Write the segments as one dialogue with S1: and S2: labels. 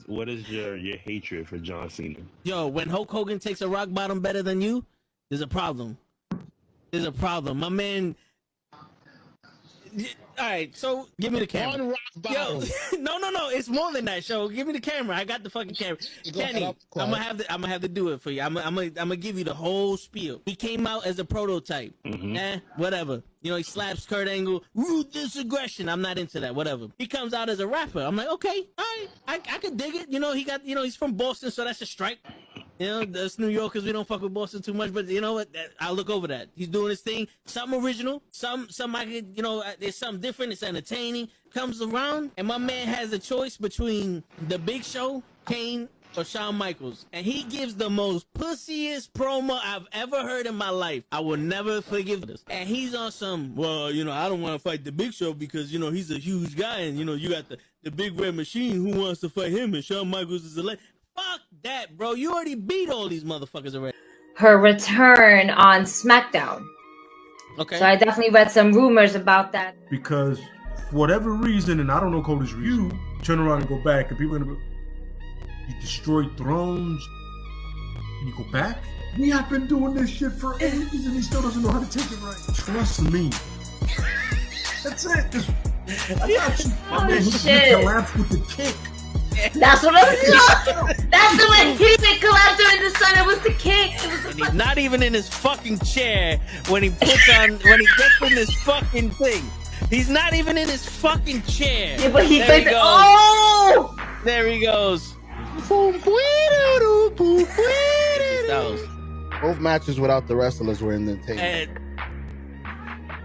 S1: what is your hatred for John Cena?
S2: Yo, when Hulk Hogan takes a rock bottom better than you, there's a problem. There's a problem. My man. All right, so give me the camera.
S3: On rock bottom.
S2: Yo, no, it's more than that. Show, give me the camera. I got the fucking camera. Kenny, I'm gonna have to do it for you. I'm gonna give you the whole spiel. He came out as a prototype. Whatever. You know, he slaps Kurt Angle. Ruthless aggression. I'm not into that. Whatever. He comes out as a rapper. I'm like, okay, all right, I could dig it. You know, he's from Boston, so that's a strike. You know, that's New Yorkers. We don't fuck with Boston too much, but you know what? I'll look over that. He's doing his thing. Something original. Some I could, you know, there's something different. It's entertaining. Comes around, and my man has a choice between The Big Show, Kane, or Shawn Michaels, and he gives the most pussiest promo I've ever heard in my life. I will never forgive this. And he's on some, well, you know, I don't want to fight The Big Show because, you know, he's a huge guy, and, you know, you got the Big Red Machine who wants to fight him, and Shawn Michaels is a legend. Fuck that, bro. You already beat all these motherfuckers already.
S4: Her return on SmackDown.
S2: Okay.
S4: So I definitely read some rumors about that.
S5: Because for whatever reason, and I don't know Cody's you turn around and go back, and people are gonna be, you destroyed thrones, and you go back? We have been doing this shit for ages, and he still doesn't know how to take it right. Trust me. That's it. I got you.
S4: Oh,
S5: man,
S4: shit.
S5: Collapse with the kick.
S4: That's what I'm saying. That's the way he did collapse during the sun. It was the kick. It was the
S2: He's not even in his fucking chair when he gets in this fucking thing. He's not even in his fucking chair.
S4: Yeah, but
S2: there he goes.
S4: Oh!
S2: There he goes.
S3: Both matches without the wrestlers were in the table.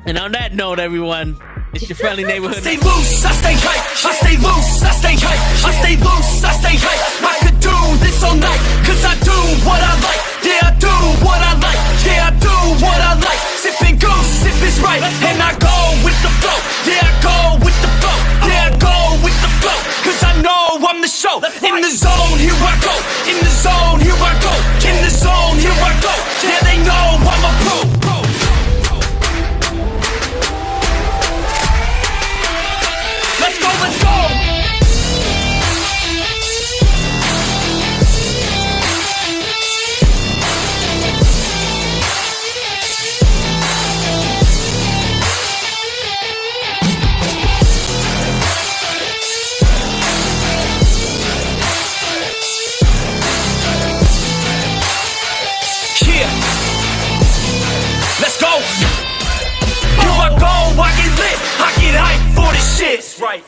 S2: And on that note, everyone, it's your friendly neighborhood.
S6: I stay loose, I stay hype. I stay loose, I stay hype. I stay loose, I stay hype. I could do this all night, cause I do what I like. Yeah, I do what I like. Yeah, I do what I like. Sipping goose, sip is right. And I go with the flow. Yeah, I go with the flow. Yeah, I go with the flow. Cause I know I'm the show. In the zone, here I go. In the zone, here I go. In the zone, here I go. Yeah, they know I'm a pro. Let's go, let's go! Yeah! Let's go! Here I go, I get lit, I get hyped for this shit! Right.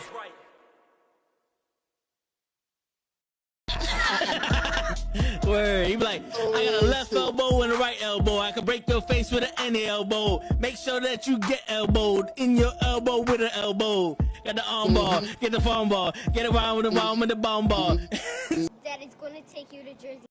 S2: Word. He be like, I got a left elbow and a right elbow. I can break your face with an any elbow. Make sure that you get elbowed in your elbow with an elbow. Got the arm ball, get the phone ball, get around with the bomb ball.
S7: Daddy's gonna take you to Jersey.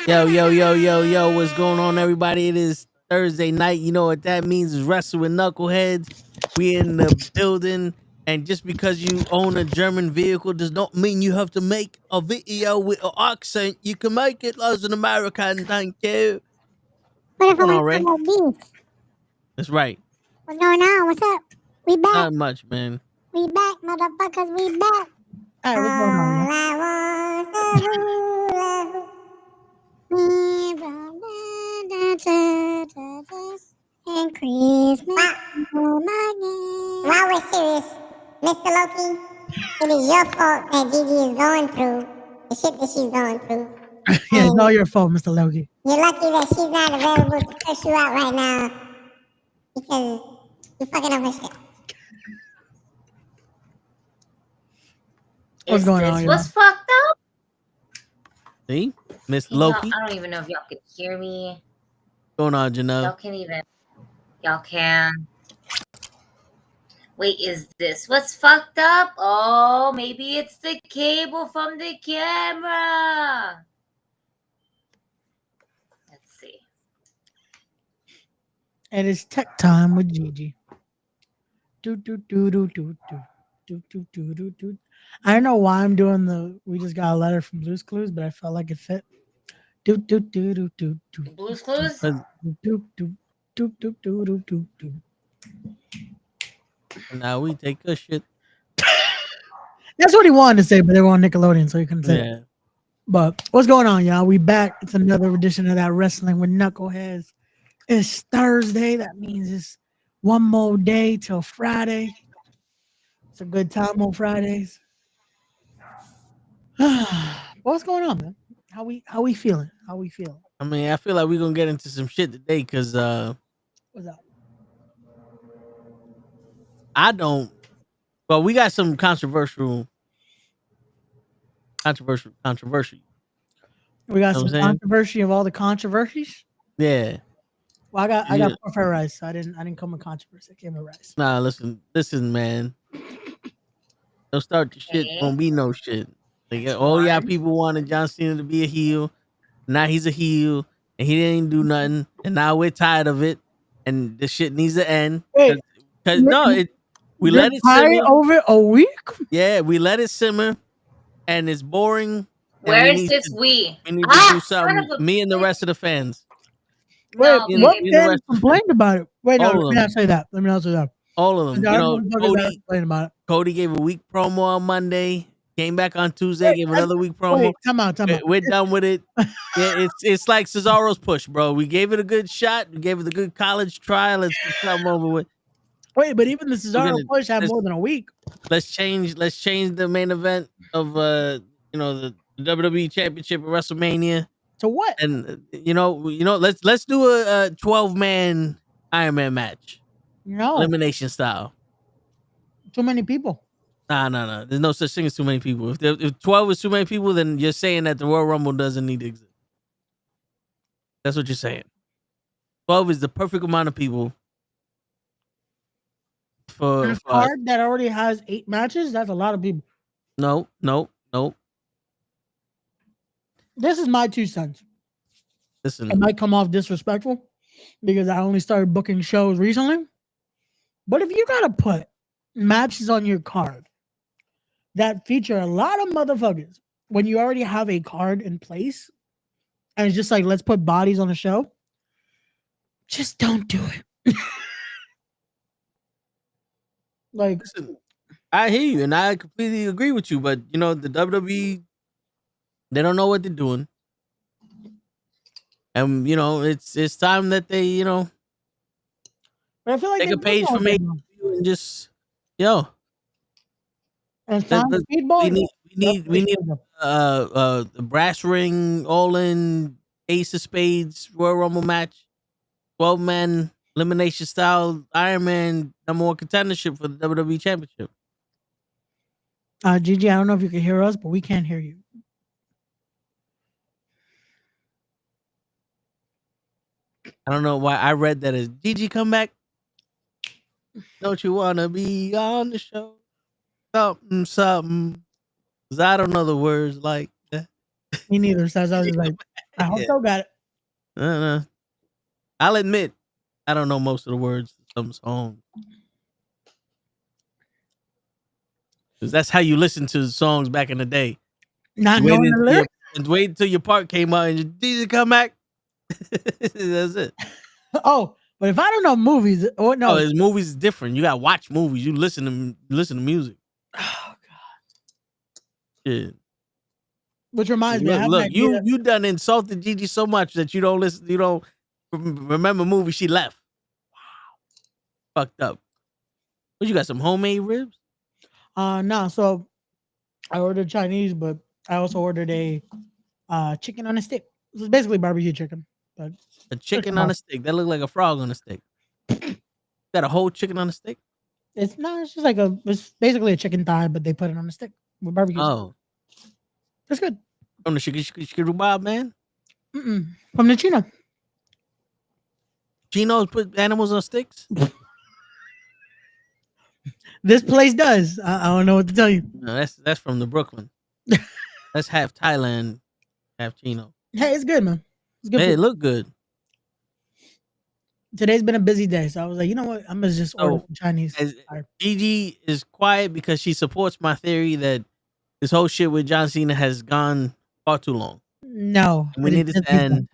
S2: Yo, what's going on, everybody? It is Thursday night. You know what that means is Wrestle with Knuckleheads. We in the building. And just because you own a German vehicle does not mean you have to make a video with an accent. You can make it as an American, thank you.
S7: What if I
S2: All
S7: want
S2: right.
S7: some more beef?
S2: That's right.
S7: What's going on? What's up? We back.
S2: Not much, man.
S7: We back, motherfuckers. We back.
S8: All right, what's going on?
S7: All I want is a and Christmas. While we're serious, Mr. Loki, it is your fault that Gigi is going through the shit that she's going through.
S8: Yeah, it's all your fault, Mr. Loki.
S7: You're lucky that she's not available to push you out right now because you're fucking up her shit.
S8: What's going on?
S4: What's fucked up?
S2: See? Miss Loki.
S4: I don't even know if y'all can hear me.
S2: What's going on, Janelle?
S4: Y'all can even. Y'all can. Wait, is this what's fucked up? Oh, maybe it's the cable from the camera. Let's see.
S8: And it's tech time with Gigi. Do, do, do, do, do, do. Do, do, do, do, do. I don't know why I'm doing the we just got a letter from Blue's Clues, but I felt like it fit. Do, do, do, do, do, do.
S4: Blue's Clues?
S8: Do, do, do, do, do, do, do, do, do.
S2: Now we take a shit.
S8: That's what he wanted to say, but they were on Nickelodeon, so he couldn't say it.
S2: Yeah.
S8: But what's going on, y'all? We back. It's another edition of that Wrestling with Knuckleheads. It's Thursday. That means it's one more day till Friday. It's a good time on Fridays. What's going on, man? How we feeling? How we feeling?
S2: I mean, I feel like we're gonna get into some shit today because
S8: What's up?
S2: I don't. Well, we got some controversial.
S8: We got
S2: You know
S8: some
S2: what I'm saying?
S8: controversy of all the controversies.
S2: Yeah.
S8: Well, I got
S2: Yeah.
S8: pork fried rice. So I didn't come with controversy. I came with rice.
S2: Nah, listen, man. Don't start the shit. Won't be no shit. Like, all y'all people wanted John Cena to be a heel. Now he's a heel, and he didn't do nothing. And now we're tired of it, and this shit needs to end.
S8: Wait,
S2: Because we let it
S8: tired
S2: simmer.
S8: over a week.
S2: Yeah, we let it simmer, and it's boring.
S4: Where
S2: we
S4: is
S2: need
S4: this
S2: to-
S4: we?
S2: We need to do
S4: Son
S2: something.
S4: of a
S2: Me and the
S4: bitch.
S2: rest of the fans.
S8: Wait,
S4: No,
S2: you know,
S8: what
S2: you know,
S8: fans
S2: rest-
S8: complained about it? Wait, no,
S2: All of
S8: let me
S2: them.
S8: not say that. Let me not say that.
S2: All of them. You know,
S8: Cody complained about it.
S2: Cody gave a week promo on Monday. Came back on Tuesday. Gave another week promo.
S8: Wait, time out.
S2: We're done with it. Yeah, it's like Cesaro's push, bro. We gave it a good shot. We gave it a good college try. Let's get something over with.
S8: Wait, but even the Cesaro
S2: gonna-
S8: push had
S2: let's-
S8: more than a week.
S2: Let's change the main event of the WWE Championship at WrestleMania.
S8: To what?
S2: And let's do a 12-man Iron Man match.
S8: No,
S2: Elimination style.
S8: too many people.
S2: Nah. There's no such thing as too many people. If 12 is too many people, then you're saying that the Royal Rumble doesn't need to exist. That's what you're saying. 12 is the perfect amount of people for
S8: A
S2: us.
S8: card that already has 8 matches. That's a lot of people.
S2: No.
S8: This is my 2 cents.
S2: Listen,
S8: It might come off disrespectful because I only started booking shows recently. But if you gotta put matches on your card that feature a lot of motherfuckers when you already have a card in place, and it's just like, let's put bodies on the show, just don't do it. Like,
S2: listen, I hear you, and I completely agree with you. But the WWE, they don't know what they're doing, and it's time that they
S8: but I feel like
S2: take
S8: they
S2: a page
S8: do know
S2: from
S8: what
S2: AEW
S8: they're doing.
S2: and just
S8: And it's time for speedball.
S2: we need the brass ring, all in Ace of Spades Royal Rumble match, 12-man elimination style Iron Man #1 contendership for the WWE Championship.
S8: Gigi, I don't know if you can hear us, but we can't hear you.
S2: I don't know why I read that as Gigi come back. Don't you wanna be on the show? Something. 'Cause I don't know the words like that.
S8: Me neither. So I was just like, I hope so got it.
S2: I don't know. I'll admit, I don't know most of the words to some songs. Because that's how you listen to songs back in the day.
S8: Not
S2: Wait
S8: knowing the
S2: until
S8: lyrics.
S2: and wait until your part came out and you Gigi come back. That's it.
S8: Oh, but if I don't know movies, or no,
S2: No, his movies is different. You gotta watch movies. You listen to music.
S8: oh god.
S2: Yeah.
S8: Which reminds me, I have
S2: Look,
S8: an idea.
S2: you done insulted Gigi so much that you don't listen. You don't remember movies she left. Wow, fucked up. What you got? Some homemade ribs?
S8: No, so I ordered Chinese, but I also ordered a chicken on a stick. This is basically barbecue chicken, but
S2: A chicken on a stick. That look like a frog on a stick. Got a whole chicken on a stick?
S8: it's just like it's basically a chicken thigh, but they put it on a stick with barbecue.
S2: Oh,
S8: It's good.
S2: from the chicken Bob, man.
S8: From the Chino.
S2: Chinos put animals on sticks.
S8: This place does. I don't know what to tell you.
S2: No, that's from the Brooklyn. That's half Thailand, half Chino.
S8: Hey, it's good, man. It's good.
S2: Hey, it
S8: food.
S2: look good.
S8: Today's been a busy day, so I was like, you know what? I'm gonna just order some Chinese.
S2: Gigi is quiet because she supports my theory that this whole shit with John Cena has gone far too long.
S8: No,
S2: We needed to end.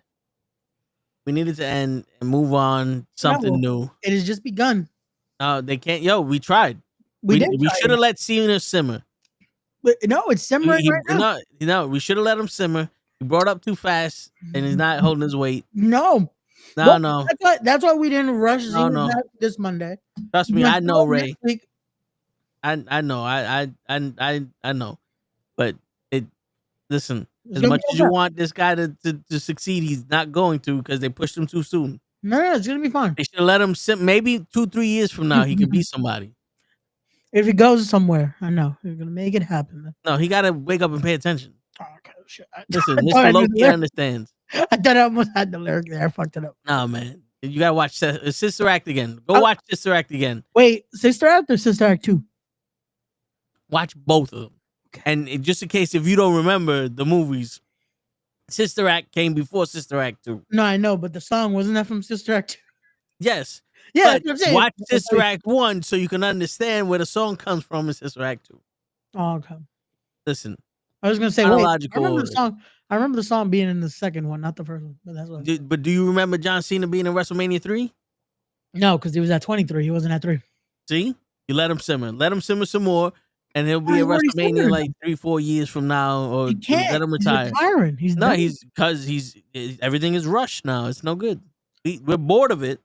S2: We needed to end and move on. Something new.
S8: It has just begun.
S2: They can't. Yo, we tried.
S8: We
S2: We should have let Cena simmer.
S8: But no, it's simmering right now.
S2: No, we should have let him simmer. He brought up too fast, and he's not holding his weight.
S8: No.
S2: No.
S8: That's why we didn't rush
S2: No.
S8: this Monday.
S2: Trust me, I know, Ray.
S8: Next week.
S2: I know. I know. But listen,
S8: It's
S2: as
S8: gonna
S2: much
S8: be
S2: as you
S8: okay.
S2: want this guy to succeed, he's not going to because they pushed him too soon.
S8: No, it's gonna be fine.
S2: They should let him sit. Maybe 2-3 years from now, he could be somebody.
S8: If he goes somewhere, I know you're gonna make it happen. Man.
S2: No, he got to wake up and pay attention.
S8: Oh, okay, shit.
S2: Listen, Mr. Loki understands.
S8: I thought I almost had the lyric there. I fucked it up.
S2: No, man. You got to watch Sister Act again. Go watch Sister Act again.
S8: Wait, Sister Act or Sister Act 2?
S2: Watch both of them. Okay. And just in case if you don't remember the movies, Sister Act came before Sister Act 2.
S8: No, I know, but the song, wasn't that from Sister Act 2?
S2: Yes.
S8: Yeah,
S2: but
S8: that's what I'm saying.
S2: watch Sister Act 1 so you can understand where the song comes from in Sister Act 2.
S8: Oh, okay.
S2: Listen.
S8: I was gonna say,
S2: chronological
S8: I remember the song being in the second one, not the first one. But that's what.
S2: But do you remember John Cena being in WrestleMania 3?
S8: No, because he was at 23. He wasn't at 3.
S2: See? You let him simmer. Let him simmer some more, and he'll be at WrestleMania like 3-4 years from now, or
S8: he can't.
S2: Let him retire.
S8: He's retiring. He's
S2: no,
S8: done.
S2: he's because everything is rushed now. It's no good. We're bored of it,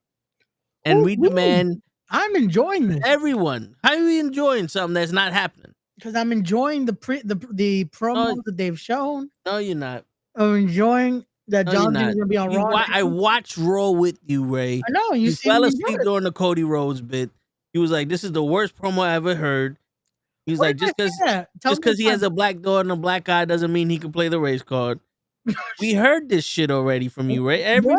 S2: and we demand.
S8: I'm enjoying this.
S2: Everyone, how are you enjoying something that's not happening?
S8: Because I'm enjoying the promo that they've shown.
S2: No, you're not.
S8: I'm enjoying that John Cena's gonna be on Raw.
S2: I watched Raw with you, Ray.
S8: I know you
S2: fell asleep during the Cody Rhodes bit. He was like, "This is the worst promo I ever heard." He was like, "Just because he has a black daughter and a black guy doesn't mean he can play the race card." We heard this shit already from you, Ray. Every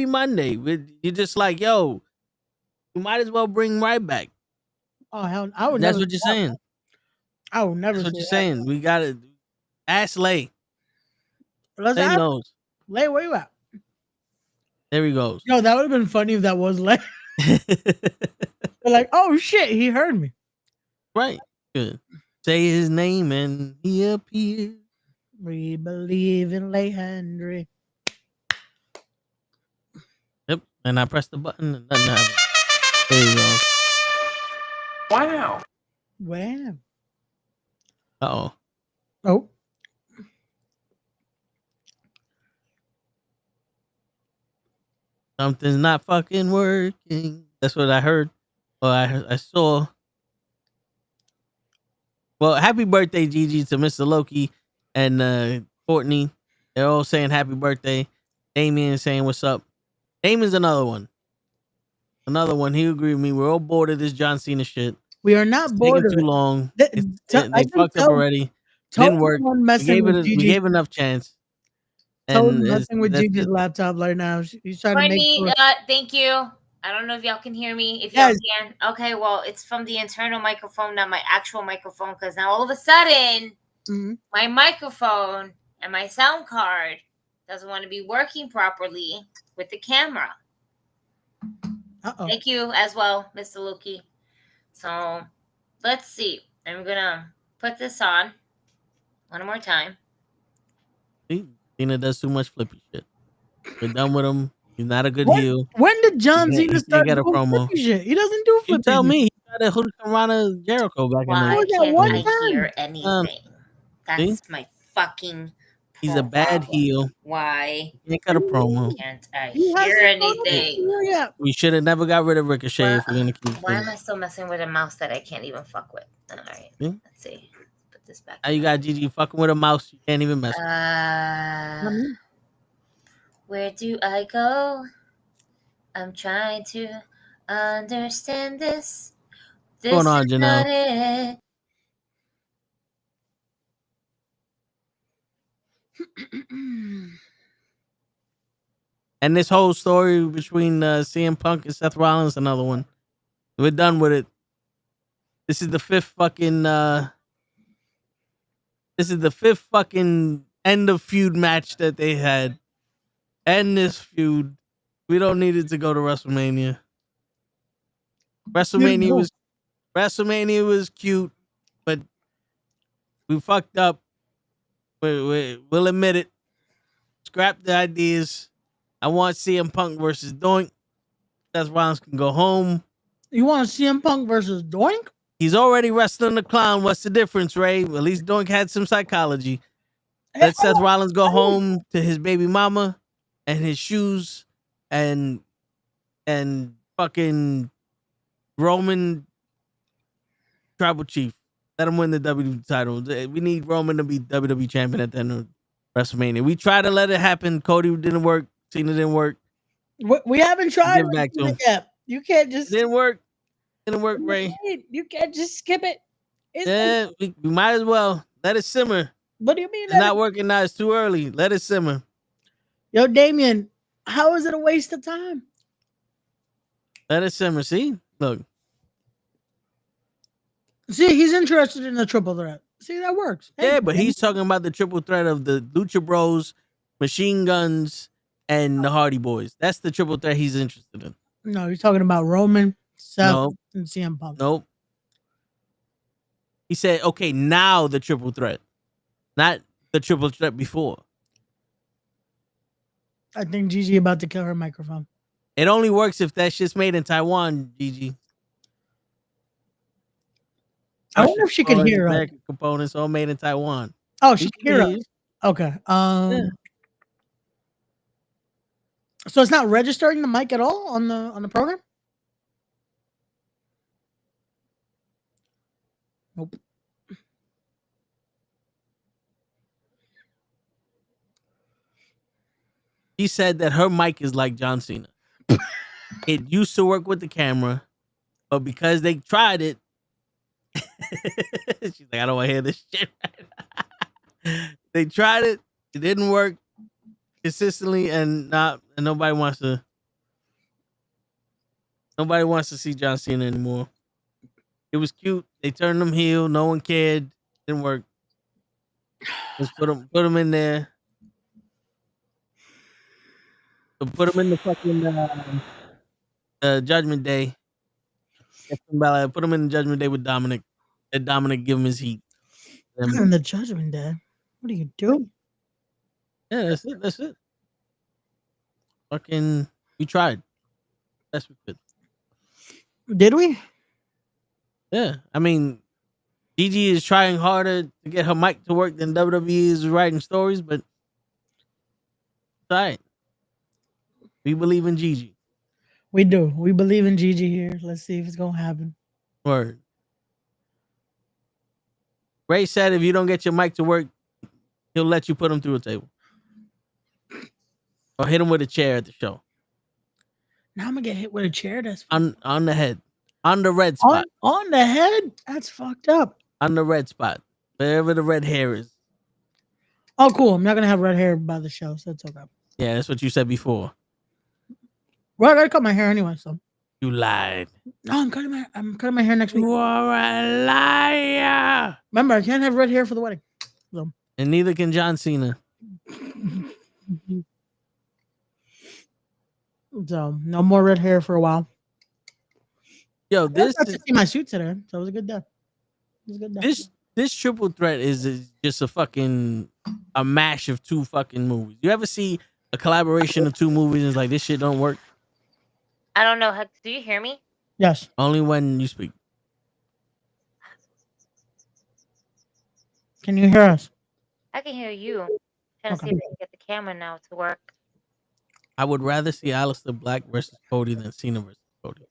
S2: Monday. You're just like, "Yo, you might as well bring right back."
S8: Oh hell, I would.
S2: That's what you're saying.
S8: I would never.
S2: That's what you're saying. We gotta ask Lay.
S8: Lay
S2: knows.
S8: Lay, where you at?
S2: There he goes.
S8: Yo, that would have been funny if that was Lay. They're like, oh shit, he heard me.
S2: Right. Good. Say his name and he appears.
S8: We believe in Lay Hendry.
S2: Yep. And I pressed the button and nothing happened. There you go.
S6: Wow.
S2: Uh-oh.
S8: Oh.
S2: Something's not fucking working. That's what I heard. Well, I saw. Well, happy birthday, Gigi, to Mr. Loki and Courtney. They're all saying happy birthday. Damien saying what's up. Damien's another one. He agreed with me. We're all bored of this John Cena shit.
S8: We are not bored of
S2: it. Too long.
S8: They
S2: fucked up already. Didn't work. We gave enough chance.
S8: And messing with Gigi's laptop right now. He's trying to make sure.
S4: Thank you. I don't know if y'all can hear me. If y'all can. Okay, well, it's from the internal microphone, not my actual microphone, because now all of a sudden, my microphone and my sound card doesn't want to be working properly with the camera.
S8: Uh-oh.
S4: Thank you as well, Mr. Loki. So let's see. I'm gonna put this on one more time.
S2: See, Cena does too much flippy shit. We're done with him. He's not a good heel.
S8: When did John Cena start
S2: doing
S8: promo? Flippy shit? He doesn't do flippy.
S2: You tell me. He got a Hurricane Jericho back in the
S4: day. Why can't I hear anything? That's my fucking.
S2: He's a bad heel.
S4: Why?
S2: He ain't got a promo.
S4: Can't I hear anything?
S2: We should have never got rid of Ricochet if we're gonna keep.
S4: Why am I still messing with a mouse that I can't even fuck with? All right, let's see. Put this back.
S2: Now you got Gigi fucking with a mouse you can't even mess with.
S4: Where do I go? I'm trying to understand this. This
S2: What's going on,
S4: is
S2: Janelle?
S4: not it.
S2: And this whole story between CM Punk and Seth Rollins, another one. We're done with it. This is the fifth fucking end of feud match that they had. End this feud. We don't need it to go to WrestleMania. WrestleMania was cute, but we fucked up. We'll admit it. Scrap the ideas. I want CM Punk versus Doink. Seth Rollins can go home.
S8: You want CM Punk versus Doink?
S2: He's already wrestling the clown. What's the difference, Ray? At least Doink had some psychology. Let Seth Rollins go home to his baby mama and his shoes and fucking Roman tribal chief. Let him win the WWE title. We need Roman to be WWE champion at the end of WrestleMania. We tried to let it happen. Cody didn't work. Cena didn't work.
S8: We haven't tried
S2: Give back to him.
S8: yet. You can't just.
S2: It didn't work. Didn't work, Ray.
S8: You can't just skip it.
S2: Yeah, we might as well let it simmer.
S8: What do you mean?
S2: It's not working now. It's too early. Let it simmer.
S8: Yo, Damien, how is it a waste of time?
S2: Let it simmer. See? Look.
S8: See, he's interested in the triple threat. See, that works.
S2: Yeah, but he's talking about the triple threat of the Lucha Bros, Machine Guns, and the Hardy Boys. That's the triple threat he's interested in.
S8: No, he's talking about Roman, Seth, and CM Punk.
S2: Nope. He said, okay, now the triple threat. Not the triple threat before.
S8: I think Gigi about to kill her microphone.
S2: It only works if that shit's made in Taiwan, Gigi.
S8: I wonder if she can hear us.
S2: American components all made in Taiwan.
S8: Oh, she can hear us. Okay.
S2: Yeah.
S8: So it's not registering the mic at all on the program? Nope.
S2: She said that her mic is like John Cena. It used to work with the camera, but because they tried it, she's like, I don't want to hear this shit right. They tried it, it didn't work consistently, and nobody wants to see John Cena anymore. It was cute. They turned him heel. No one cared. Didn't work. Just put him in there. Put him in the fucking Judgment Day. Put him in the Judgment Day with Dominic. Let Dominic give him his heat.
S8: In the Judgment Day? What are you doing?
S2: Yeah, that's it. Fucking, we tried. That's what we could.
S8: Did we?
S2: Yeah, I mean, Gigi is trying harder to get her mic to work than WWE is writing stories, but it's all right. We believe in Gigi.
S8: We do. We believe in Gigi here. Let's see if it's gonna happen.
S2: Word. Ray said if you don't get your mic to work, he'll let you put him through a table. Or hit him with a chair at the show.
S8: Now I'm gonna get hit with a chair. That's
S2: on the head. On the red spot.
S8: On the head? That's fucked up.
S2: On the red spot. Wherever the red hair is.
S8: Oh, cool. I'm not gonna have red hair by the show, so it's okay.
S2: Yeah, that's what you said before.
S8: Well, I gotta cut my hair anyway, so.
S2: You lied.
S8: No, I'm cutting my hair next week.
S2: You are a liar.
S8: Remember, I can't have red hair for the wedding. So.
S2: And neither can John Cena.
S8: So no more red hair for a while.
S2: Yo,
S8: I got to see my suit today, so it was a good day. It was a good day.
S2: This triple threat is just a mash of two fucking movies. You ever see a collaboration of two movies and it's like this shit don't work?
S4: I don't know. Do you hear me?
S8: Yes.
S2: Only when you speak.
S8: Can you hear us?
S4: I can hear you. I'm trying to see if I can get the camera now to work.
S2: I would rather see Aleister Black versus Cody than Cena versus Cody.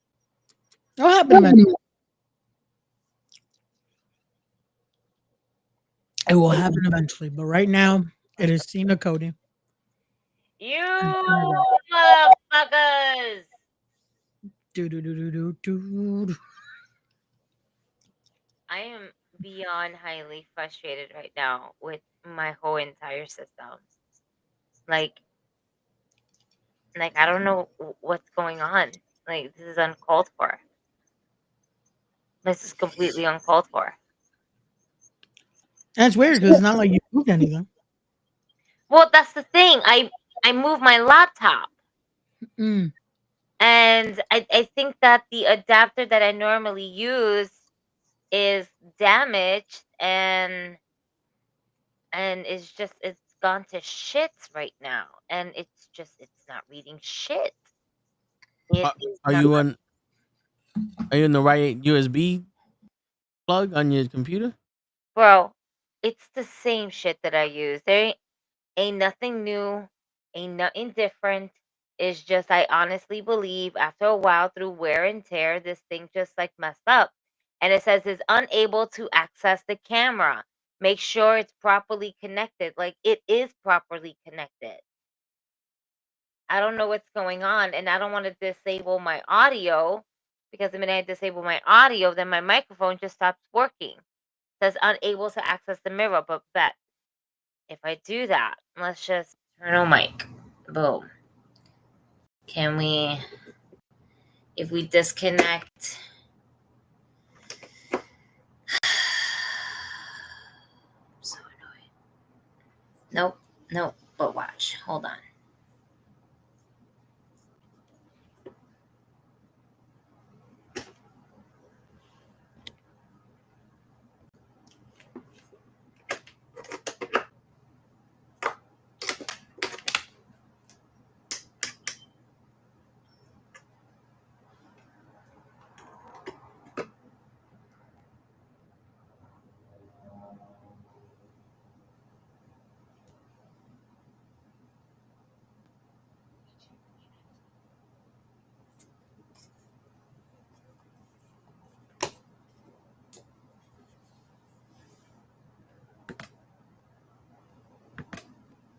S8: What happened, man? It will happen eventually, but right now it is Cena Cody.
S4: You motherfuckers! I am beyond highly frustrated right now with my whole entire system. Like I don't know what's going on. Like, this is uncalled for. This is completely uncalled for.
S8: That's weird because it's not like you moved anything.
S4: Well, that's the thing. I moved my laptop.
S8: Mm.
S4: And I think that the adapter that I normally use is damaged and it's gone to shit right now. And it's not reading shit.
S2: Are you in the right USB plug on your computer?
S4: Bro, it's the same shit that I use. There ain't nothing new, ain't nothing different. It's just I honestly believe after a while through wear and tear, this thing just like messed up. And it says it's unable to access the camera. Make sure it's properly connected. Like it is properly connected. I don't know what's going on, and I don't want to disable my audio because the minute I disable my audio, then my microphone just stops working. It says unable to access the mirror, but bet if I do that, let's just turn on mic. Boom. Can we, if we disconnect, I'm so annoyed. Nope, but watch. Hold on.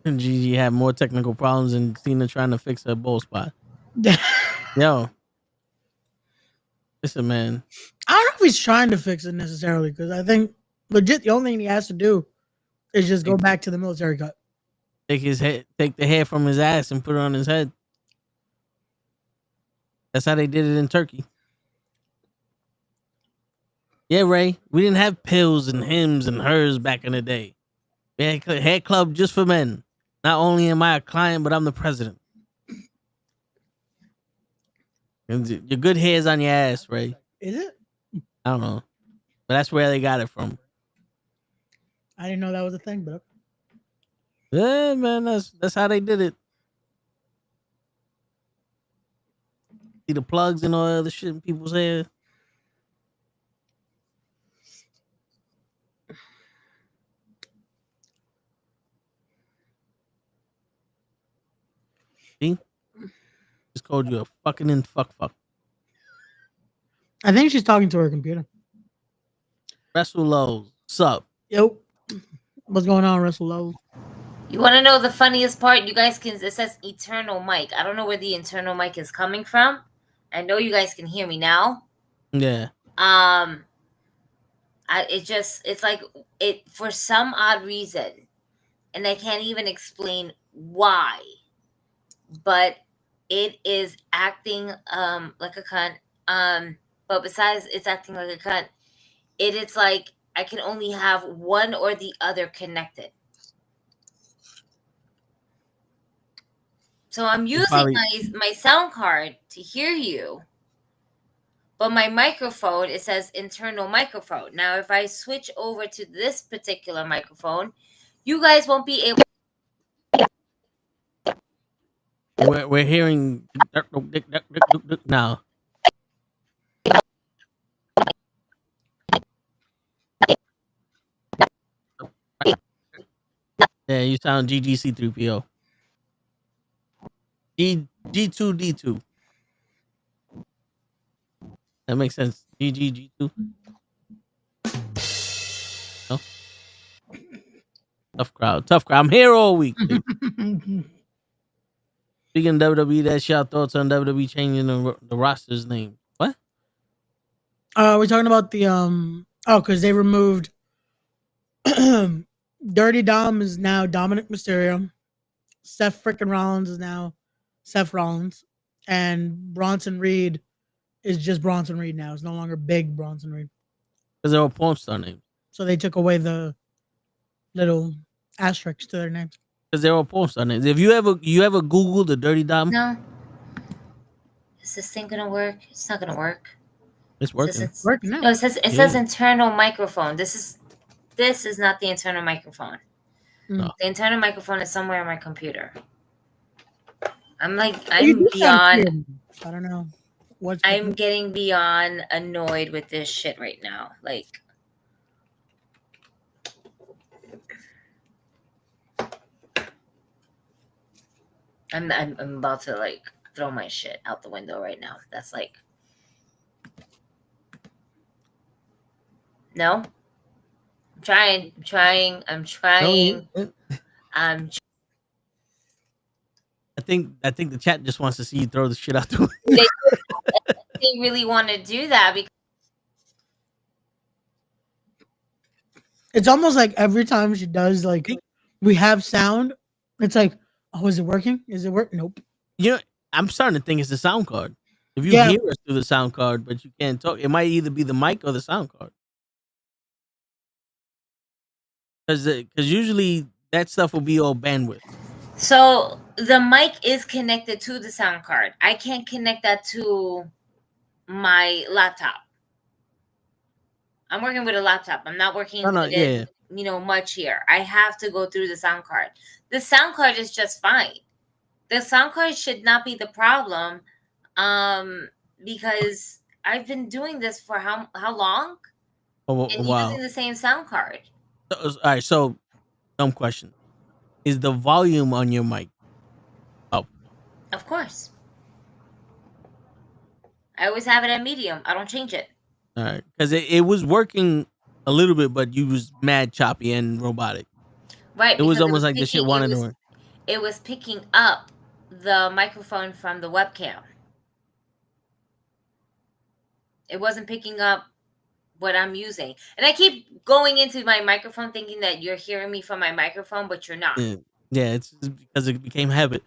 S2: And Gigi had more technical problems than Cena trying to fix her bald spot. Yo. Listen, man.
S8: I don't know if he's trying to fix it necessarily, because I think legit the only thing he has to do is just go back to the military cut.
S2: Take the hair from his ass and put it on his head. That's how they did it in Turkey. Yeah, Ray. We didn't have pills and hims and hers back in the day. We had a hair club just for men. Not only am I a client, but I'm the president. And your good hair's on your ass, Ray.
S8: Is it?
S2: I don't know. But that's where they got it from.
S8: I didn't know that was a thing, but
S2: yeah, man, that's how they did it. See the plugs and all the other shit in people's hair. See? Just called you a fucking in fuck.
S8: I think she's talking to her computer.
S2: Wrestle Lowe's. What's up?
S8: Yo. What's going on, Wrestle Lowe's?
S4: You want to know the funniest part? You guys can, it says eternal mic. I don't know where the internal mic is coming from. I know you guys can hear me now.
S2: Yeah.
S4: It's like it for some odd reason, and I can't even explain why, but it is acting like a cunt. But besides it's acting like a cunt, it's like I can only have one or the other connected. So I'm using my sound card to hear you. But my microphone, it says internal microphone. Now, if I switch over to this particular microphone, you guys won't be able.
S2: We're hearing now. Yeah, you sound GGC3PO. G2D2. That makes sense. G2. No? Tough crowd. I'm here all week. Speaking of WWE, that's your thoughts on WWE changing the roster's name. What?
S8: We're talking about the because they removed Dirty Dom is now Dominic Mysterio. Seth frickin' Rollins is now Seth Rollins. And Bronson Reed is just Bronson Reed now. It's no longer Big Bronson Reed.
S2: Because they're all porn star names.
S8: So they took away the little asterisks to their names.
S2: Because they're all porn star names. If you ever Google the Dirty Dom?
S4: No. Is this thing gonna work? It's not gonna work.
S2: It's working.
S8: It's working now.
S4: No, it says internal microphone. This is not the internal microphone.
S2: No.
S4: The internal microphone is somewhere on my computer. I'm beyond.
S8: I don't know.
S4: I'm getting beyond annoyed with this shit right now. Like, I'm about to like throw my shit out the window right now. That's like no. I'm trying.
S2: I think the chat just wants to see you throw the shit out the window.
S4: They really want to do that because
S8: it's almost like every time she does, like we have sound, it's like, oh, is it working? Is it working? Nope.
S2: You know, I'm starting to think it's the sound card. If you
S8: Yeah.
S2: hear us through the sound card, but you can't talk, it might either be the mic or the sound card. Because usually that stuff will be all bandwidth.
S4: so the mic is connected to the sound card. I can't connect that to my laptop. I'm working with a laptop. I'm not working with it, much here. I have to go through the sound card. The sound card is just fine. The sound card should not be the problem, because I've been doing this for how long? And using the same sound card.
S2: All right, so dumb question: is the volume on your mic up?
S4: Of course. I always have it at medium. I don't change it.
S2: All right, because it was working a little bit, but you was mad choppy and robotic.
S4: Right.
S2: It was almost like the shit wanted to work.
S4: It was picking up the microphone from the webcam. It wasn't picking up what I'm using. And I keep going into my microphone thinking that you're hearing me from my microphone, but you're not.
S2: Yeah, it's because it became habit.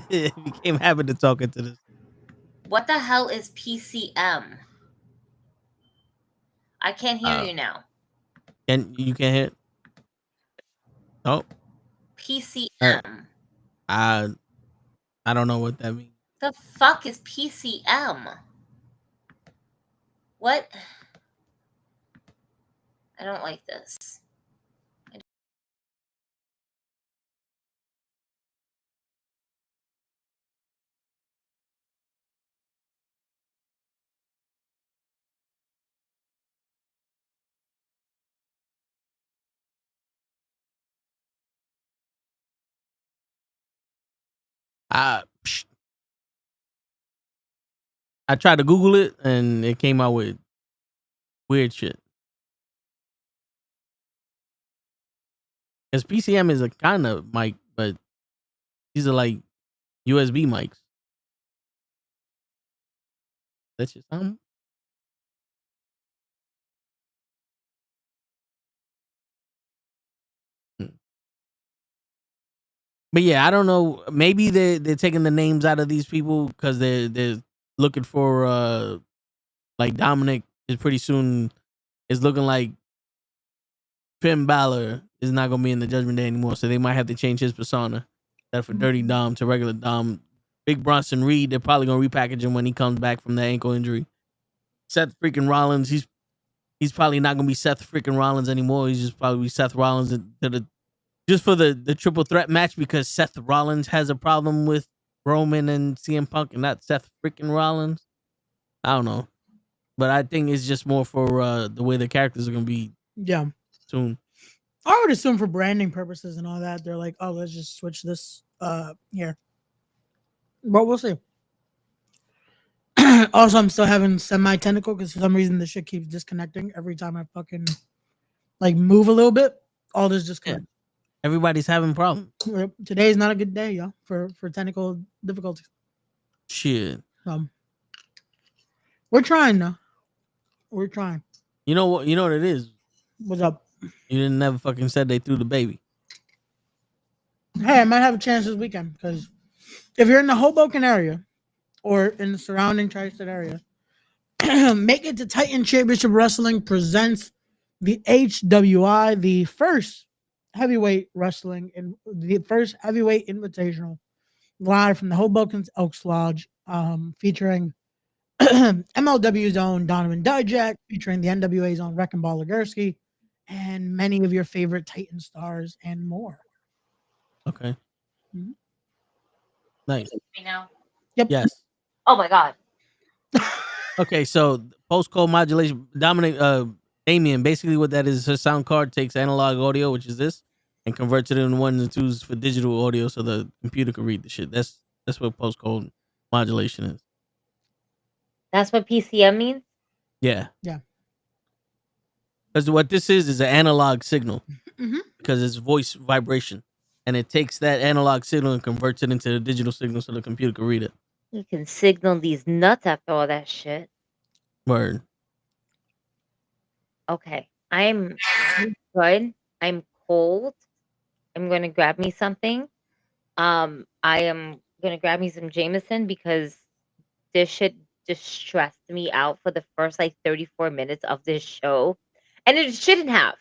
S2: It became habit to talk into this.
S4: What the hell is PCM? I can't hear you now.
S2: You can't hear it? Oh.
S4: PCM.
S2: I don't know what that means.
S4: The fuck is PCM? What? I don't like this.
S2: I tried to Google it and it came out with weird shit. Because PCM is a kind of mic, but these are like USB mics. That's your sound? But yeah, I don't know. Maybe they're taking the names out of these people because they're looking for like Dominic is pretty soon is looking like Finn Balor is not gonna be in the Judgment Day anymore, so they might have to change his persona. That for Dirty Dom to regular Dom. Big Bronson Reed, they're probably gonna repackage him when he comes back from the ankle injury. Seth freaking Rollins, he's probably not gonna be Seth freaking Rollins anymore. He's just probably Seth Rollins just for the triple threat match because Seth Rollins has a problem with Roman and CM Punk and not Seth freaking Rollins. I don't know. But I think it's just more for the way the characters are going to be soon.
S8: I would assume for branding purposes and all that, they're like, oh, let's just switch this here. But we'll see. Also, I'm still having semi-technical because for some reason this shit keeps disconnecting every time I fucking like move a little bit. All this disconnect.
S2: Everybody's having problems.
S8: Today's not a good day, y'all, for technical difficulties.
S2: Shit.
S8: We're trying though. We're trying.
S2: You know what? You know what it is.
S8: What's up?
S2: You didn't never fucking said they threw the baby.
S8: Hey, I might have a chance this weekend because if you're in the Hoboken area or in the surrounding tri-state area, make it to Titan Championship Wrestling presents the HWI, the first heavyweight wrestling and the first heavyweight invitational live from the Hoboken's Elks Lodge, featuring MLW's own Donovan Dijak, featuring the NWA's own Wrecking Ball Legursky, and many of your favorite Titan stars and more.
S2: Okay. Nice.
S4: You know?
S8: Yep.
S2: Yes.
S4: Oh my God.
S2: Okay, so post-code modulation, Dominic, Damien, basically what that is, her sound card takes analog audio, which is this, and converts it in ones and twos for digital audio so the computer can read the shit. That's what postcode modulation is.
S4: That's what PCM means?
S2: Yeah.
S8: Yeah.
S2: Because what this is an analog signal.
S8: Mm-hmm.
S2: Because it's voice vibration. And it takes that analog signal and converts it into a digital signal so the computer can read it.
S4: You can signal these nuts after all that shit.
S2: Word.
S4: Okay. I'm good. I'm cold. I'm going to grab me something. I am going to grab me some Jameson because this shit just stressed me out for the first like 34 minutes of this show. And it shouldn't have.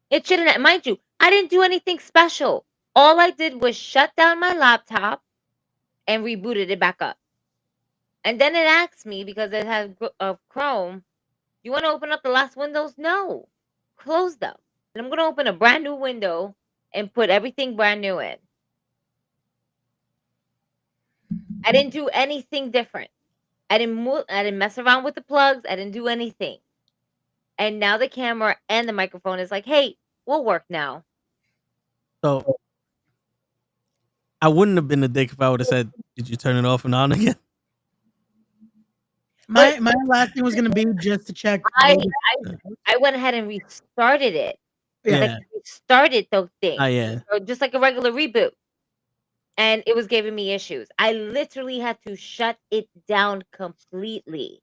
S4: It shouldn't have. Mind you, I didn't do anything special. All I did was shut down my laptop and rebooted it back up. And then it asked me, because it has Chrome, you want to open up the last windows? No. Close them. And I'm going to open a brand new window and put everything brand new in. I didn't do anything different. I didn't mess around with the plugs. I didn't do anything. And now the camera and the microphone is like, hey, we'll work now.
S2: So I wouldn't have been a dick if I would have said, did you turn it off and on again?
S8: My last thing was gonna be just to check.
S4: I went ahead and restarted it.
S2: Yeah.
S4: Like restarted those things.
S2: Oh, yeah.
S4: So just like a regular reboot. And it was giving me issues. I literally had to shut it down completely.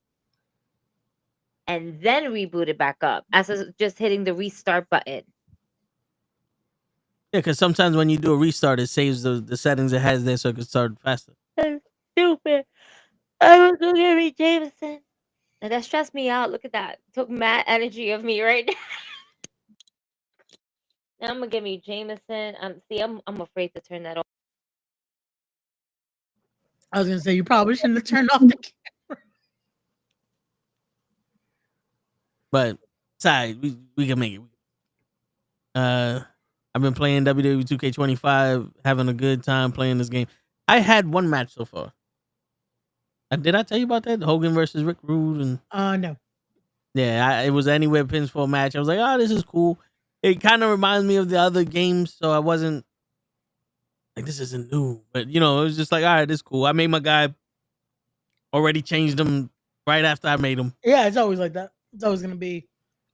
S4: And then reboot it back up. As just hitting the restart button.
S2: Yeah, because sometimes when you do a restart, it saves the settings it has there so it can start faster.
S4: That's stupid. I was gonna get me Jameson. And that stressed me out. Look at that. Took mad energy of me right now. Now I'm gonna get me Jameson. I'm afraid to turn that on.
S8: I was gonna say you probably shouldn't have turned off the camera.
S2: But sorry, we can make it. I've been playing WWE 2K25, having a good time playing this game. I had one match so far. Did I tell you about that? Hogan versus Rick Rude and
S8: No.
S2: Yeah, it was an anywhere pins for a match. I was like, oh, this is cool. It kind of reminds me of the other games, so I wasn't like, this isn't new. But it was just like, all right, this is cool. I made my guy, already changed him right after I made him.
S8: Yeah, it's always like that. It's always gonna be,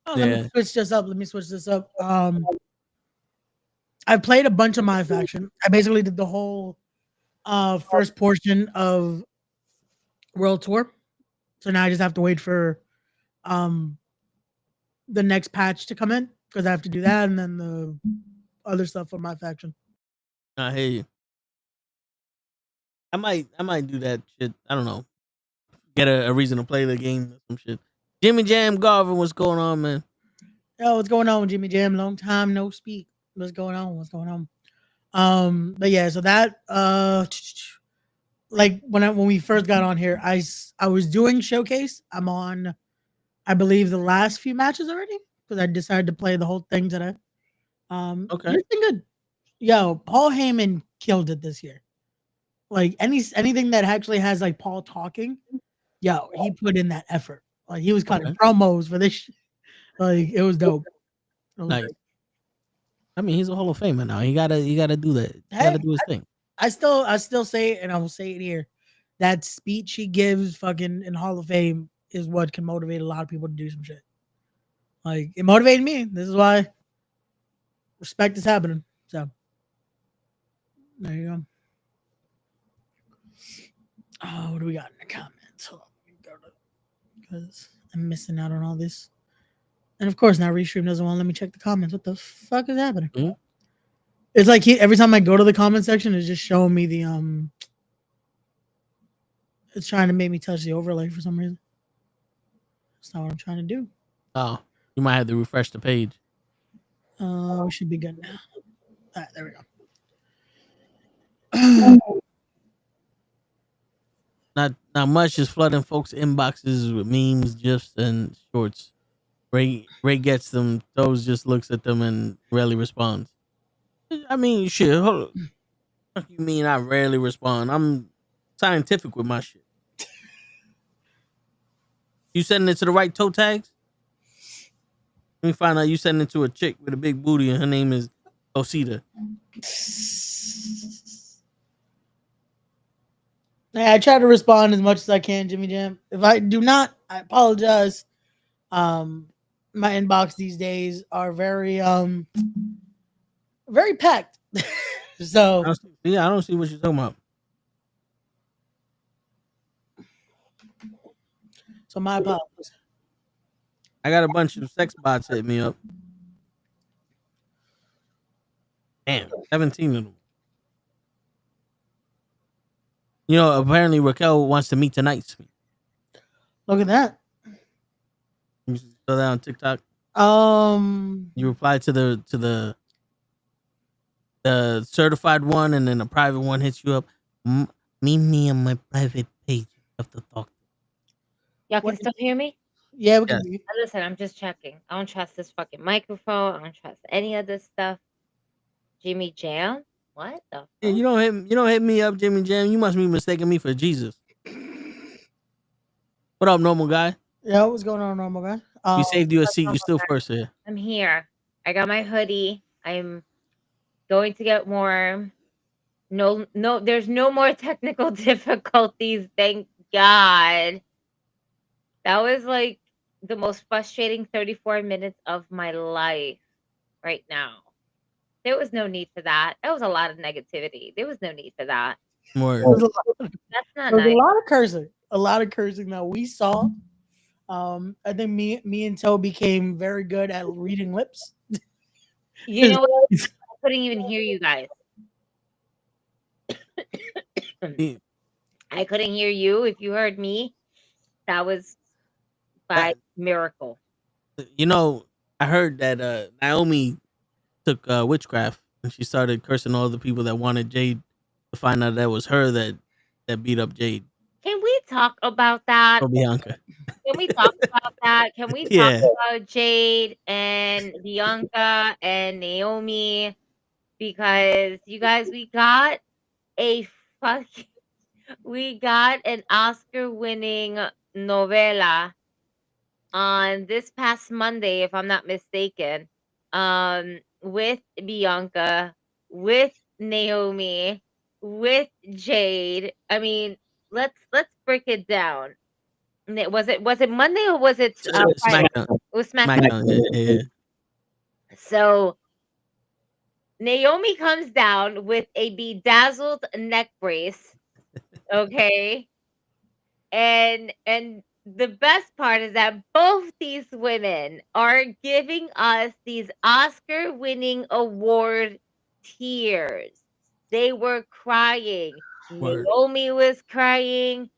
S8: let me switch this up. Let me switch this up. I've played a bunch of my faction. I basically did the whole first portion of World Tour. So now I just have to wait for the next patch to come in because I have to do that and then the other stuff for my faction.
S2: I hear you. I might do that shit. I don't know. Get a reason to play the game or some shit. Jimmy Jam Garvin, what's going on, man?
S8: Yo, what's going on, Jimmy Jam? Long time no speak. What's going on? What's going on? But yeah, so that like when we first got on here, I was doing showcase. I'm on, I believe, the last few matches already because I decided to play the whole thing today.
S2: Okay,
S8: it's been good. Yo, Paul Heyman killed it this year. Like anything that actually has like Paul talking, yo, he put in that effort. Like he was cutting promos for this shit. Like it was dope.
S2: Nice. I mean, he's a Hall of Famer now. He gotta do that. He gotta do his thing.
S8: I still say it, and I will say it here. That speech he gives fucking in Hall of Fame is what can motivate a lot of people to do some shit. Like it motivated me. This is why respect is happening. So there you go. Oh, what do we got in the comments? Hold on, because I'm missing out on all this. And of course, now Restream doesn't want to let me check the comments. What the fuck is happening? Mm-hmm. It's like every time I go to the comment section, it's just showing me the it's trying to make me touch the overlay for some reason. That's not what I'm trying to do.
S2: Oh, you might have to refresh the page.
S8: We should be good now. All right, there we go.
S2: Not much, just flooding folks' inboxes with memes, gifs, and shorts. Ray gets them, those just looks at them and rarely responds. I mean, shit, hold on. What you mean I rarely respond? I'm scientific with my shit. You sending it to the right toe tags? Let me find out you sending it to a chick with a big booty and her name is Osita.
S8: Yeah, I try to respond as much as I can, Jimmy Jam. If I do not, I apologize. My inbox these days are very packed. So
S2: I don't see what you're talking about.
S8: So my apologies.
S2: I got a bunch of sex bots hit me up. Damn, 17 of them. You know, apparently Raquel wants to meet tonight.
S8: Look at that.
S2: You saw that on TikTok. You replied to the certified one, and then a private one hits you up. Meet me on my private page. Have to talk.
S4: Y'all can still hear me?
S8: Yeah, we can.
S2: Yes.
S4: Listen, I'm just checking. I don't trust this fucking microphone. I don't trust any of this stuff. Jimmy Jam? What the fuck?
S2: Yeah, you don't hit me up, Jimmy Jam. You must be mistaking me for Jesus. What up, normal guy?
S8: Yeah, what's going on, normal guy?
S2: We saved you a seat. You're still first here.
S4: I'm here. I got my hoodie. I'm going to get warm. No, there's no more technical difficulties. Thank God. That was like the most frustrating 34 minutes of my life right now. There was no need for that. That was a lot of negativity. There was no need for that.
S2: More.
S4: That's not
S8: There's
S4: nice.
S8: a lot of cursing. A lot of cursing that we saw. I think me and Toe became very good at reading lips.
S4: You know what? I couldn't even hear you guys. I couldn't hear you. If you heard me, that was by miracle.
S2: You know, I heard that Naomi took witchcraft and she started cursing all the people that wanted Jade to find out that was her that beat up Jade.
S4: Can we talk about that?
S2: Oh, Bianca.
S4: Can we talk about that? Can we talk about Jade and Bianca and Naomi? Because you guys, we got an Oscar-winning novela on this past Monday, if I'm not mistaken, with Bianca, with Naomi, with Jade. I mean, let's break it down. Was it Monday or was it Friday?
S2: SmackDown?
S4: It was SmackDown.
S2: Yeah.
S4: So Naomi comes down with a bedazzled neck brace. Okay. And the best part is that both these women are giving us these Oscar-winning award tears. They were crying.
S2: Word.
S4: Naomi was crying.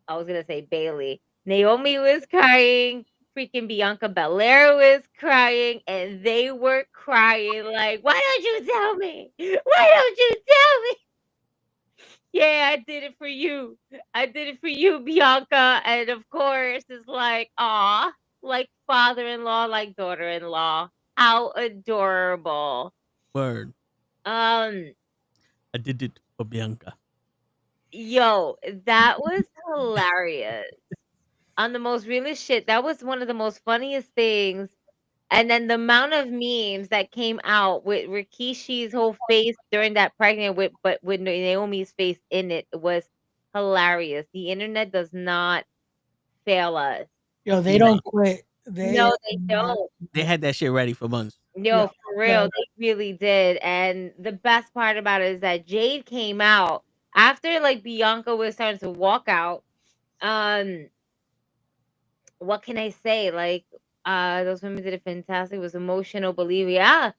S4: I was going to say Bailey. Naomi was crying. Freaking Bianca Belair was crying. And they were crying like, why don't you tell me? Why don't you tell me? Yeah, I did it for you. I did it for you, Bianca. And of course, it's like, aw, like father-in-law, like daughter-in-law. How adorable.
S2: Word.
S4: I
S2: did it for Bianca.
S4: Yo, that was hilarious. On the most realest shit, that was one of the most funniest things. And then the amount of memes that came out with Rikishi's whole face during that pregnant but with Naomi's face in it was hilarious. The internet does not fail us.
S8: Yo, they don't quit.
S4: No, they don't.
S2: They had that shit ready for months.
S4: No, for real, they really did. And the best part about it is that Jade came out after like Bianca was starting to walk out. What can I say? Like, those women did it fantastic. It was emotional, believe yeah.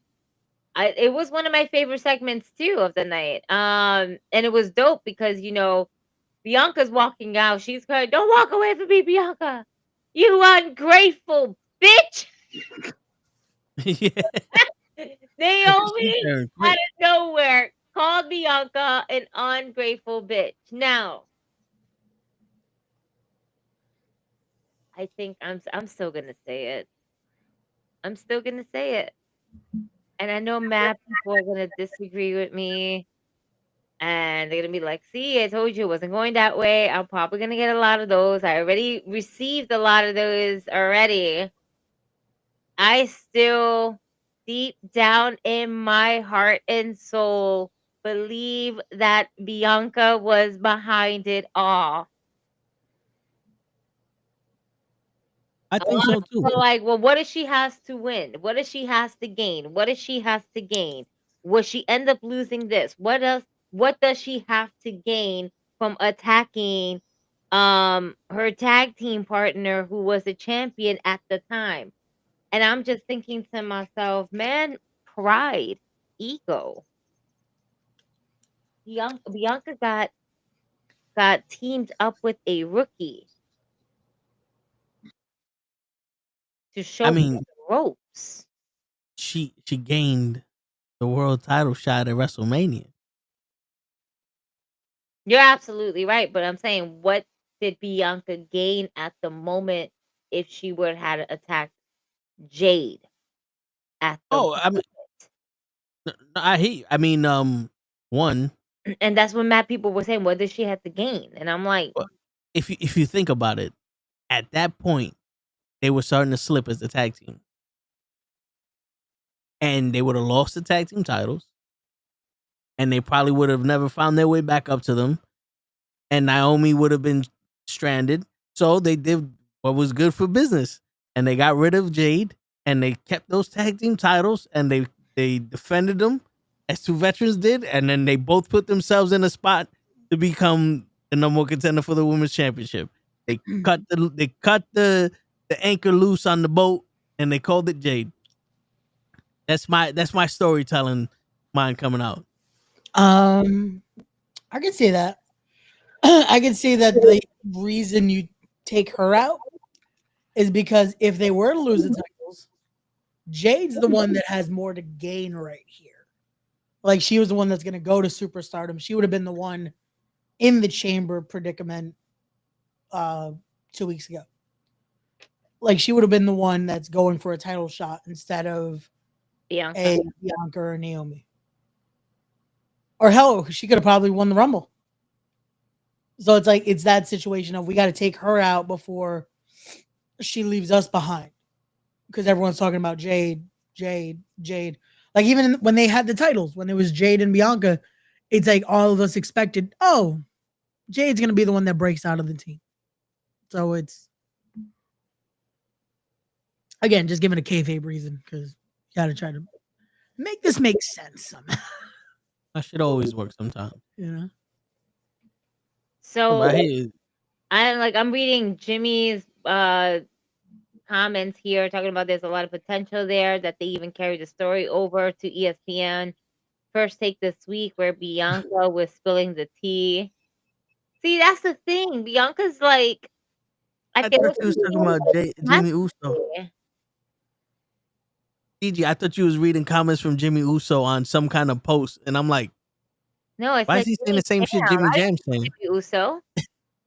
S4: It was one of my favorite segments too of the night. And it was dope because Bianca's walking out. She's crying, "Don't walk away from me, Bianca. You ungrateful bitch."
S2: Yeah.
S4: Naomi out of nowhere called Bianca an ungrateful bitch. Now, I think I'm still gonna say it. I'm still gonna say it. And I know mad people are gonna disagree with me. And they're gonna be like, "See, I told you it wasn't going that way." I'm probably gonna get a lot of those. I already received a lot of those already. I still deep down in my heart and soul, believe that Bianca was behind it all.
S2: I think so too.
S4: Like, well, what does she has to win? What does she has to gain? What does she has to gain? Will she end up losing this? What does she have to gain from attacking her tag team partner who was a champion at the time? And I'm just thinking to myself, man, pride, ego. Bianca got teamed up with a rookie to show
S2: I mean,
S4: the ropes.
S2: she gained the world title shot at WrestleMania.
S4: You're absolutely right, but I'm saying, what did Bianca gain at the moment if she would have had attacked Jade at the
S2: Oh, I mean, I mean, one.
S4: And that's what mad people were saying. What does she have to gain? And I'm like,
S2: If you think about it, at that point, they were starting to slip as a tag team, and they would have lost the tag team titles, and they probably would have never found their way back up to them, and Naomi would have been stranded. So they did what was good for business, and they got rid of Jade, and they kept those tag team titles, and they defended them as two veterans did, and then they both put themselves in a spot to become the number one contender for the women's championship. They cut the anchor loose on the boat, and they called it Jade. That's my storytelling mind coming out.
S8: I can see that. I can see that the reason you take her out is because if they were to lose the titles, Jade's the one that has more to gain right here. Like, she was the one that's going to go to superstardom. She would have been the one in the chamber predicament 2 weeks ago. Like, she would have been the one that's going for a title shot instead of Bianca or Naomi. Or hell, she could have probably won the Rumble. So it's like, it's that situation of we got to take her out before she leaves us behind. Because everyone's talking about Jade. Like, even when they had the titles, when it was Jade and Bianca, it's like all of us expected, oh, Jade's going to be the one that breaks out of the team. So it's, again, just giving a kayfabe reason because you got to try to make this make sense somehow.
S2: That should always work sometimes.
S8: You know?
S4: so I'm reading Jimmy's comments here talking about there's a lot of potential there, that they even carried the story over to ESPN. First Take this week where Bianca was spilling the tea. See, that's the thing. Bianca's like,
S2: I thought you was talking about Jimmy Uso. Gigi, I thought you was reading comments from Jimmy Uso on some kind of post, and I'm like,
S4: no, I
S2: why is he saying the same shit Jimmy Jam's saying?
S4: Jimmy Uso?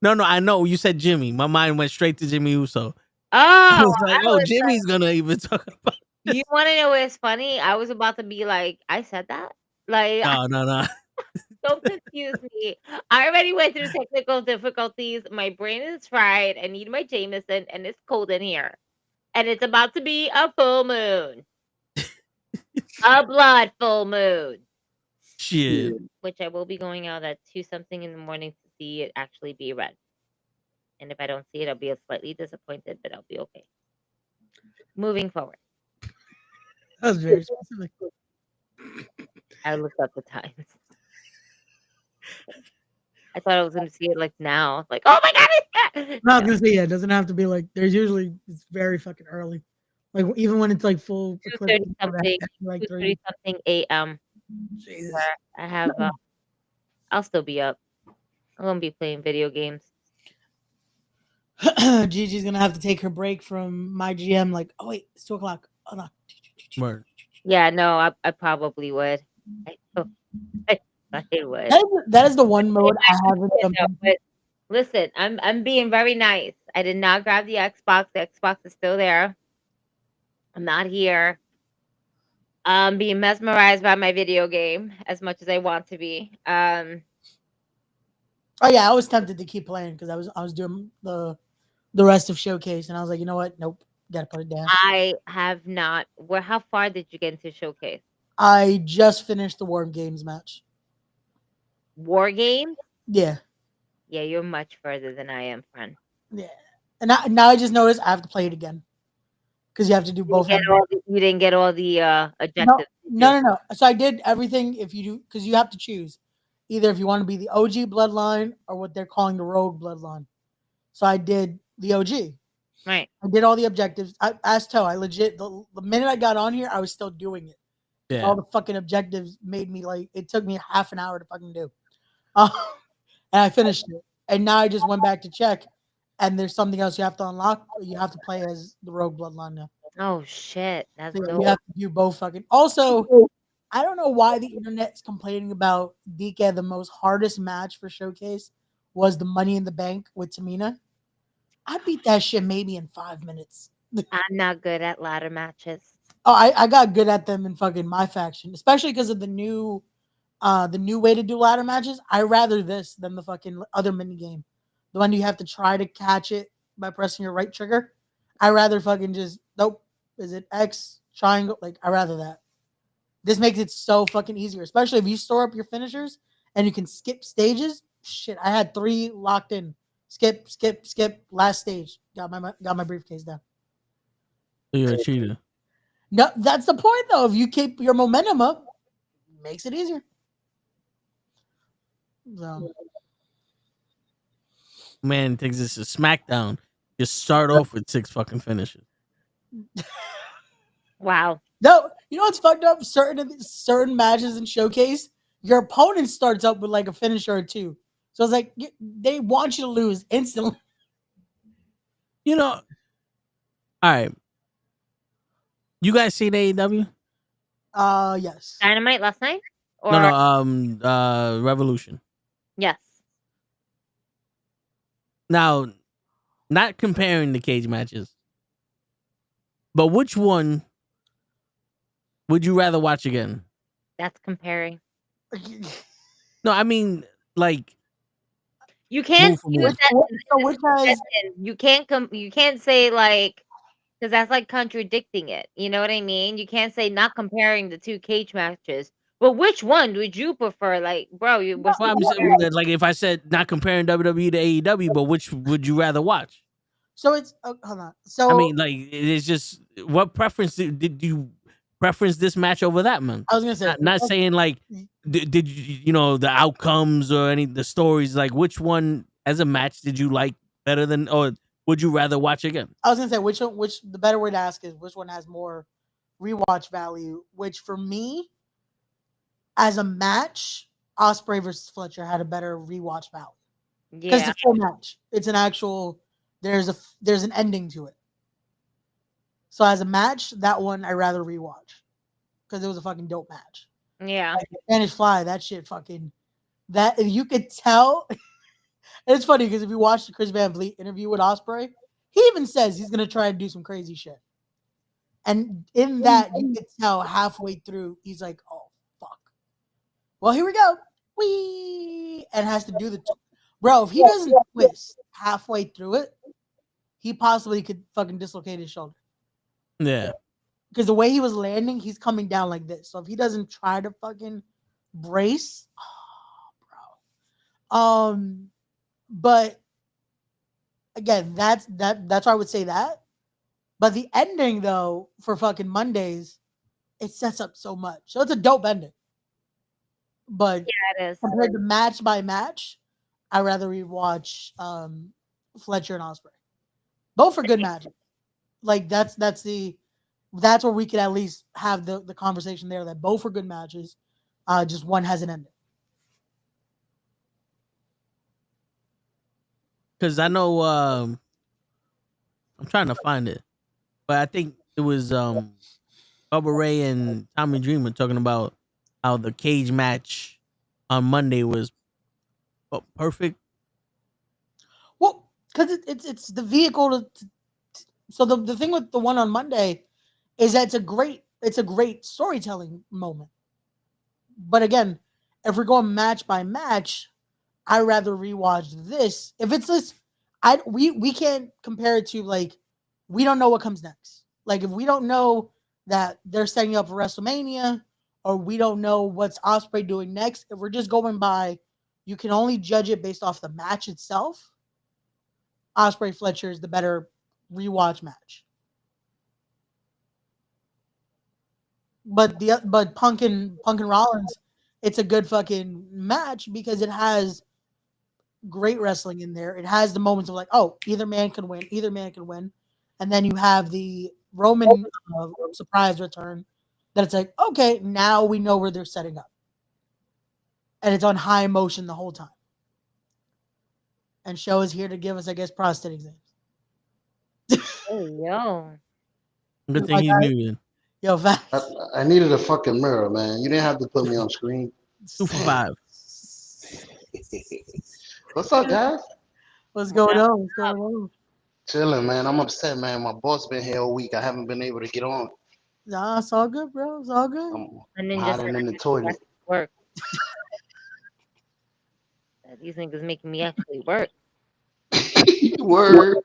S2: No, I know you said Jimmy. My mind went straight to Jimmy Uso.
S4: Oh,
S2: I was like, oh, Jimmy's gonna even talk about this.
S4: You want to know what's funny? I was about to be like, I said that? Like,
S2: no.
S4: Don't confuse me. I already went through technical difficulties. My brain is fried. I need my Jameson, and it's cold in here. And it's about to be a full moon. A blood full moon.
S2: Shit.
S4: Which I will be going out at 2-something in the morning to see it actually be red. And if I don't see it, I'll be slightly disappointed, but I'll be okay. Moving forward.
S8: That was very specific.
S4: I looked up the times. I thought I was going to see it like now. Like, oh my God, it's
S8: not going to see it. It doesn't have to be like, there's usually, it's very fucking early. Like, even when it's like full.
S4: 2:30 something a.m.
S8: Jesus.
S4: I have, I'll still be up. I'm going to be playing video games.
S8: Gigi's going to have to take her break from my GM. Like, oh wait, it's 2:00. Oh no.
S2: Word.
S4: Yeah, no, I probably would. I would.
S8: That is the one mode I haven't done.
S4: But listen, I'm being very nice. I did not grab the Xbox. The Xbox is still there. I'm not here. I'm being mesmerized by my video game as much as I want to be.
S8: Oh yeah, I was tempted to keep playing because I was doing the rest of Showcase, and I was like, you know what? Nope, Gotta put it down.
S4: I have not. How far did you get into Showcase?
S8: I just finished the War Games match.
S4: War Games?
S8: Yeah.
S4: Yeah, you're much further than I am, friend.
S8: Yeah. And now I just noticed I have to play it again. Because you have to do both.
S4: You didn't get all the objectives.
S8: No. So I did everything if you do, because you have to choose. Either if you want to be the OG bloodline or what they're calling the rogue bloodline. So I did the OG.
S4: Right.
S8: I did all the objectives. I asked Toe. I legit, the minute I got on here, I was still doing it.
S2: Yeah.
S8: All the fucking objectives made me like, it took me half an hour to fucking do. And I finished it. And now I just went back to check. And there's something else you have to unlock. You have to play as the rogue bloodline now.
S4: Oh, shit. That's
S8: So
S4: dope.
S8: you have to do both fucking. Also, I don't know why the internet is complaining about DK. The most hardest match for Showcase was the Money in the Bank with Tamina. I beat that shit maybe in 5 minutes.
S4: I'm not good at ladder matches.
S8: Oh, I got good at them in fucking my faction, especially because of the new way to do ladder matches. I rather this than the fucking other mini game, the one you have to try to catch it by pressing your right trigger. I rather fucking just nope. Is it X triangle? Like I rather that. This makes it so fucking easier, especially if you store up your finishers and you can skip stages. Shit, I had 3 locked in. Skip. Last stage. Got my briefcase down.
S2: So you're a cheater.
S8: No, that's the point though. If you keep your momentum up, it makes it easier. So.
S2: Man thinks this is SmackDown. Just start off with 6 fucking finishes.
S4: Wow.
S8: No, you know what's fucked up? Certain matches in Showcase, your opponent starts up with like a finisher or 2. So it's like they want you to lose instantly.
S2: You know, all right. You guys seen AEW?
S8: Yes.
S4: Dynamite last night? Or
S2: No, Revolution.
S4: yes.
S2: Now, not comparing the cage matches, but which one would you rather watch again?
S4: That's comparing.
S2: No, I mean like
S4: you can't
S2: move for move.
S4: You can't say like, because that's like contradicting it. You know what I mean? You can't say not comparing the 2 cage matches. But which one would you prefer? Like, bro,
S2: like if I said not comparing WWE to AEW, but which would you rather watch?
S8: So it's hold on. So
S2: I mean, like it's just what preference did you preference this match over that, man?
S8: I was gonna say
S2: not saying like did you know the outcomes or the stories, like which one as a match did you like better than, or would you rather watch again?
S8: I was gonna say which the better way to ask is which one has more rewatch value. Which for me, as a match, Ospreay versus Fletcher had a better rewatch value because it's a full match. It's an actual. There's an ending to it. So as a match, that one I rather rewatch because it was a fucking dope match.
S4: Yeah,
S8: like Spanish Fly, that shit fucking that you could tell. It's funny because if you watch the Chris Van Vliet interview with Ospreay, he even says he's gonna try to do some crazy shit. And in that, you could tell halfway through, he's like, "Oh fuck, well here we go, wee," and has to do the bro. If he doesn't twist halfway through it, he possibly could fucking dislocate his shoulder.
S2: Yeah,
S8: because the way he was landing, he's coming down like this. So if he doesn't try to fucking brace, bro. But again, that's why I would say that. But the ending though for fucking Mondays, it sets up so much. So it's a dope ending. But
S4: yeah, it is.
S8: Compared to match by match, I'd rather rewatch Fletcher and Ospreay. Both are good matches. Like that's where we could at least have the conversation there that both are good matches. Just one hasn't ended.
S2: because I know I'm trying to find it, but I think it was Bubba Ray and Tommy Dreamer talking about how the cage match on Monday was perfect.
S8: Well, because it's the vehicle to so the thing with the one on Monday is that it's a great storytelling moment. But again, if we're going match by match, I'd rather rewatch this. If it's this, we can't compare it to like we don't know what comes next. Like if we don't know that they're setting up for WrestleMania, or we don't know what's Ospreay doing next, if we're just going by, you can only judge it based off the match itself. Ospreay Fletcher is the better rewatch match. But Punk and Rollins, it's a good fucking match because it has great wrestling in there. It has the moments of like, oh, either man can win, and then you have the Roman surprise return. That it's like, okay, now we know where they're setting up, and it's on high emotion the whole time. And Show is here to give us, I guess, prostate exams.
S4: Hey, yo.
S2: Good thing he's muted.
S8: Yo, facts.
S3: I needed a fucking mirror, man. You didn't have to put me on screen.
S2: 2 for 5.
S3: What's up, guys?
S8: What's going on?
S3: Chilling, man. I'm upset, man. My boss been here all week. I haven't been able to get on.
S8: Nah, it's all good, bro. It's all good.
S3: I'm hiding in the toilet.
S4: Work. These niggas making me actually work.
S3: Word.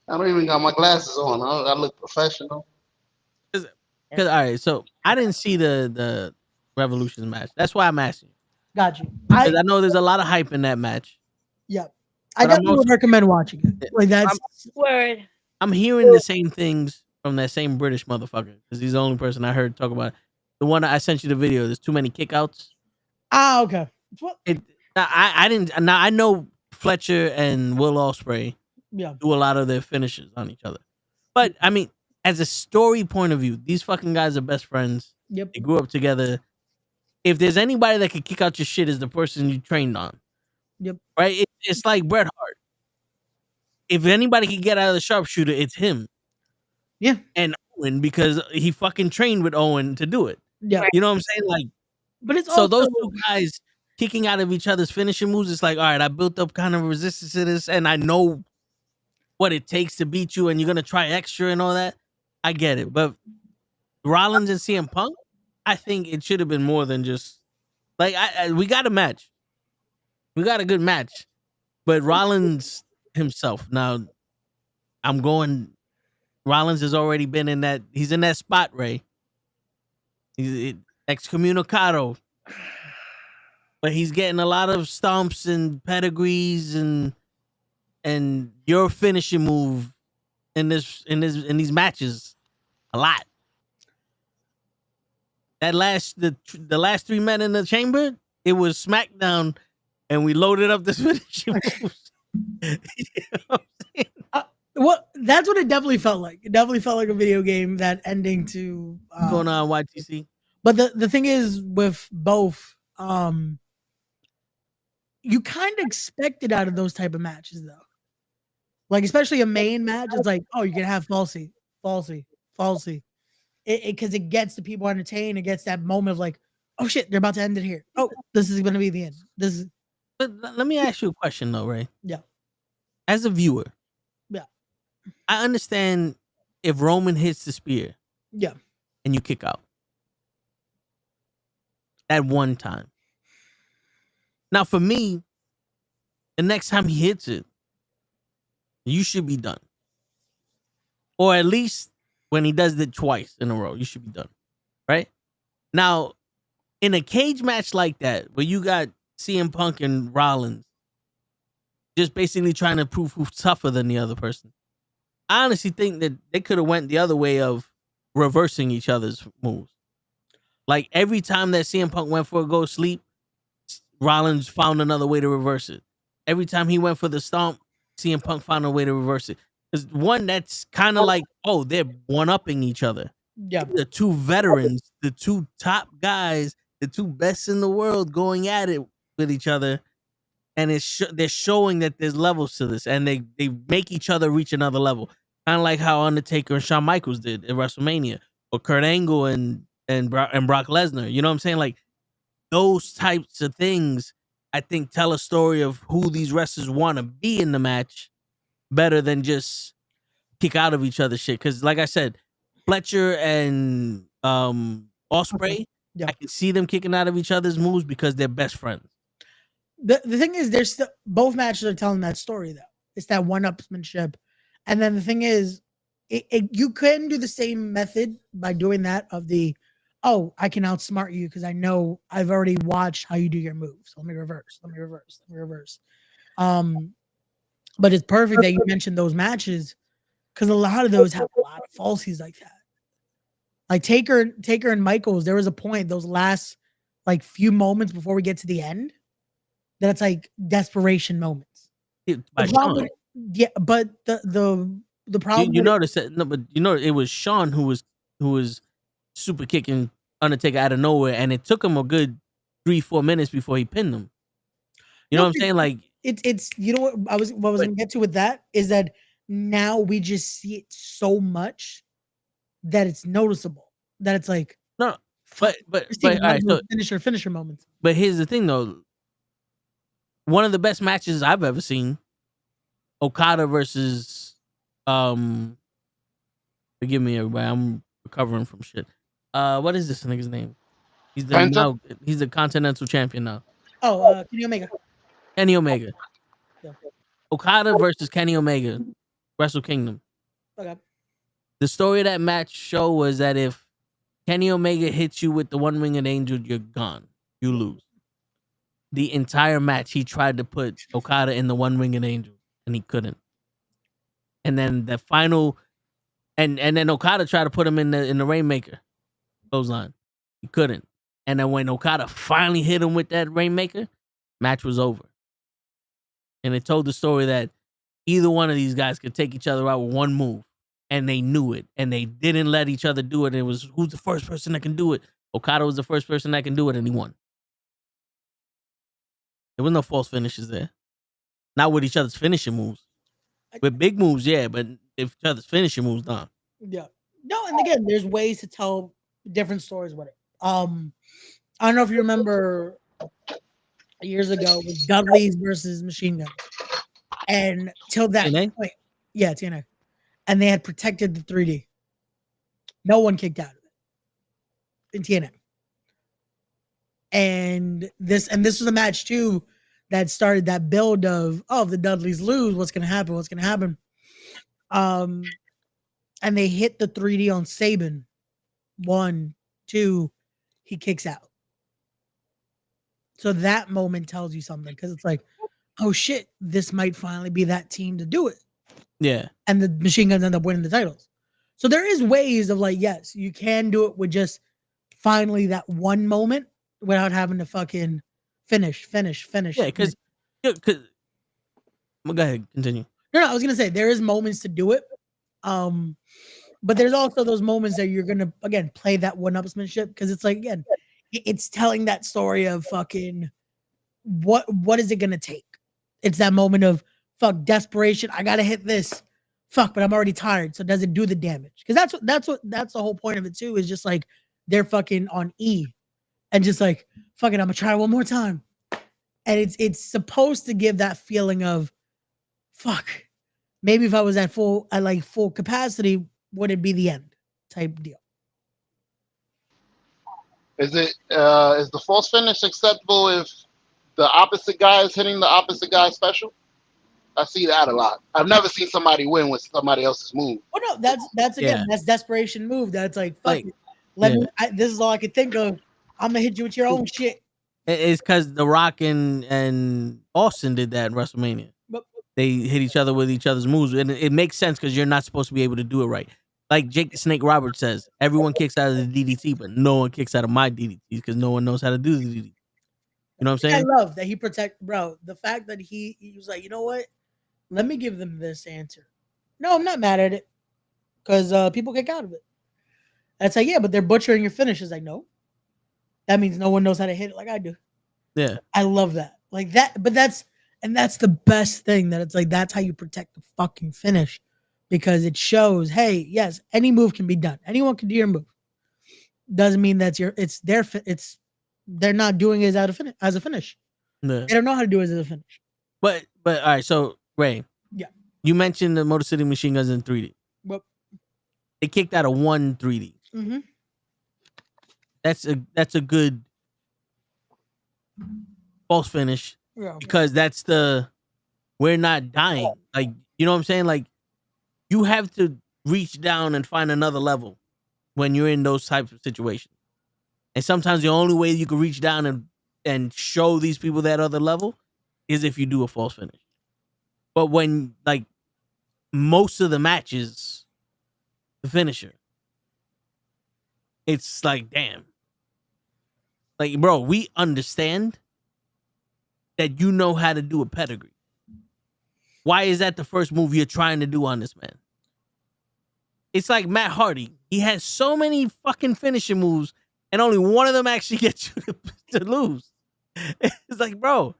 S3: I don't even got my glasses on. I look professional.
S2: Because all right, so I didn't see the Revolution match. That's why I'm asking.
S8: Got you.
S2: I know there's a lot of hype in that match.
S8: Yep. I definitely would recommend watching it. Like that's
S4: word.
S2: I'm hearing the same things from that same British motherfucker because he's the only person I heard talk about it. The one I sent you the video. There's too many kickouts.
S8: Ah, okay.
S2: I didn't. Now I know Fletcher and Will Ospreay do a lot of their finishes on each other, but I mean, as a story point of view, these fucking guys are best friends.
S8: Yep.
S2: They grew up together. If there's anybody that could kick out your shit, is the person you trained on.
S8: Yep.
S2: Right. It's like Bret Hart. If anybody can get out of the sharpshooter, it's him.
S8: Yeah.
S2: And Owen, because he fucking trained with Owen to do it.
S8: Yeah.
S2: You know what I'm saying? Like,
S8: but it's
S2: so
S8: also
S2: those two guys kicking out of each other's finishing moves. It's like, all right, I built up kind of resistance to this, and I know what it takes to beat you, and you're gonna try extra and all that. I get it, but Rollins and CM Punk, I think it should have been more than just like we got a match, we got a good match, but Rollins himself. Now, I'm going. Rollins has already been in that. He's in that spot, Ray. He's excommunicado, but he's getting a lot of stomps and pedigrees and your finishing move in these matches a lot. That the last 3 men in the chamber, it was SmackDown, and we loaded up this finishing moves. You know what I'm saying?
S8: Well, that's what it definitely felt like. It definitely felt like a video game, that ending to
S2: going on YTC.
S8: But the thing is with both, you kind of expect it out of those type of matches, though. Like especially a main match, it's like, oh, you're gonna have falsy, because it gets the people entertained. It gets that moment of like, oh shit, they're about to end it here. Oh, this is gonna be the end. This is.
S2: But let me ask you a question, though, Ray.
S8: Yeah.
S2: As a viewer.
S8: Yeah.
S2: I understand if Roman hits the spear.
S8: Yeah.
S2: And you kick out. At one time. Now, for me, the next time he hits it, you should be done. Or at least when he does it twice in a row, you should be done. Right? Now, in a cage match like that, where you got CM Punk and Rollins just basically trying to prove who's tougher than the other person, I honestly think that they could have went the other way of reversing each other's moves. Like every time that CM Punk went for a go sleep, Rollins found another way to reverse it. Every time he went for the stomp, CM Punk found a way to reverse it. There's one that's kind of like, oh, they're one-upping each other.
S8: Yeah.
S2: The two veterans, the two top guys, the two best in the world going at it with each other. And they're showing that there's levels to this, and they make each other reach another level. Kind of like how Undertaker and Shawn Michaels did at WrestleMania, or Kurt Angle and Brock Lesnar. You know what I'm saying? Like those types of things, I think, tell a story of who these wrestlers want to be in the match better than just kick out of each other's shit. Because, like I said, Fletcher and Ospreay, I can see them kicking out of each other's moves because they're best friends.
S8: The thing is, there's both matches are telling that story, though. It's that one-upsmanship. And then the thing is, you couldn't do the same method by doing that of the, oh, I can outsmart you because I know I've already watched how you do your moves. Let me reverse. But it's perfect that you mentioned those matches because a lot of those have a lot of falsies like that. Like Taker and Michaels, there was a point those last like few moments before we get to the end that it's like desperation moments.
S2: By Sean.
S8: Yeah, but the problem
S2: you notice that but it was Sean who was super kicking Undertaker out of nowhere, and it took him a good 3-4 minutes before he pinned him. You know what I'm saying? Like
S8: it's you know what I was gonna get to with that is that now we just see it so much that it's noticeable. That it's like
S2: no, but all right, so
S8: finisher moments.
S2: But here's the thing though. One of the best matches I've ever seen, Okada versus forgive me everybody, I'm recovering from shit. What is this nigga's name? He's the Continental Champion now.
S8: Oh, Kenny Omega.
S2: Yeah. Okada versus Kenny Omega, Wrestle Kingdom.
S8: Okay.
S2: The story of that match show was that if Kenny Omega hits you with the one-winged angel, you're gone. You lose. The entire match, he tried to put Okada in the one-winged angel, and he couldn't. And then the final, and then Okada tried to put him in the Rainmaker clothesline. He couldn't. And then when Okada finally hit him with that Rainmaker, match was over. And it told the story that either one of these guys could take each other out with one move, and they knew it, and they didn't let each other do it. It was who's the first person that can do it. Okada was the first person that can do it, and he won. There was no false finishes there. Not with each other's finishing moves. With big moves, yeah, but if each other's finishing moves, nah.
S8: Yeah. No, and again, there's ways to tell different stories with it. I don't know if you remember years ago with Dudley's versus Machine Guns. And till that
S2: TNA?
S8: point, yeah, TNA. And they had protected the 3D. No one kicked out of it in TNA. And this was a match too that started that build of, oh, if the Dudleys lose, what's gonna happen? And they hit the 3D on Sabin. 1, 2, he kicks out. So that moment tells you something because it's like, oh shit, this might finally be that team to do it.
S2: Yeah.
S8: And the Machine Guns end up winning the titles. So there is ways of like, yes, you can do it with just finally that one moment without having to fucking finish.
S2: Yeah, because well, go ahead, continue.
S8: No, I was gonna say there is moments to do it. But there's also those moments that you're gonna again play that one-upsmanship because it's like again, it's telling that story of fucking what is it gonna take? It's that moment of fuck desperation. I gotta hit this. Fuck, but I'm already tired. So does it do the damage? Because that's the whole point of it too. Is just like they're fucking on E, and just like fucking, I'm gonna try one more time. And it's supposed to give that feeling of fuck. Maybe if I was at full capacity, would it be the end type deal?
S3: Is the false finish acceptable if the opposite guy is hitting the opposite guy special? I see that a lot. I've never seen somebody win with somebody else's move.
S8: Oh no, that's again that's desperation move. That's like fuck it. This is all I could think of. I'm gonna hit you with your own shit.
S2: It's because The Rock and Austin did that in WrestleMania. They hit each other with each other's moves, and it makes sense because you're not supposed to be able to do it right. Like Jake the Snake Roberts says, everyone kicks out of the DDT, but no one kicks out of my DDT because no one knows how to do the DDT. You know what I'm saying?
S8: I love that he bro. The fact that he was like, you know what? Let me give them this answer. No, I'm not mad at it because people kick out of it. That's like, yeah, but they're butchering your finishes. Like, no, that means no one knows how to hit it like I do.
S2: Yeah,
S8: I love that. Like that, but that's the best thing that it's like that's how you protect the fucking finish because it shows, hey, yes, any move can be done. Anyone can do your move. Doesn't mean that's they're not doing it as a finish.
S2: Yeah.
S8: They don't know how to do it as a finish.
S2: But all right, so Ray,
S8: yeah,
S2: you mentioned the Motor City Machine Guns in 3D.
S8: Well,
S2: they kicked out of 1 3D.
S8: Mm-hmm.
S2: That's a good false finish.
S8: Yeah.
S2: Because that's the we're not dying. Like, you know what I'm saying? Like, you have to reach down and find another level when you're in those types of situations. And sometimes the only way you can reach down and show these people that other level is if you do a false finish. But when, like, most of the matches, the finisher, it's like, damn. Like, bro, we understand that you know how to do a pedigree. Why is that the first move you're trying to do on this man? It's like Matt Hardy. He has so many fucking finishing moves, and only one of them actually gets you to lose. It's like, bro,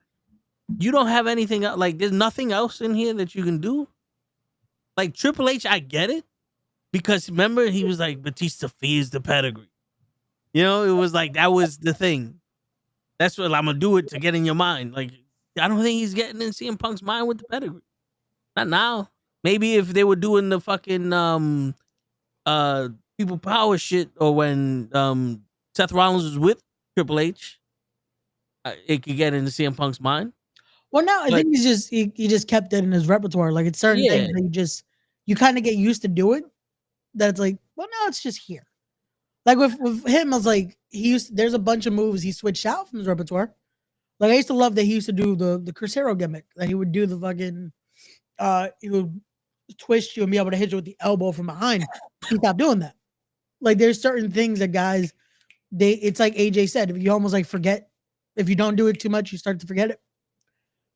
S2: you don't have anything else. Like, there's nothing else in here that you can do. Like, Triple H, I get it. Because remember, he was like, Batista fears the pedigree. You know, it was like, that was the thing. That's what I'm going to do it to get in your mind. Like, I don't think he's getting in CM Punk's mind with the pedigree. Not now. Maybe if they were doing the fucking people power shit, or when Seth Rollins was with Triple H, it could get into CM Punk's mind.
S8: Well, no, I think he just kept it in his repertoire. Like, it's certain things that you kind of get used to doing. That's like, well, no, it's just here. Like with him, I was like, there's a bunch of moves he switched out from his repertoire. Like, I used to love that he used to do the Chris Hero gimmick. That he would do the fucking, he would twist you and be able to hit you with the elbow from behind. He stopped doing that. Like, there's certain things that guys, it's like AJ said, if you almost like forget, if you don't do it too much, you start to forget it.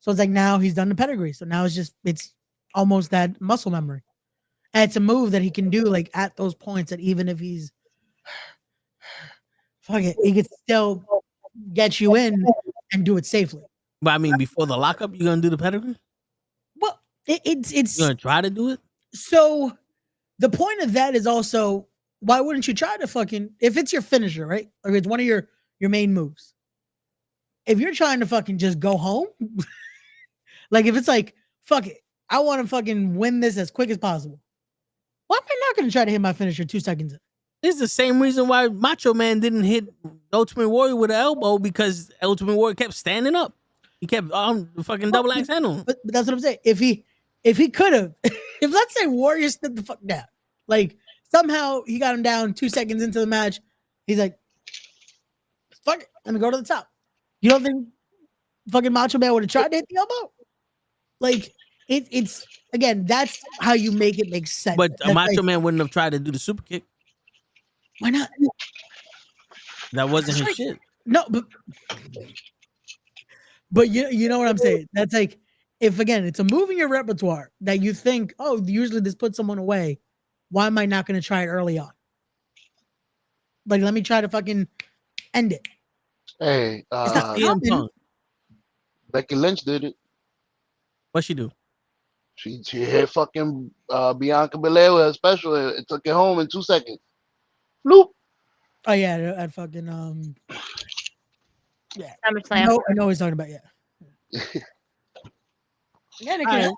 S8: So it's like, now he's done the pedigree. So now it's almost that muscle memory. And it's a move that he can do like at those points that even if he's fuck it, he can still get you in and do it safely.
S2: But I mean, before the lockup, you're gonna do the pedigree?
S8: Well, it's
S2: you're gonna try to do it.
S8: So the point of that is also, why wouldn't you try to fucking, if it's your finisher, right? Or it's one of your main moves. If you're trying to fucking just go home, like if it's like, fuck it, I want to fucking win this as quick as possible. Why am I not going to try to hit my finisher 2 seconds in?
S2: This is the same reason why Macho Man didn't hit Ultimate Warrior with an elbow, because Ultimate Warrior kept standing up. He kept on the fucking double axe handle.
S8: But that's what I'm saying. If he could have, if let's say Warrior stood the fuck down, like somehow he got him down 2 seconds into the match, he's like, fuck it, let me go to the top. You don't think fucking Macho Man would have tried to hit the elbow? Like, it's again, that's how you make it make sense.
S2: But Macho Man wouldn't have tried to do the super kick.
S8: Why not?
S2: That wasn't his shit.
S8: No, but you know what I'm saying? That's like, if again, it's a move in your repertoire that you think, oh, usually this puts someone away. Why am I not going to try it early on? Like, let me try to fucking end it.
S3: Hey, Becky Lynch did it.
S2: What'd she do?
S3: She hit fucking Bianca Belair with a special. It took it home in 2 seconds. Bloop.
S8: Oh yeah, at fucking yeah.
S4: SummerSlam.
S8: I know what he's talking about. Yeah. Again,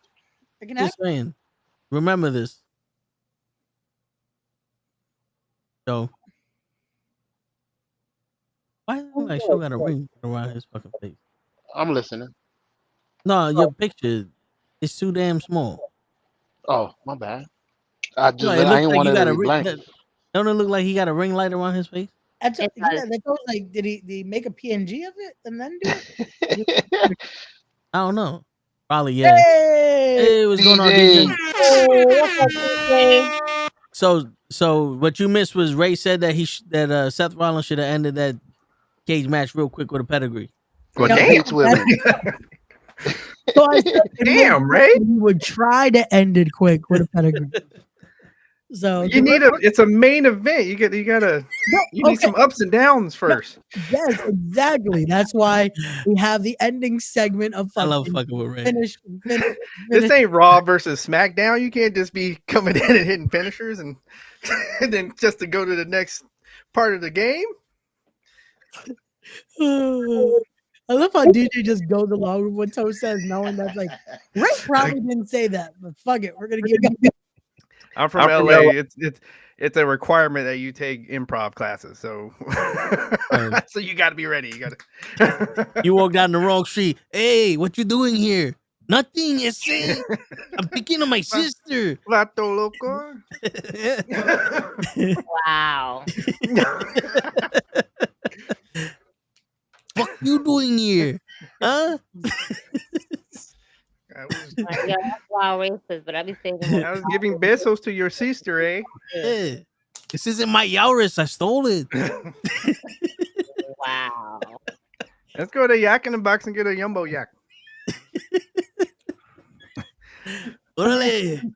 S8: it can
S2: Just saying. Remember this. So, why does it look like Show got a ring around his fucking face?
S3: I'm listening.
S2: No, your picture is too damn small.
S3: Oh, my bad. I
S2: No,
S3: I ain't want to be blank.
S2: Don't it look like he got a ring light around his face?
S8: That's like, did he make a PNG of it and then do it?
S2: I don't know. Probably, yeah. Hey, what's going on, DJ? So what you missed was Ray said that Seth Rollins should have ended that cage match real quick with a pedigree.
S9: Well, damn.
S8: So I said,
S9: damn, Ray.
S8: You would try to end it quick with a pedigree. So
S9: you need it's a main event. You need some ups and downs first.
S8: Yes, exactly. That's why we have the ending segment of
S2: I love fucking with Ray.
S8: Finish.
S9: This ain't Raw versus SmackDown. You can't just be coming in and hitting finishers and then just to go to the next part of the game.
S8: I love how DJ just goes along with what Toe says, knowing that like Ray probably didn't say that, but fuck it, we're gonna get going.
S9: I'm from LA. It's a requirement that you take improv classes. So so you got to be ready. You walk down the wrong street. Hey, what you doing here?
S2: Nothing. I'm thinking of my sister.
S9: Vato loco.
S4: Wow.
S2: What you doing here? Huh?
S9: I was,
S4: Yeah, that's wild racist, but I be saying
S9: I was giving besos to your sister, eh?
S2: Yeah. This isn't my Yaris. I stole it.
S4: wow.
S9: Let's go to Yak in the Box and get a Yumbo Yak.
S2: Orale.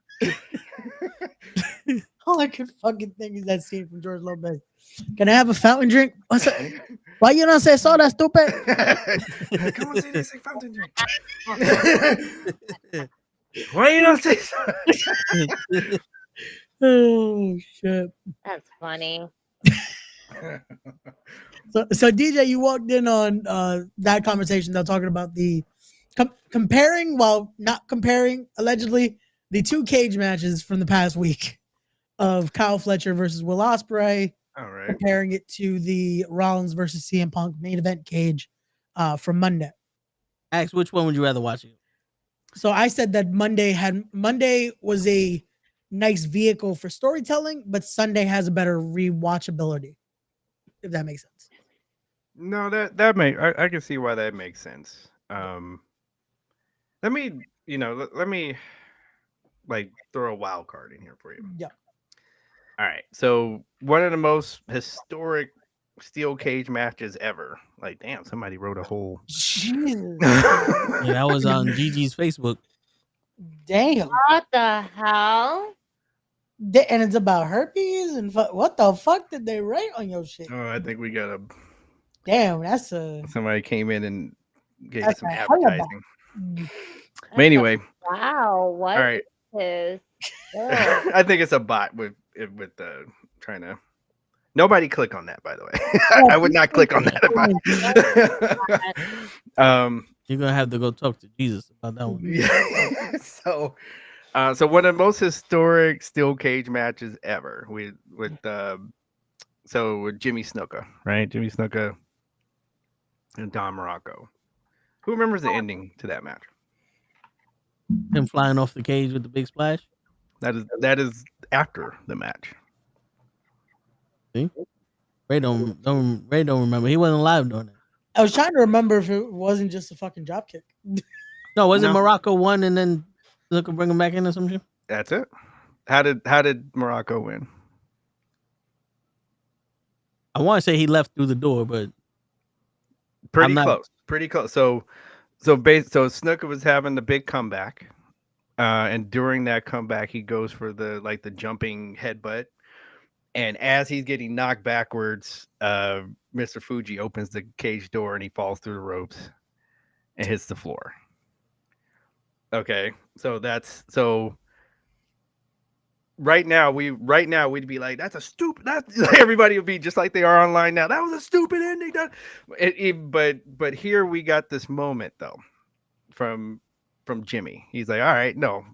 S8: All I could fucking think is that scene from George Lopez. Can I have a fountain drink? What's that? Why you not say soda, stupid?
S9: Come on, say this, say fountain drink. Why you not say so?
S8: Oh shit!
S4: That's funny.
S8: So DJ, you walked in on that conversation. They're talking about the comparing, while not comparing, allegedly the two cage matches from the past week of Kyle Fletcher versus Will Ospreay.
S9: All right.
S8: Comparing it to the Rollins versus CM Punk main event cage from Monday.
S2: Ask which one would you rather watch?
S8: So I said that Monday was a nice vehicle for storytelling, but Sunday has a better rewatchability. If that makes sense.
S9: No, that makes I can see why that makes sense. Let me like throw a wild card in here for you.
S8: Yeah.
S9: All right. So one of the most historic steel cage matches ever. Like, damn, somebody wrote a whole.
S8: Jesus.
S2: Yeah, that was on Gigi's Facebook.
S8: Damn.
S4: What the hell?
S8: And it's about herpes and what the fuck did they write on your shit?
S9: Oh, I think we got a.
S8: Damn, that's a.
S9: Somebody came in and gave
S8: That's
S9: some
S8: a hell of a-
S9: advertising. But anyway,
S4: Wow. What
S9: all right.
S4: is this?
S9: I think it's a bot with trying to. Nobody click on that, by the way. I would not click on that.
S2: You're gonna have to go talk to Jesus about that one.
S9: Yeah. So one of the most historic steel cage matches ever with Jimmy Snuka, right? Jimmy Snuka and Don Morocco. Who remembers the ending to that match?
S2: Him flying off the cage with the big splash.
S9: That is after the match.
S2: See? Ray don't remember. He wasn't alive during that.
S8: I was trying to remember if it wasn't just a fucking drop kick.
S2: No, wasn't Morocco won and then look and bring him back in or something?
S9: That's it. How did Morocco win?
S2: I want to say he left through the door, but
S9: pretty close. So Snuka was having the big comeback, and during that comeback, he goes for the jumping headbutt, and as he's getting knocked backwards, Mr. Fuji opens the cage door and he falls through the ropes and hits the floor. Okay, so right now we'd be like, that's a stupid. Everybody would be just like they are online now. That was a stupid ending. But here we got this moment though from Jimmy. He's like, all right, no,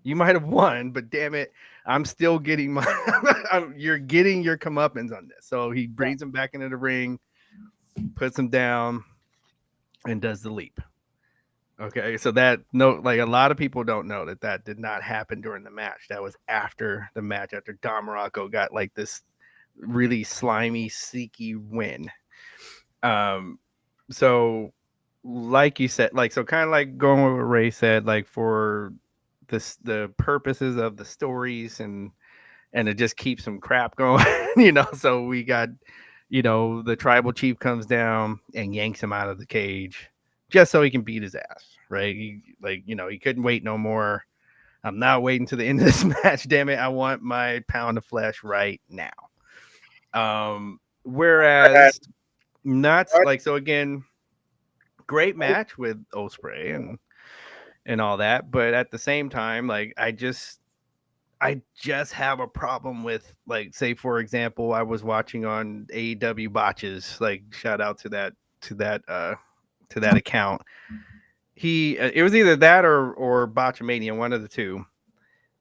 S9: you might have won, but damn it, I'm still getting you're getting your comeuppance on this. So he brings him back into the ring, puts him down, and does the leap. Okay, so a lot of people don't know that did not happen during the match. That was after the match, after Don Morocco got like this really slimy, seeky win. So like you said, so kind of like going with what Ray said, like for the purposes of the stories and it just keeps some crap going, so we got, the tribal chief comes down and yanks him out of the cage just so he can beat his ass, right? He couldn't wait no more. I'm not waiting to the end of this match. Damn it. I want my pound of flesh right now. Whereas not like, so again, great match with Ospreay and all that. But at the same time, like, I just have a problem with, like, say, for example, I was watching on AEW Botches, like, shout out to that account. It was either that or Botchamania, one of the two.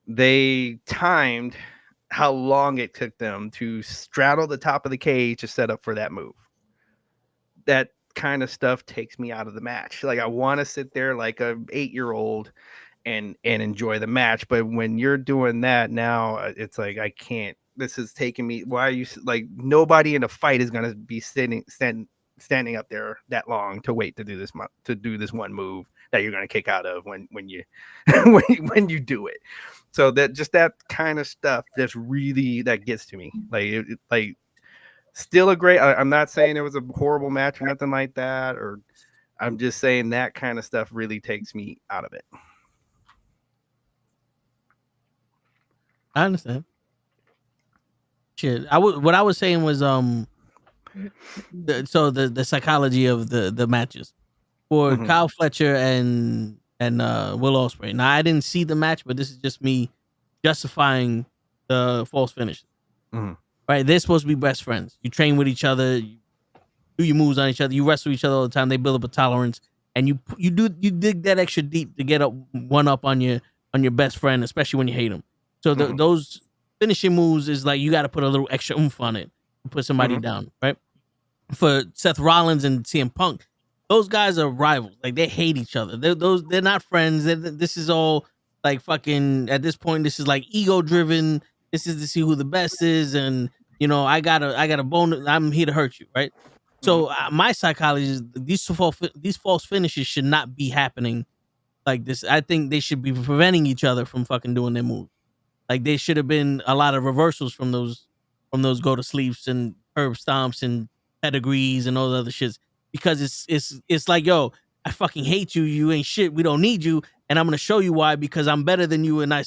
S9: They timed how long it took them to straddle the top of the cage to set up for that move. That kind of stuff takes me out of the match. Like, I want to sit there like a 8-year-old and enjoy the match. But when you're doing that now, it's like, I can't. This is taking me. Why are you like, nobody in a fight is gonna be standing up there that long to wait to do this one move that you're gonna kick out of when you when you do it. So that kind of stuff that gets to me. Like still a great. I'm not saying it was a horrible match or nothing like that, or I'm just saying that kind of stuff really takes me out of it.
S2: I understand. Shit, what I was saying was the psychology of the matches for Kyle Fletcher and Will Ospreay. Now, I didn't see the match, but this is just me justifying the false finish. Right? They're supposed to be best friends. You train with each other, you do your moves on each other, you wrestle each other all the time. They build up a tolerance, and you dig that extra deep to get one up on your best friend, especially when you hate him. So those finishing moves is like, you got to put a little extra oomph on it to put somebody down, right? For Seth Rollins and CM Punk, those guys are rivals. Like, they hate each other. They're not friends. This is all like fucking, at this point, this is like ego driven. This is to see who the best is, and I got a bone. I'm here to hurt you, right? So my psychology is these false finishes should not be happening like this. I think they should be preventing each other from fucking doing their moves. Like, there should have been a lot of reversals from those go to sleeps and herb stomps and pedigrees and all the other shits, because it's like, yo, I fucking hate you. You ain't shit. We don't need you, and I'm gonna show you why, because I'm better than you, and I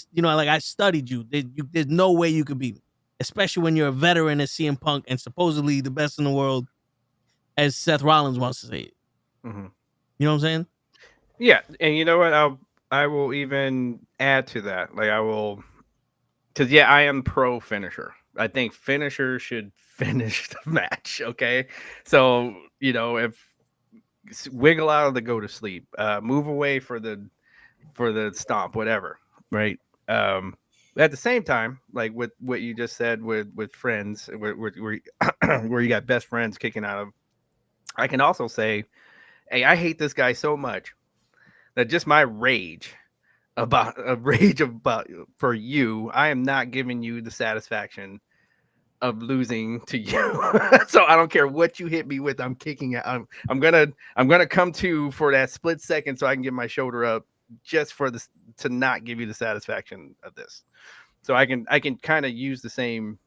S2: studied you. There's no way you could beat me, especially when you're a veteran as CM Punk and supposedly the best in the world, as Seth Rollins wants to say it. You know what I'm saying?
S9: Yeah, and you know what? I will even add to that. Like, I will. Because, yeah, I am pro finisher. I think finisher should finish the match, okay? So, if wiggle out of the go to sleep, move away for the stomp, whatever, right? At the same time, like with what you just said with friends, where you got best friends kicking out of, I can also say, hey, I hate this guy so much that just my rage for you, I am not giving you the satisfaction of losing to you. So I don't care what you hit me with. I'm kicking out. I'm gonna come to for that split second so I can get my shoulder up, just for this, to not give you the satisfaction of this. So I can kind of use the same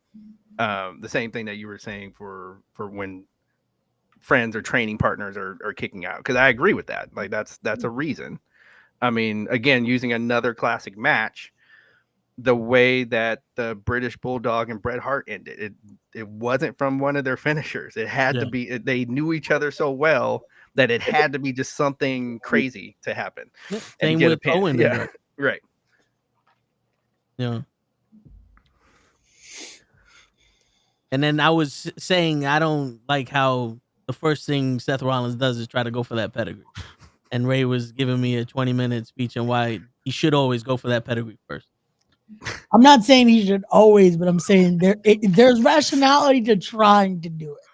S9: thing that you were saying for when friends or training partners are kicking out, because I agree with that. Like, that's a reason. I mean, again, using another classic match, the way that the British Bulldog and Bret Hart ended, it wasn't from one of their finishers. It had to be, they knew each other so well that it had to be just something crazy to happen.
S2: Same with Owen.
S9: Yeah, right.
S2: Yeah. And then I was saying, I don't like how the first thing Seth Rollins does is try to go for that pedigree. And Ray was giving me a 20-minute speech on why he should always go for that pedigree first.
S8: I'm not saying he should always, but I'm saying there's rationality to trying to do it,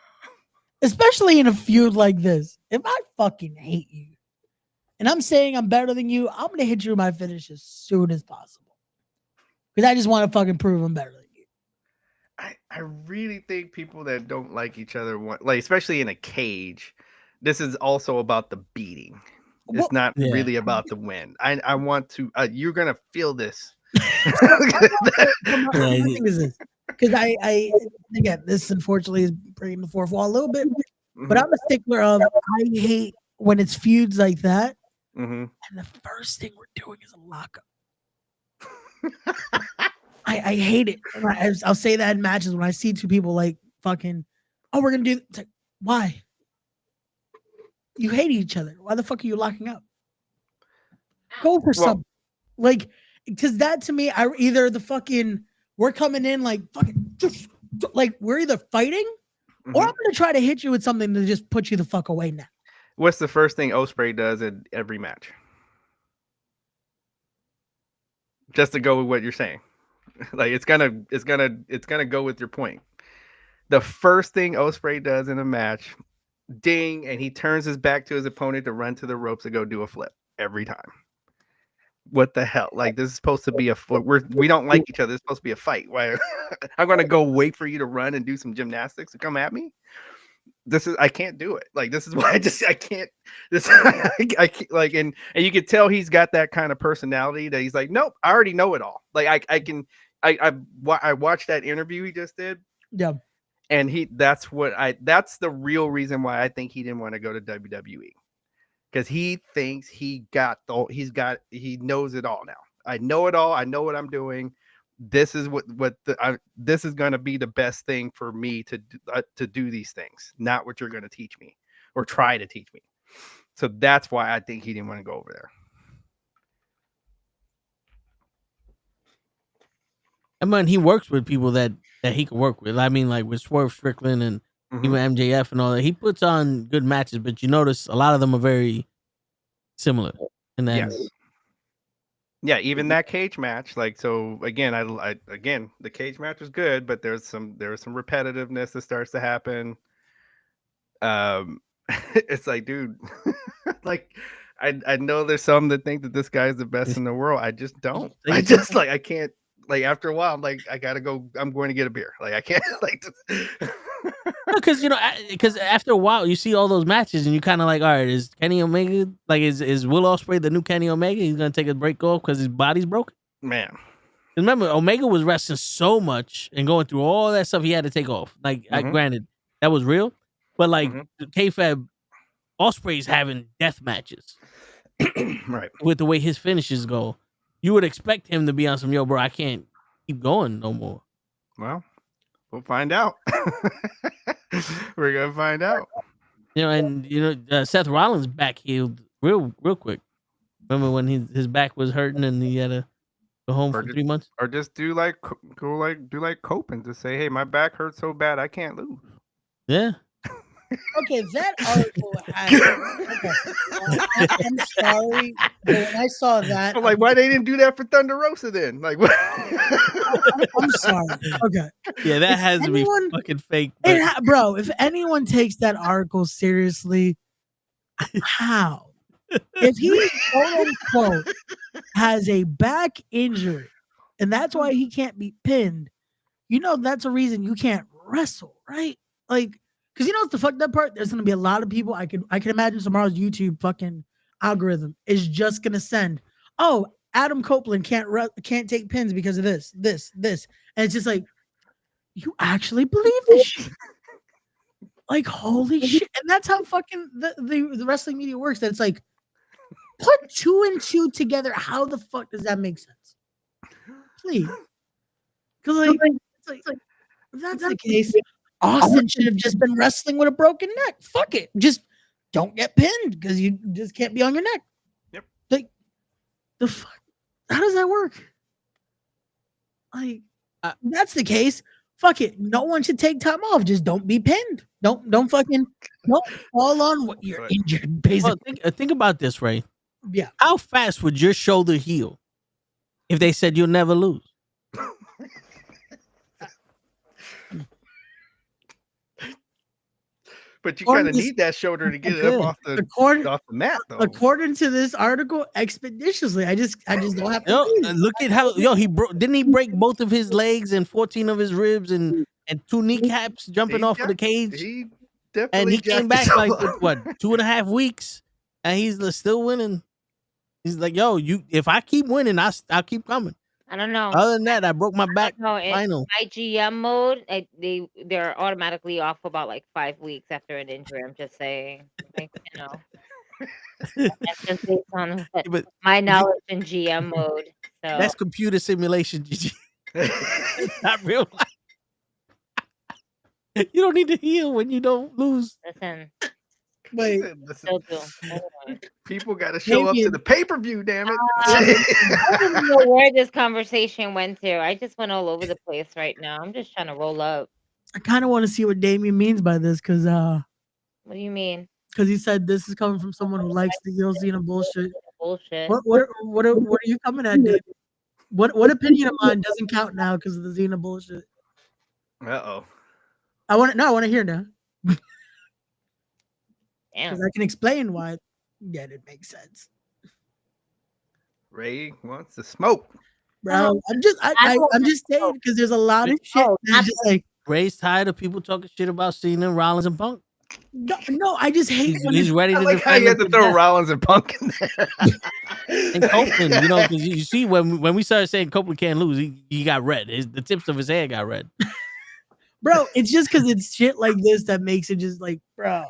S8: especially in a feud like this. If I fucking hate you, and I'm saying I'm better than you, I'm gonna hit you with my finish as soon as possible, because I just want to fucking prove I'm better than you.
S9: I really think people that don't like each other want, like, especially in a cage, this is also about the beating. It's not really about the win. I want to. You're gonna feel this.
S8: Because I again, this unfortunately is breaking the fourth wall a little bit, but I'm a stickler of, I hate when it's feuds like that, and the first thing we're doing is a lockup. I hate it. I'll say that in matches when I see two people like fucking, oh, we're gonna do. It's like, why? You hate each other. Why the fuck are you locking up? Go for something. Like, because that to me, we're coming in like fucking, like we're either fighting or I'm gonna try to hit you with something to just put you the fuck away now.
S9: What's the first thing Ospreay does in every match? Just to go with what you're saying. Like, it's gonna go with your point. The first thing Ospreay does in a match ding, and he turns his back to his opponent to run to the ropes and go do a flip every time. What the hell? Like, this is supposed to be we don't like each other. It's supposed to be a fight. Why I'm gonna go wait for you to run and do some gymnastics to come at me? I can't do it. Like, this is why I can't. I can't, like, and you can tell he's got that kind of personality that he's like, nope, I already know it all. Like, I watched that interview he just did.
S8: Yeah.
S9: And that's the real reason why I think he didn't want to go to WWE. Because he thinks he knows it all now. I know it all. I know what I'm doing. This is this is going to be the best thing for me to do these things, not what you're going to teach me or try to teach me. So that's why I think he didn't want to go over there.
S2: I mean, he works with people that he can work with. I mean, like with Swerve Strickland and even MJF and all that. He puts on good matches, but you notice a lot of them are very similar. And then,
S9: yeah, even that cage match. Like, so again, again, the cage match was good, but there was some repetitiveness that starts to happen. It's like, dude, like, I know there's some that think that this guy is the best in the world. I just don't. I can't. Like, after a while, I'm like, I gotta go. I'm going to get a beer. Like, I can't. Like,
S2: because because after a while, you see all those matches, and you kind of like, all right, is Kenny Omega like is Will Ospreay the new Kenny Omega? He's gonna take a break off because his body's broken.
S9: Man,
S2: remember, Omega was wrestling so much and going through all that stuff, he had to take off. Like, granted, that was real, but like kayfabe, Ospreay's having death matches,
S9: right?
S2: With the way his finishes go. You would expect him to be on some, yo, bro, I can't keep going no more.
S9: Well, we'll find out. We're going to find out.
S2: And Seth Rollins back healed real quick. Remember when his back was hurting and he had to go home for 3 months?
S9: Or just do like Cope and just say, hey, my back hurts so bad I can't lose.
S2: Yeah.
S8: Okay, that article I'm sorry, but when I saw that,
S9: I'm like, why they didn't do that for Thunder Rosa then? Like, what?
S8: I'm sorry. Okay.
S2: Yeah, that has to be fucking fake.
S8: Bro, if anyone takes that article seriously, how? If he, quote unquote, has a back injury, and that's why he can't be pinned, that's a reason you can't wrestle, right? Like, because what's the fucked up part? There's gonna be a lot of people. I can imagine tomorrow's YouTube fucking algorithm is just gonna send, oh, Adam Copeland can't take pins because of this, and it's just like, you actually believe this shit? Like, holy shit! And that's how fucking the wrestling media works. That it's like, put 2 and 2 together. How the fuck does that make sense? Please, because it's like if that's the case, Austin should have just been wrestling with a broken neck. Fuck it. Just don't get pinned because you just can't be on your neck.
S9: Yep.
S8: Like, the fuck? How does that work? Like, that's the case. Fuck it. No one should take time off. Just don't be pinned. Don't fall on what you're injured, basically.
S2: Well, think about this, Ray.
S8: Yeah.
S2: How fast would your shoulder heal if they said you'll never lose?
S9: But you kind of need that shoulder to get it up off the mat, though.
S8: According to this article, expeditiously. I just don't have to.
S2: Look at how didn't he break both of his legs and 14 of his ribs and 2 kneecaps jumping off of the cage?
S9: He
S2: came back like what 2.5 weeks, and he's still winning. He's like, yo, if I keep winning, I'll keep coming.
S4: I don't know.
S2: Other than that, I broke my back.
S4: No, in my GM mode, they're automatically off about like 5 weeks after an injury. I'm just saying, like, that's just based on my knowledge in GM mode. So
S2: that's computer simulation, GG. Not real life. You don't need to heal when you don't lose.
S4: Listen.
S8: Wait,
S9: people got to show up to the pay-per-view, damn it.
S4: I don't even know where this conversation went to. I just went all over the place right now. I'm just trying to roll up.
S8: I kind of want to see what Damien means by this, because
S4: what do you mean?
S8: Because he said this is coming from someone who likes the Cena bullshit.
S4: Bullshit.
S8: What are you coming at, Dave? What opinion of mine doesn't count now because of the Cena bullshit?
S9: Uh-oh.
S8: I want to hear now. Because I can explain why. Yeah, it makes sense.
S9: Ray wants to smoke,
S8: bro. I'm just saying because there's a lot of shit. That's just like
S2: Ray's tired of people talking shit about Cena, Rollins, and Punk.
S8: No, I just hate.
S2: He's ready to.
S9: I like how you had to throw Rollins and Punk in there.
S2: And Copeland, because you see when we started saying Copeland can't lose, he got red. The tips of his hair got red.
S8: Bro, it's just because it's shit like this that makes it just like, bro.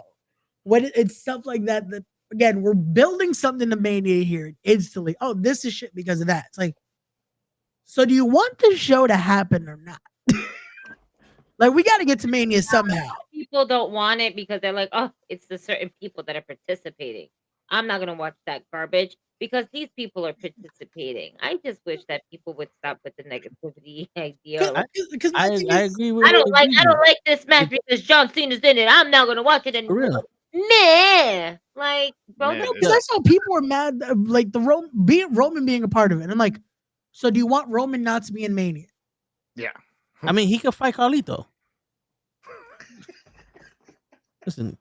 S8: When it's stuff like that, again, we're building something to Mania here instantly. Oh, this is shit because of that. It's like, so do you want the show to happen or not? Like, we got to get to Mania somehow.
S10: People don't want it because they're like, oh, it's the certain people that are participating. I'm not going to watch that garbage because these people are participating. I just wish that people would stop with the negativity idea.
S2: I agree with
S10: I don't like this match because John Cena's in it. I'm not going to watch it anymore. Nah. Like, bro,
S8: because I saw people were mad, like Roman being a part of it. And I'm like, so do you want Roman not to be in Mania?
S9: Yeah.
S2: I mean, he could fight Carlito. Listen,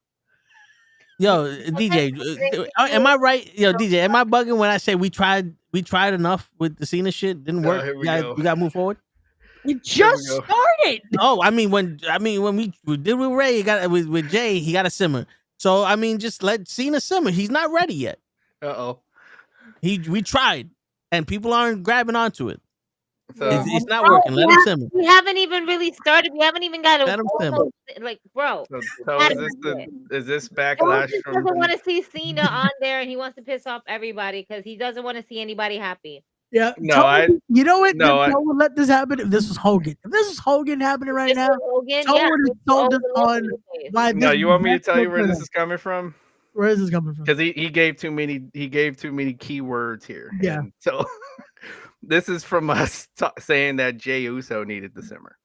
S2: yo, DJ, am I right? Yo, DJ, am I bugging when I say we tried enough with the Cena shit? Didn't work. We got to move forward.
S8: It just started.
S2: Oh, I mean when we did with Ray, with Jay, he got to simmer. So I mean, just let Cena simmer. He's not ready yet. We tried, and people aren't grabbing onto it. So, it's not working. Let him simmer.
S10: We haven't even really started. We haven't even got
S2: Let him simmer.
S10: Like, bro.
S9: So is this backlash
S10: He
S9: from?
S10: doesn't want to see Cena on there, and he wants to piss off everybody because he doesn't want to see anybody happy.
S8: Yeah. You know what? No one let this happen. If this was Hogan, happening right now, someone would have told us on why.
S9: No, you want me to tell you where this is coming from?
S8: Where is this coming from?
S9: Because he gave too many keywords here.
S8: Yeah.
S9: And so this is from us saying that Jey Uso needed the simmer.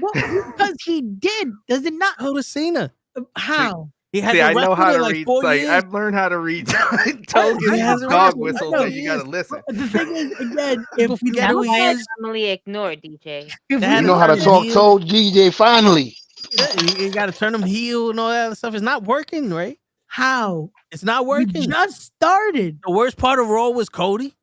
S8: Well, because he did. Does it not?
S2: Go to Cena.
S8: How?
S2: He had
S9: I know how to
S2: like
S9: read.
S2: 4
S9: Like
S2: years.
S9: I've learned how to read. Togen has dog whistles, but you gotta listen.
S8: The thing is, again, if we
S10: That was normally ignored, DJ.
S3: You know how to talk to DJ finally.
S2: You got to turn him heel and all that other stuff. It's not working, right?
S8: How?
S2: It's not working.
S8: We just started.
S2: The worst part of Raw was Cody.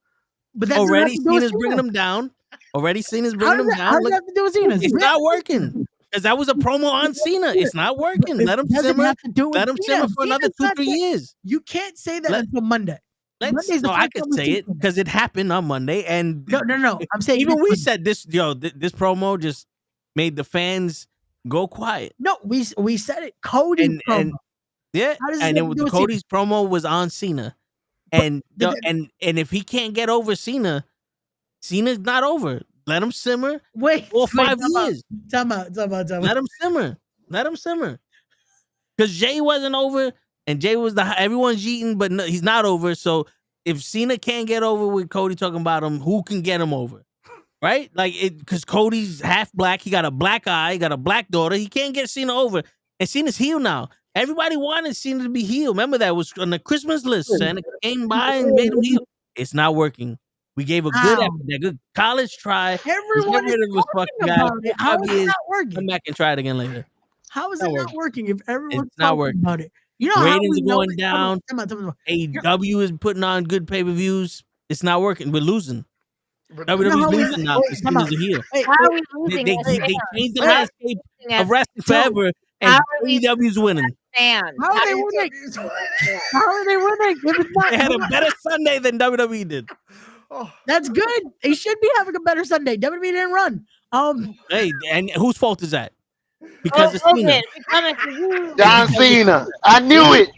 S8: But that's
S2: already Cena's bringing him down. Already Cena's bringing him down.
S8: How does that have to do with Cena?
S2: It's not working. Because that was a promo on Cena. It's not working. Let him simmer. Let him simmer for another 2-3 years.
S8: You can't say that until Monday.
S2: No, I could say it because it happened on Monday. And
S8: no. I'm saying
S2: even we said this. This promo just made the fans go quiet.
S8: No, we said it. Cody's promo.
S2: And Cody's promo was on Cena, and if he can't get over Cena's not over. Let him simmer.
S8: Wait,
S2: 4 or 5 years.
S8: Time out.
S2: Let him simmer. Because Jay wasn't over, and Jay was everyone's eating, but no, he's not over. So if Cena can't get over with Cody talking about him, who can get him over? Right? Like because Cody's half black, he got a black eye, he got a black daughter. He can't get Cena over, and Cena's heel now. Everybody wanted Cena to be heel. Remember that was on the Christmas list. Santa came by and made him heel. It's not working. We gave a good college try.
S8: Everyone is talking about it. How is it not working?
S2: Come back and try it again later.
S8: How is it not working if everyone's
S2: not
S8: talking
S2: working
S8: about it? You know
S2: ratings are going down. AEW is putting on good pay-per-views. It's not working. We're losing. WWE's losing now. Cena's a heel.
S10: How are we losing?
S2: They changed the landscape of wrestling forever, and AEW's winning.
S8: How are they winning? How are they winning?
S2: They had a better Sunday than WWE did.
S8: Oh. That's good. They should be having a better Sunday. WWE didn't run.
S2: Hey, and whose fault is that? Because of Cena.
S3: John Cena. I knew it.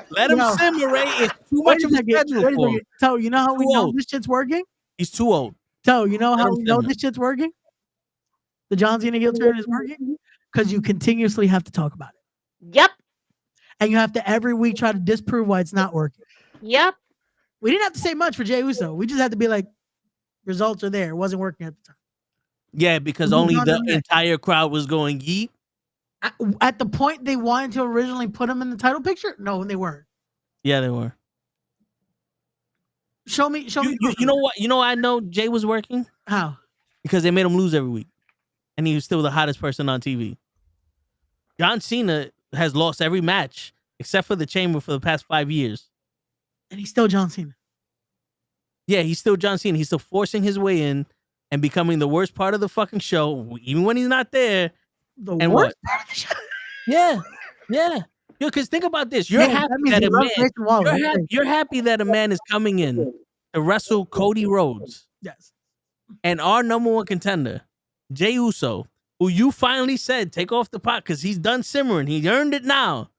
S2: Let him simmer, Ray. It's too much of a schedule for him.
S8: So, you know how we know this shit's working?
S2: He's too old.
S8: So, you know how we know this shit's working? The John Cena heel turn is working? Because you continuously have to talk about it.
S10: Yep.
S8: And you have to every week try to disprove why it's not working.
S10: Yep.
S8: We didn't have to say much for Jey Uso. We just had to be like, results are there. It wasn't working at the time.
S2: Yeah, because only the entire crowd was going yeet.
S8: At the point they wanted to originally put him in the title picture? No, they weren't.
S2: Yeah, they were.
S8: Show me.
S2: You know what? You know I know Jay was working?
S8: How?
S2: Because they made him lose every week. And he was still the hottest person on TV. John Cena has lost every match except for the Chamber for the past 5 years.
S8: And he's still John Cena.
S2: Yeah, he's still John Cena. He's still forcing his way in and becoming the worst part of the fucking show, even when he's not there.
S8: The
S2: and
S8: worst
S2: what?
S8: part of the show.
S2: Yeah. Because think about this. You're happy that you're happy that a man is coming in to wrestle Cody Rhodes.
S8: Yes.
S2: And our number one contender, Jey Uso, who you finally said take off the pot because he's done simmering. He earned it now.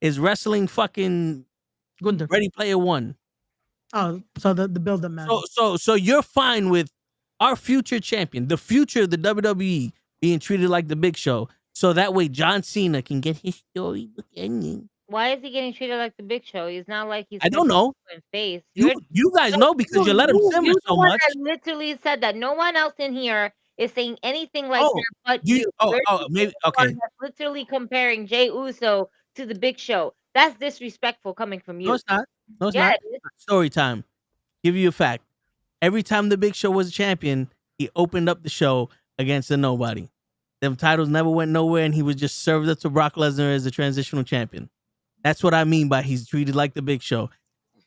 S2: Is wrestling fucking
S8: Gunther.
S2: Ready Player One.
S8: Oh, so the build-up match.
S2: So you're fine with our future champion, the future of the WWE, being treated like the Big Show, so that way John Cena can get his storybook ending.
S10: Why is he getting treated like the Big Show? He's not like he's.
S2: I don't know.
S10: Face.
S2: You guys know because you let him simmer so much.
S10: I literally said that. No one else in here is saying anything like that. But you.
S2: Maybe okay.
S10: Literally comparing Jey Uso to the Big Show. That's disrespectful coming from you.
S2: No, it's not. No, it's not. Story time. Give you a fact. Every time the Big Show was a champion, he opened up the show against a nobody. Them titles never went nowhere, and he was just served up to Brock Lesnar as a transitional champion. That's what I mean by he's treated like the Big Show.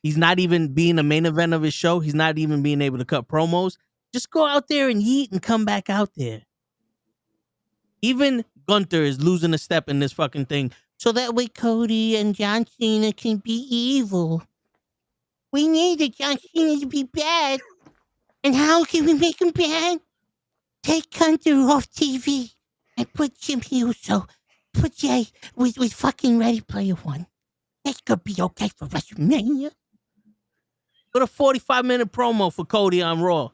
S2: He's not even being a main event of his show. He's not even being able to cut promos. Just go out there and yeet and come back out there. Even Gunther is losing a step in this fucking thing. So that way Cody and John Cena can be evil. We needed John Cena to be bad. And how can we make him bad? Take Gunther off TV and put Jim Uso, put Jay with fucking Ready Player One. That could be okay for WrestleMania. Put a 45-minute promo for Cody on Raw.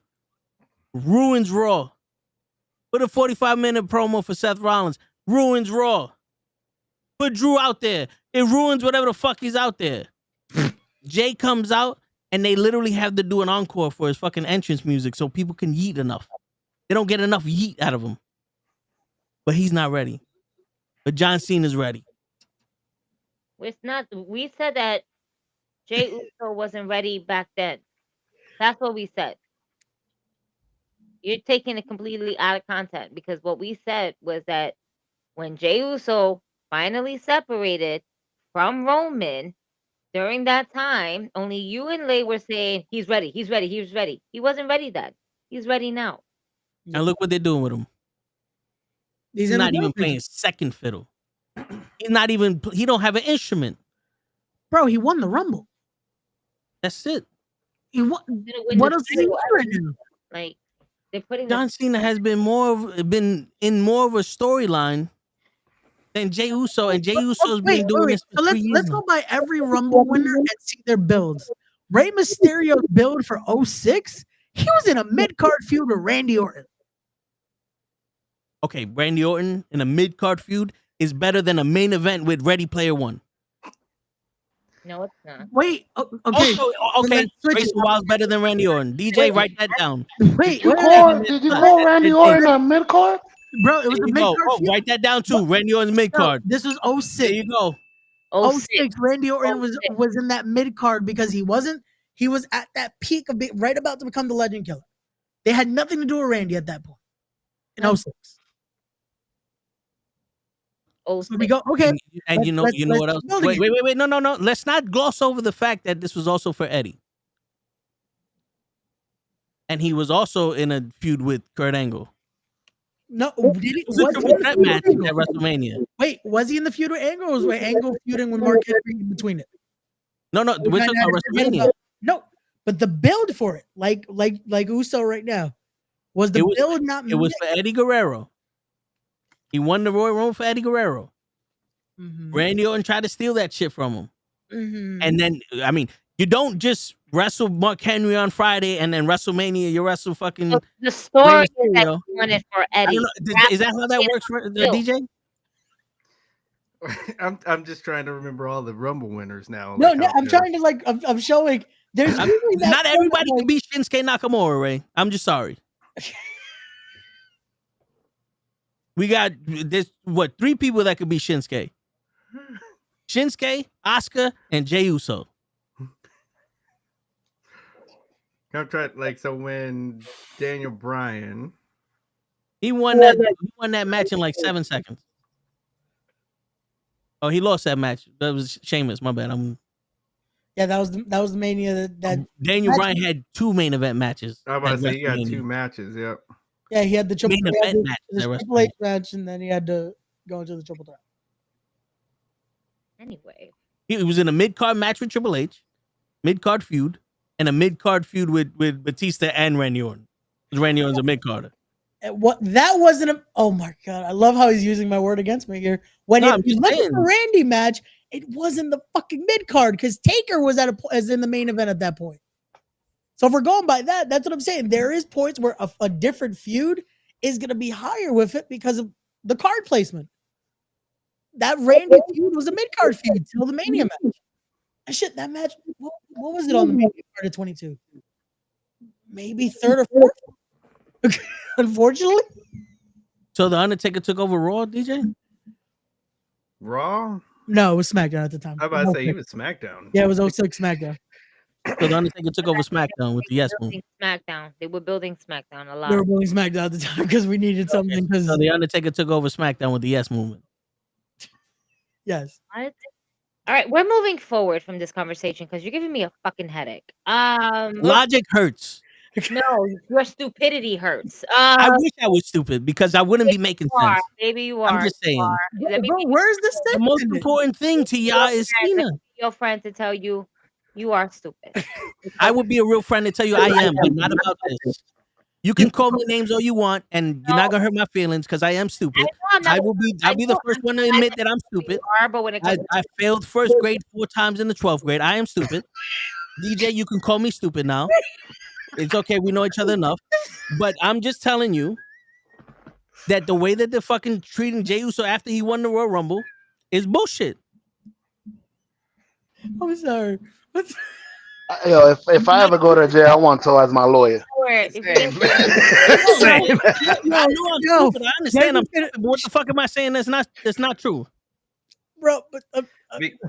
S2: Ruins Raw. Put a 45-minute promo for Seth Rollins. Ruins Raw. Put Drew out there. It ruins whatever the fuck he's out there. Jay comes out and they literally have to do an encore for his fucking entrance music so people can yeet enough. They don't get enough yeet out of him. But he's not ready. But John Cena's ready.
S10: It's not. We said that Jey Uso wasn't ready back then. That's what we said. You're taking it completely out of context because what we said was that when Jey Uso finally separated from Roman during that time, only you and Lay were saying he's ready, he's ready, he was ready. He wasn't ready then. He's ready now.
S2: And look what they're doing with him. He's not even playing second fiddle. He's not even. He don't have an instrument.
S8: Bro, he won the Rumble.
S2: That's it.
S8: He won. What else is he right now?
S10: Like they're putting.
S2: John Cena has been in more of a storyline than Jey Uso, and Jey Uso's been doing this.
S8: So let's go by every Rumble winner and see their builds. Rey Mysterio's build for 06, he was in a mid-card feud with Randy Orton.
S2: Okay, Randy Orton in a mid-card feud is better than a main event with Ready Player One.
S10: No, it's not.
S8: Wait, okay.
S2: Okay, Grayson Wild's better than Randy Orton. DJ, write that down.
S3: Did you call Randy Orton a mid-card?
S8: Bro, it was a mid-card feud.
S2: Write that down too. Randy Orton's mid-card.
S8: This was 06.
S2: There you go.
S8: 06, Randy Orton was in that mid-card because he was at that peak of right about to become the Legend Killer. They had nothing to do with Randy at that point. In 06. So we go, okay.
S2: And you know what else? Wait. No. Let's not gloss over the fact that this was also for Eddie. And he was also in a feud with Kurt Angle.
S8: No,
S2: did he? Was he that match at WrestleMania?
S8: Wait, was he in the feud with Angle, or was Angle feuding with Mark Henry in between it?
S2: No, we're talking about WrestleMania.
S8: No, but the build for it, like Uso right now, was the build not?
S2: It was for Eddie Guerrero. He won the Royal Rumble for Eddie Guerrero.
S8: Mm-hmm.
S2: Randy Orton tried to steal that shit from him.
S8: Mm-hmm.
S2: And then, I mean, you don't just wrestle Mark Henry on Friday and then WrestleMania, you wrestle fucking...
S10: So the story is that he won it for Eddie.
S2: Is that how that works for the DJ?
S9: I'm just trying to remember all the Rumble winners now.
S8: No, I'm trying to I'm showing... There's
S2: not everybody can be Shinsuke Nakamura, Ray. I'm just sorry. There's 3 people that could be Shinsuke. Shinsuke, Asuka, and Jey Uso.
S9: I'm trying, so when Daniel Bryan,
S2: he won that match in like 7 seconds. Oh, he lost that match. That was Sheamus. My bad.
S8: Yeah, that was the Mania that
S2: Daniel Bryan had 2 main event matches.
S9: I was about to say he got
S2: WrestleMania.
S9: 2 matches. Yep.
S8: Yeah, he had the triple,
S2: Main event matches at
S8: Triple H match, and then he had to go into the triple threat.
S10: Anyway,
S2: He was in a mid card match with Triple H, mid card feud, and a mid card feud with Batista and Randy Orton. Randy Orton's a mid carder.
S8: What that wasn't a. Oh my god, I love how he's using my word against me here. When
S2: No,
S8: if
S2: I'm
S8: you
S2: just
S8: look at
S2: saying.
S8: the Randy match, it wasn't the fucking mid card because Taker was as in the main event at that point. So if we're going by that, that's what I'm saying. There is points where a different feud is going to be higher with it because of the card placement. That Randy feud was a mid card feud till the Mania match. That match. What was it on the Mania card of 22? Maybe 3rd or 4th. Unfortunately.
S2: So the Undertaker took over Raw, DJ?
S9: Raw?
S8: No, it was SmackDown at the time.
S9: I was about to say he was SmackDown.
S8: Yeah, it was 06 SmackDown.
S2: So the Undertaker took over SmackDown with the Yes Move.
S10: SmackDown. They were building SmackDown a lot.
S8: We were building SmackDown at the time because we needed something. Because
S2: So the Undertaker took over SmackDown with the Yes Movement.
S8: Yes.
S10: What? All right, we're moving forward from this conversation because you're giving me a fucking headache.
S2: Logic hurts.
S10: No, your stupidity hurts.
S2: I wish I was stupid because I wouldn't be making sense.
S10: Maybe you are.
S2: I'm just saying.
S8: Where's the
S2: The most important thing to y'all is Cena.
S10: Your friend to tell you you are stupid.
S2: I would be a real friend to tell you I am, but not about this. You can call me names all you want, and you're not gonna hurt my feelings because I am stupid. I'll be the first one to admit that I'm stupid.
S10: But when it comes
S2: I failed first grade 4 times in the 12th grade. I am stupid. DJ, you can call me stupid now. It's okay. We know each other enough. But I'm just telling you that the way that they're fucking treating Jey Uso after he won the Royal Rumble is bullshit.
S8: I'm sorry.
S3: Yo, if I ever go to jail, I want to as my lawyer.
S2: Same. No, I understand. I'm stupid, but what the fuck am I saying that's not true?
S8: Bro, but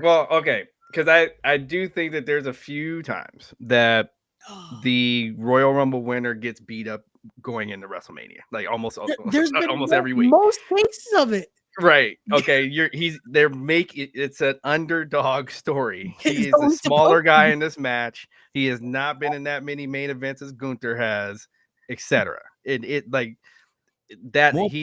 S9: well, okay. Because I do think that there's a few times that the Royal Rumble winner gets beat up going into WrestleMania, like almost every week.
S8: Most cases of it.
S9: Right. Okay. It's an underdog story. He is a smaller guy in this match. He has not been in that many main events as Gunther has, etc. He's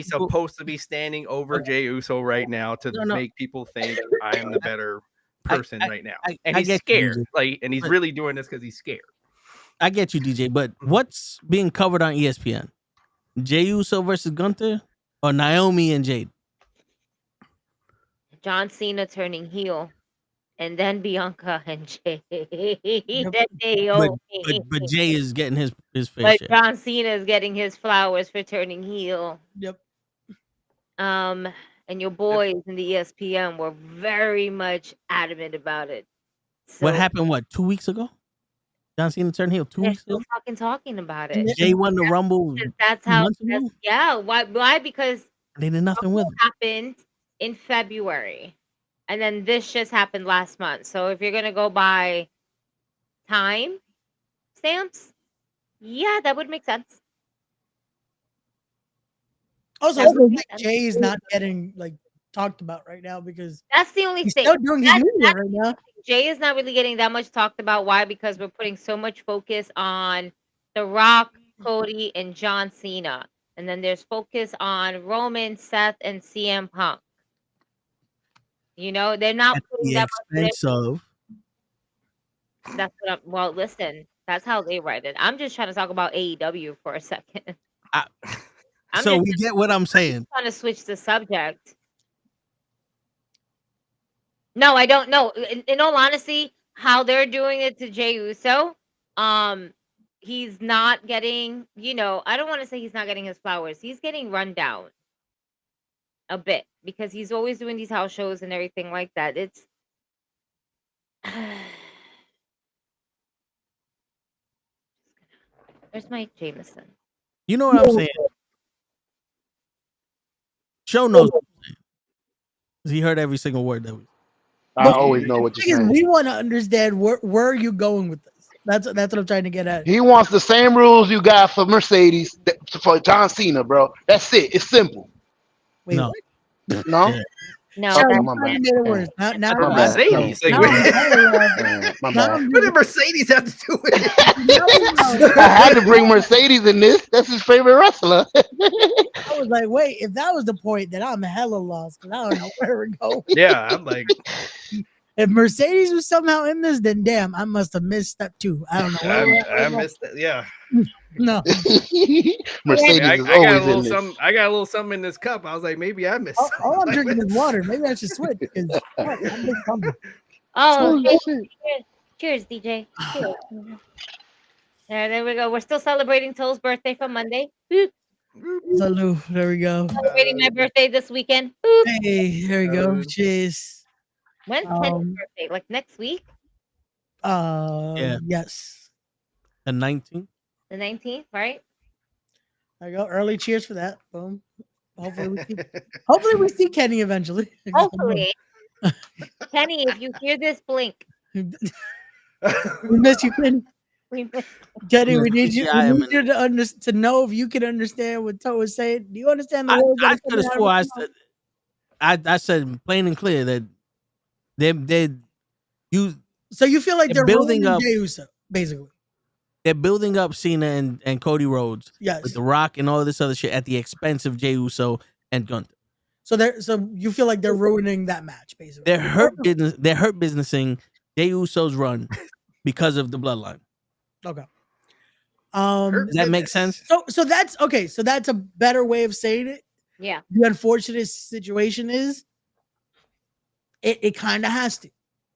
S9: supposed to be standing over Jey Uso right now to make people think I am the better person right now. And he's scared. And he's really doing this because he's scared.
S2: I get you, DJ, but what's being covered on ESPN? Jey Uso versus Gunther or Naomi and Jade?
S10: John Cena turning heel, and then Bianca and Jay.
S2: But Jay is getting his fair
S10: But
S2: share.
S10: John Cena is getting his flowers for turning heel.
S8: Yep.
S10: And your boys in the ESPN were very much adamant about it. So
S2: What happened? 2 weeks ago? John Cena turned heel 2
S10: they're
S2: weeks
S10: still
S2: ago.
S10: fucking talking about it.
S2: Jay won the Rumble.
S10: That's how.
S2: months ago?
S10: Yeah. Why? Because
S2: They did nothing with it.
S10: happened in February, and then this just happened last month. So if you're gonna go by time stamps, yeah, that would make sense.
S8: Also,
S10: That would make
S8: Jay is
S10: sense.
S8: not getting talked about right now because
S10: That's the only
S8: he's
S10: thing.
S8: still doing his
S10: That's-
S8: movie right now.
S10: Jay is not really getting that much talked about. Why? Because we're putting so much focus on The Rock, Cody, and John Cena. And then there's focus on Roman, Seth, and CM Punk. You know, they're not
S2: At
S10: putting
S2: the
S10: that much.
S2: expense of
S10: That's what well, listen, that's how they write it. I'm just trying to talk about AEW for a second.
S2: so we get what I'm saying.
S10: Trying to switch the subject. No, I don't know. In all honesty, how they're doing it to Jey Uso, he's not getting, I don't want to say he's not getting his flowers. He's getting run down a bit because he's always doing these house shows and everything like that. It's Where's Mike Jameson?
S2: You know what I'm saying? Show knows what I'm saying. 'Cause he heard every single word that we.
S3: I always know what
S8: The
S3: you're
S8: thing is,
S3: saying.
S8: we want to understand where are you going with this. That's what I'm trying to get at.
S3: He wants the same rules you got for Mercedes for John Cena, bro. That's it. It's simple.
S8: Wait,
S2: No.
S3: No?
S2: Yeah.
S10: No,
S3: Okay,
S10: that's
S3: my
S8: Now you
S3: bad.
S8: made it worse. Now,
S10: that's
S8: now,
S9: For
S3: My bad.
S9: Mercedes. Like,
S8: now
S9: what,
S8: I'm hella lost.
S3: My
S8: Now
S3: bad.
S8: I'm
S9: what did
S8: just,
S9: Mercedes have to do with it?
S8: now I'm lost.
S3: I had to bring Mercedes in this. That's his favorite wrestler.
S8: I was like, wait, if that was the point, then I'm hella lost because I don't know where we're going.
S9: Yeah, I'm like,
S8: If Mercedes was somehow in this, then damn, I must have missed step 2. I don't know where we're at.
S9: I missed that. Yeah.
S8: No.
S3: Mercedes
S9: I
S3: is
S9: got a
S3: always
S9: little
S3: in this.
S9: something. I got a little something in this cup. I was like, maybe I missed something.
S8: All I'm
S9: Like,
S8: drinking
S9: what?
S8: is water. Maybe I should switch because I missed something.
S10: Oh,
S3: Oh,
S10: hey,
S3: shit.
S10: cheers, DJ. Cheers. There we go. We're still celebrating Toll's birthday from Monday. Boop.
S8: Salute. There we go.
S10: Celebrating my birthday this weekend. Boop.
S8: Hey, there we go. Cheers.
S10: When's Teddy's
S8: Um,
S10: birthday? Like next week?
S2: Yeah.
S8: Yes.
S2: The 19th.
S10: The 19th, right?
S8: There you go. Early cheers for that. Boom. Hopefully we see Kenny eventually.
S10: Hopefully. Kenny, if you hear this, blink.
S8: We miss you, Kenny.
S10: We miss-
S8: Kenny, we need you.
S2: I
S8: We
S2: am
S8: need you to know if you can understand what Toe was saying. Do you understand the
S2: I,
S8: words? that
S2: I
S8: are
S2: could
S8: coming
S2: have
S8: out of
S2: swore I
S8: his mouth?
S2: said I said plain and clear that you
S8: So you feel like
S2: they're
S8: they're
S2: building
S8: building up
S2: up-
S8: Jey Uso, basically.
S2: they're building up Cena and Cody Rhodes
S8: Yes.
S2: with The Rock and all this other shit at the expense of Jey Uso and Gunther.
S8: So you feel like they're ruining that match, basically.
S2: They're hurt businessing Jey Uso's run because of the bloodline.
S8: Okay.
S9: Hurt
S2: Does that make
S9: business.
S2: sense?
S8: So that's okay. So that's a better way of saying it.
S10: yeah.
S8: The unfortunate situation is it kind of has to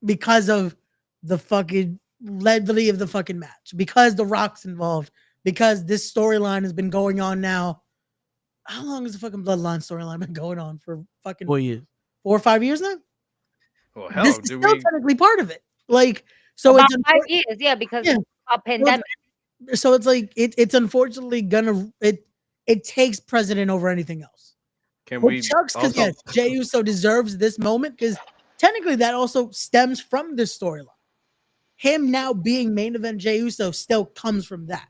S8: because of the fucking levity of the fucking match, because The Rock's involved, because this storyline has been going on now. How long has the fucking bloodline storyline been going on for fucking
S2: 4 years.
S8: 4 or 5 years now?
S9: Well, hell,
S8: This is
S9: do
S8: still
S9: we?
S8: technically part of it. Like, so
S10: About
S8: it's
S10: 5 years, yeah, because
S8: Yeah.
S10: of a pandemic.
S8: so it's like it's unfortunately gonna it takes precedent over anything else.
S9: Can
S8: Well,
S9: we?
S8: Chuck's because
S9: Also,
S8: yes, Jey Uso deserves this moment because technically that also stems from this storyline. Him now being main event Jey Uso still comes from that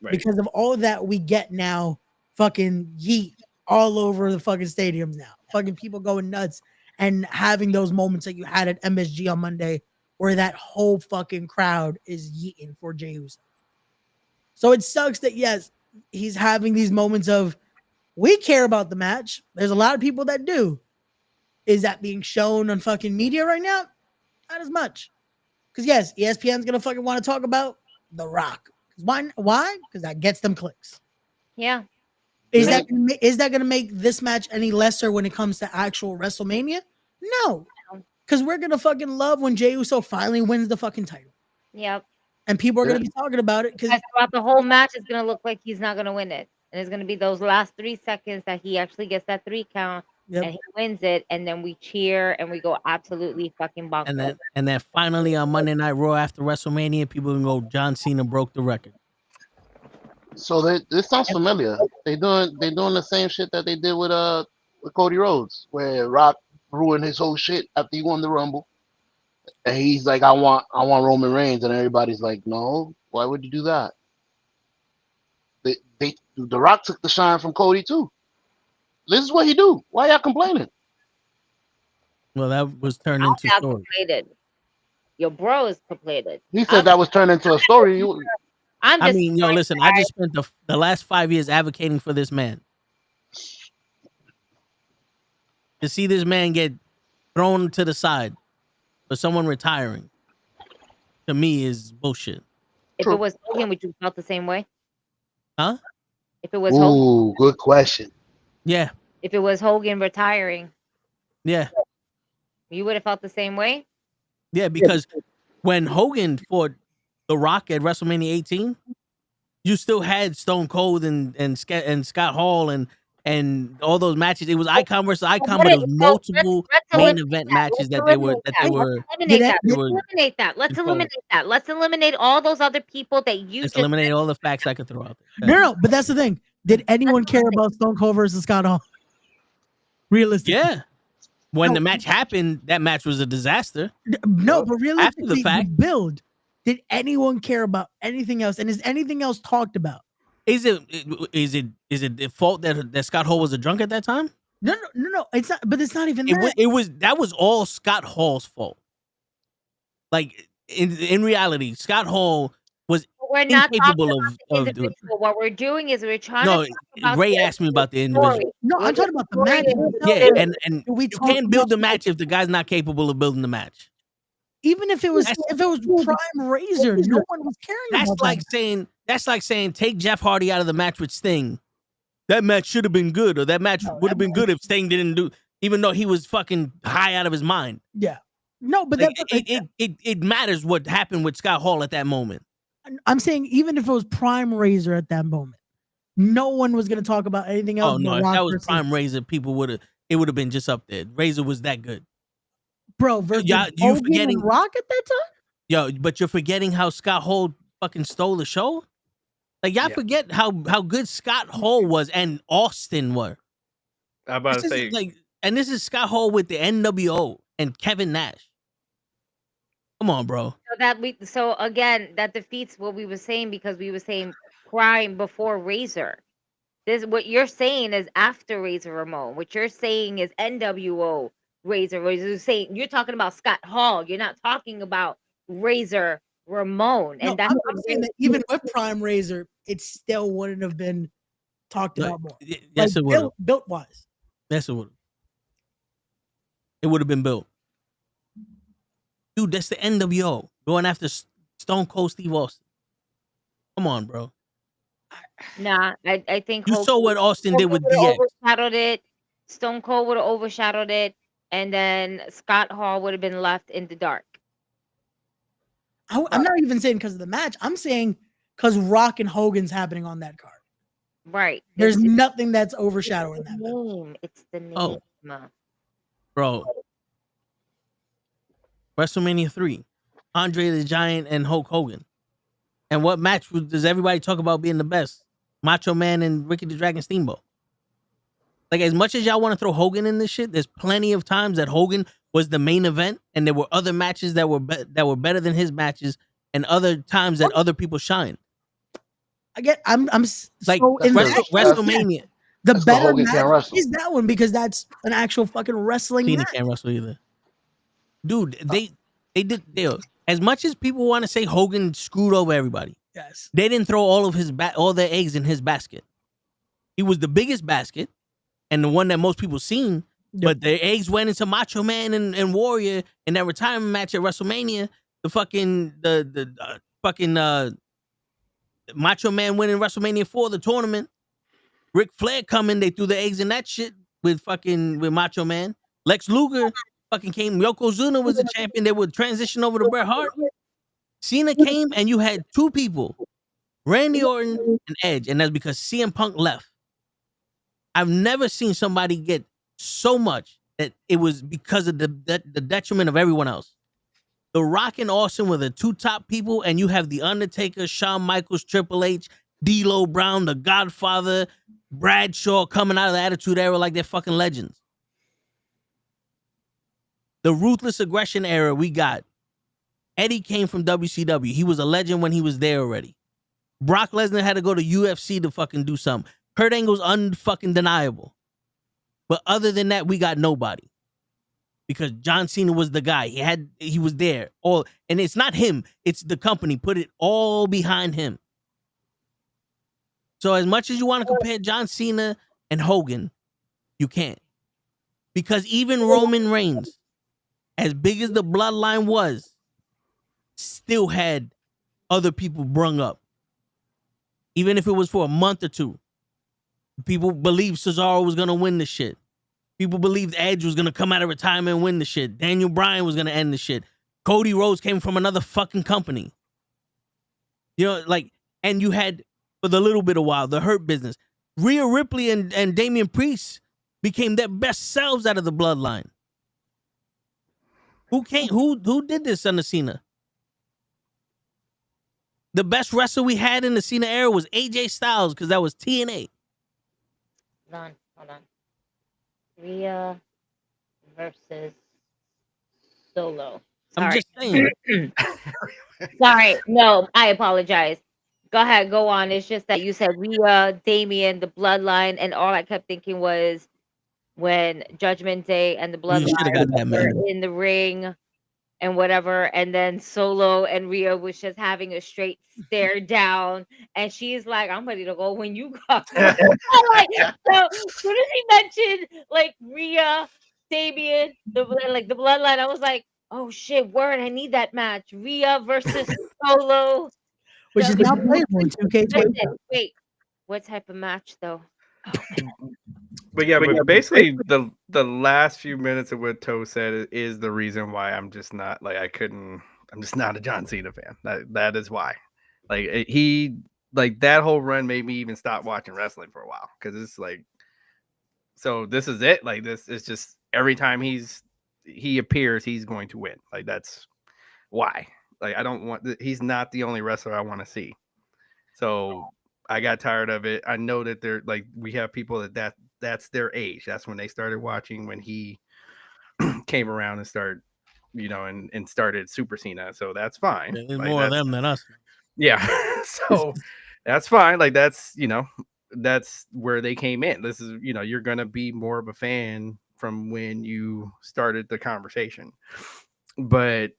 S9: right.
S8: because of all of that we get now. Fucking yeet all over the fucking stadiums now. Fucking people going nuts and having those moments that you had at MSG on Monday where that whole fucking crowd is yeeting for Jey Uso. So it sucks that yes, he's having these moments of we care about the match. There's a lot of people that do. Is that being shown on fucking media right now? Not as much. Because yes, ESPN's gonna fucking want to talk about The Rock. Why? Why? Because that gets them clicks.
S10: Yeah.
S8: Is that gonna make this match any lesser when it comes to actual WrestleMania? No. Because we're gonna fucking love when Jey Uso finally wins the fucking title.
S10: Yep.
S8: And people are gonna be talking about it because
S10: Throughout the whole match, it's gonna look like he's not gonna win it, and it's gonna be those last 3 seconds that he actually gets that 3 count and he wins it, and then we cheer and we go absolutely fucking bonkers.
S2: And then finally on Monday Night Raw after WrestleMania, people can go, John Cena broke the record.
S3: So this sounds familiar. They doing the same shit that they did with Cody Rhodes, where Rock ruined his whole shit after he won the Rumble, and he's like, I want Roman Reigns, and everybody's like, no, why would you do that? The Rock took the shine from Cody too. This is what he do. Why y'all complaining?
S2: Well, that was turned
S10: I'm
S2: into
S10: not
S2: story.
S10: complaining. Your bro is complaining.
S3: He said that was turned into a story.
S10: I'm
S2: I
S10: just
S2: mean, yo, listen, I just spent the last 5 years advocating for this man. To see this man get thrown to the side for someone retiring, to me, is bullshit.
S10: if it was Hogan, would you felt the same way?
S2: Huh?
S10: If it was Hogan,
S3: Ooh, good question.
S2: Yeah,
S10: if it was Hogan retiring,
S2: yeah,
S10: you would have felt the same way?
S2: yeah. Because when Hogan fought The Rock at WrestleMania 18, you still had Stone Cold and Scott Hall and all those matches. It was icon versus icon, but it was multiple main event matches that they were.
S10: Eliminate that. Let's eliminate that. Let's eliminate all those other people that you
S2: Let's
S10: just
S2: eliminate all the facts I could throw out there.
S8: no, but that's the thing. Did anyone care about Stone Cold versus Scott Hall? Realistically,
S2: Yeah. When the match happened, that match was a disaster.
S8: No, but realistically,
S2: the fact-
S8: the build. Did anyone care about anything else? And is anything else talked about?
S2: Is it the fault that Scott Hall was a drunk at that time?
S8: No. It's not. But it's not even
S2: That was all Scott Hall's fault. Like in reality, Scott Hall was
S10: We're not
S2: incapable
S10: talking about the
S2: of doing.
S10: individual. What we're doing is we're trying
S2: No,
S10: to talk about
S2: Ray
S10: the
S2: asked me about the
S10: story.
S2: individual.
S8: No, I'm talking about the match.
S2: Yeah, and
S8: we
S2: you can't build the match if the guy's not capable of building the match.
S8: Even if it was Prime Razor, no one was caring
S2: That's
S8: about
S2: like
S8: that.
S2: that's like saying take Jeff Hardy out of the match with Sting. That match should have been good, or that match would have been good if Sting didn't do, even though he was fucking high out of his mind.
S8: Yeah. No, but
S2: like, it matters what happened with Scott Hall at that moment.
S8: I'm saying even if it was Prime Razor at that moment, no one was going to talk about anything else.
S2: Oh no, if that was Prime Razor, people would have been just up there. Razor was that good,
S8: bro. Versus you forgetting Rock at that time?
S2: Yo, but you're forgetting how Scott Hall fucking stole the show. Like y'all forget how good Scott Hall was and Austin were.
S9: I'm about to say
S2: and this is Scott Hall with the NWO and Kevin Nash. Come on, bro.
S10: So again, that defeats what we were saying because we were saying Prime before Razor. This what you're saying is after Razor Ramon. What you're saying is NWO Razor. You're talking about Scott Hall. You're not talking about Razor Ramon.
S8: No,
S10: and that's
S8: I'm saying that even with Prime Razor, it still wouldn't have been talked about more.
S2: Yes, it would.
S8: Built wise.
S2: Yes, it would. It would have been built. Dude, that's the NWO going after Stone Cold Steve Austin. Come on, bro.
S10: Nah, I think
S2: you saw what Austin did with DX.
S10: Overshadowed it. Stone Cold would have overshadowed it, and then Scott Hall would have been left in the dark.
S8: I'm not even saying because of the match. I'm saying because Rock and Hogan's happening on that card.
S10: Right.
S8: There's nothing that's overshadowing that.
S10: Name. It's the name.
S2: Oh, bro. WrestleMania 3, Andre the Giant and Hulk Hogan. And what match does everybody talk about being the best? Macho Man and Ricky the Dragon Steamboat. Like, as much as y'all want to throw Hogan in this shit, there's plenty of times that Hogan was the main event, and there were other matches that were better than his matches, and other times that other people shine.
S8: I'm
S2: like
S8: so in
S2: WrestleMania.
S8: The better match is that one because that's an actual fucking wrestling
S2: Cena
S8: match.
S2: Can't wrestle either. Dude, they did as much as people want to say Hogan screwed over everybody.
S8: Yes.
S2: They didn't throw all their eggs in his basket. He was the biggest basket and the one that most people seen, but their eggs went into Macho Man and Warrior in that retirement match at WrestleMania. The fucking Macho Man winning WrestleMania 4, the tournament. Ric Flair coming, they threw the eggs in that shit with Macho Man. Lex Luger fucking came. Yokozuna was the champion. They would transition over to Bret Hart. Cena came, and you had two people, Randy Orton and Edge, and that's because CM Punk left. I've never seen somebody get so much that it was because of the detriment of everyone else. The Rock and Austin were the two top people, and you have The Undertaker, Shawn Michaels, Triple H, D'Lo Brown, The Godfather, Bradshaw coming out of the Attitude Era like they're fucking legends. The Ruthless Aggression Era we got. Eddie came from WCW. He was a legend when he was there already. Brock Lesnar had to go to UFC to fucking do something. Kurt Angle's unfucking deniable. But other than that, we got nobody. Because John Cena was the guy. He was there. And it's not him. It's the company. Put it all behind him. So as much as you want to compare John Cena and Hogan, you can't. Because even Roman Reigns, as big as the bloodline was, still had other people brung up. Even if it was for a month or two. People believed Cesaro was going to win the shit. People believed Edge was going to come out of retirement and win the shit. Daniel Bryan was going to end the shit. Cody Rhodes came from another fucking company. You know, like, and you had, for the little bit of while, the Hurt Business. Rhea Ripley and Damian Priest became their best selves out of the bloodline. Who did this under Cena? The best wrestler we had in the Cena era was AJ Styles because that was TNA.
S10: Hold on. Rhea versus Solo. Sorry.
S2: I'm just saying.
S10: Sorry. No, I apologize. Go ahead. Go on. It's just that you said Rhea, Damien, the bloodline, and all I kept thinking was when Judgment Day and the
S2: We should have got that,
S10: Bloodline were
S2: man.
S10: in the ring and whatever, and then Solo and Rhea was just having a straight stare down, and she's like, "I'm ready to go when you go." Like, so as soon as he mentioned like Rhea, Sabian, the Bloodline, I was like, "Oh shit, word! I need that match, Rhea versus Solo."
S8: Which is now playable in 2K20.
S10: Wait, what type of match though?
S9: But yeah, but basically the last few minutes of what Toe said is the reason why I'm just not like I'm just not a John Cena fan. That is why. Like he like that whole run made me even stop watching wrestling for a while because it's like, so this is it. Like this is just every time he appears, he's going to win. Like that's why. Like I don't want. He's not the only wrestler I want to see. So I got tired of it. I know that they're like we have people that's their age. That's when they started watching when he came around and started, and started Super Cena. So that's fine.
S2: There's
S9: Like,
S2: more of them than us.
S9: Yeah. So that's fine. Like that's where they came in. This is, you're gonna be more of a fan from when you started the conversation. But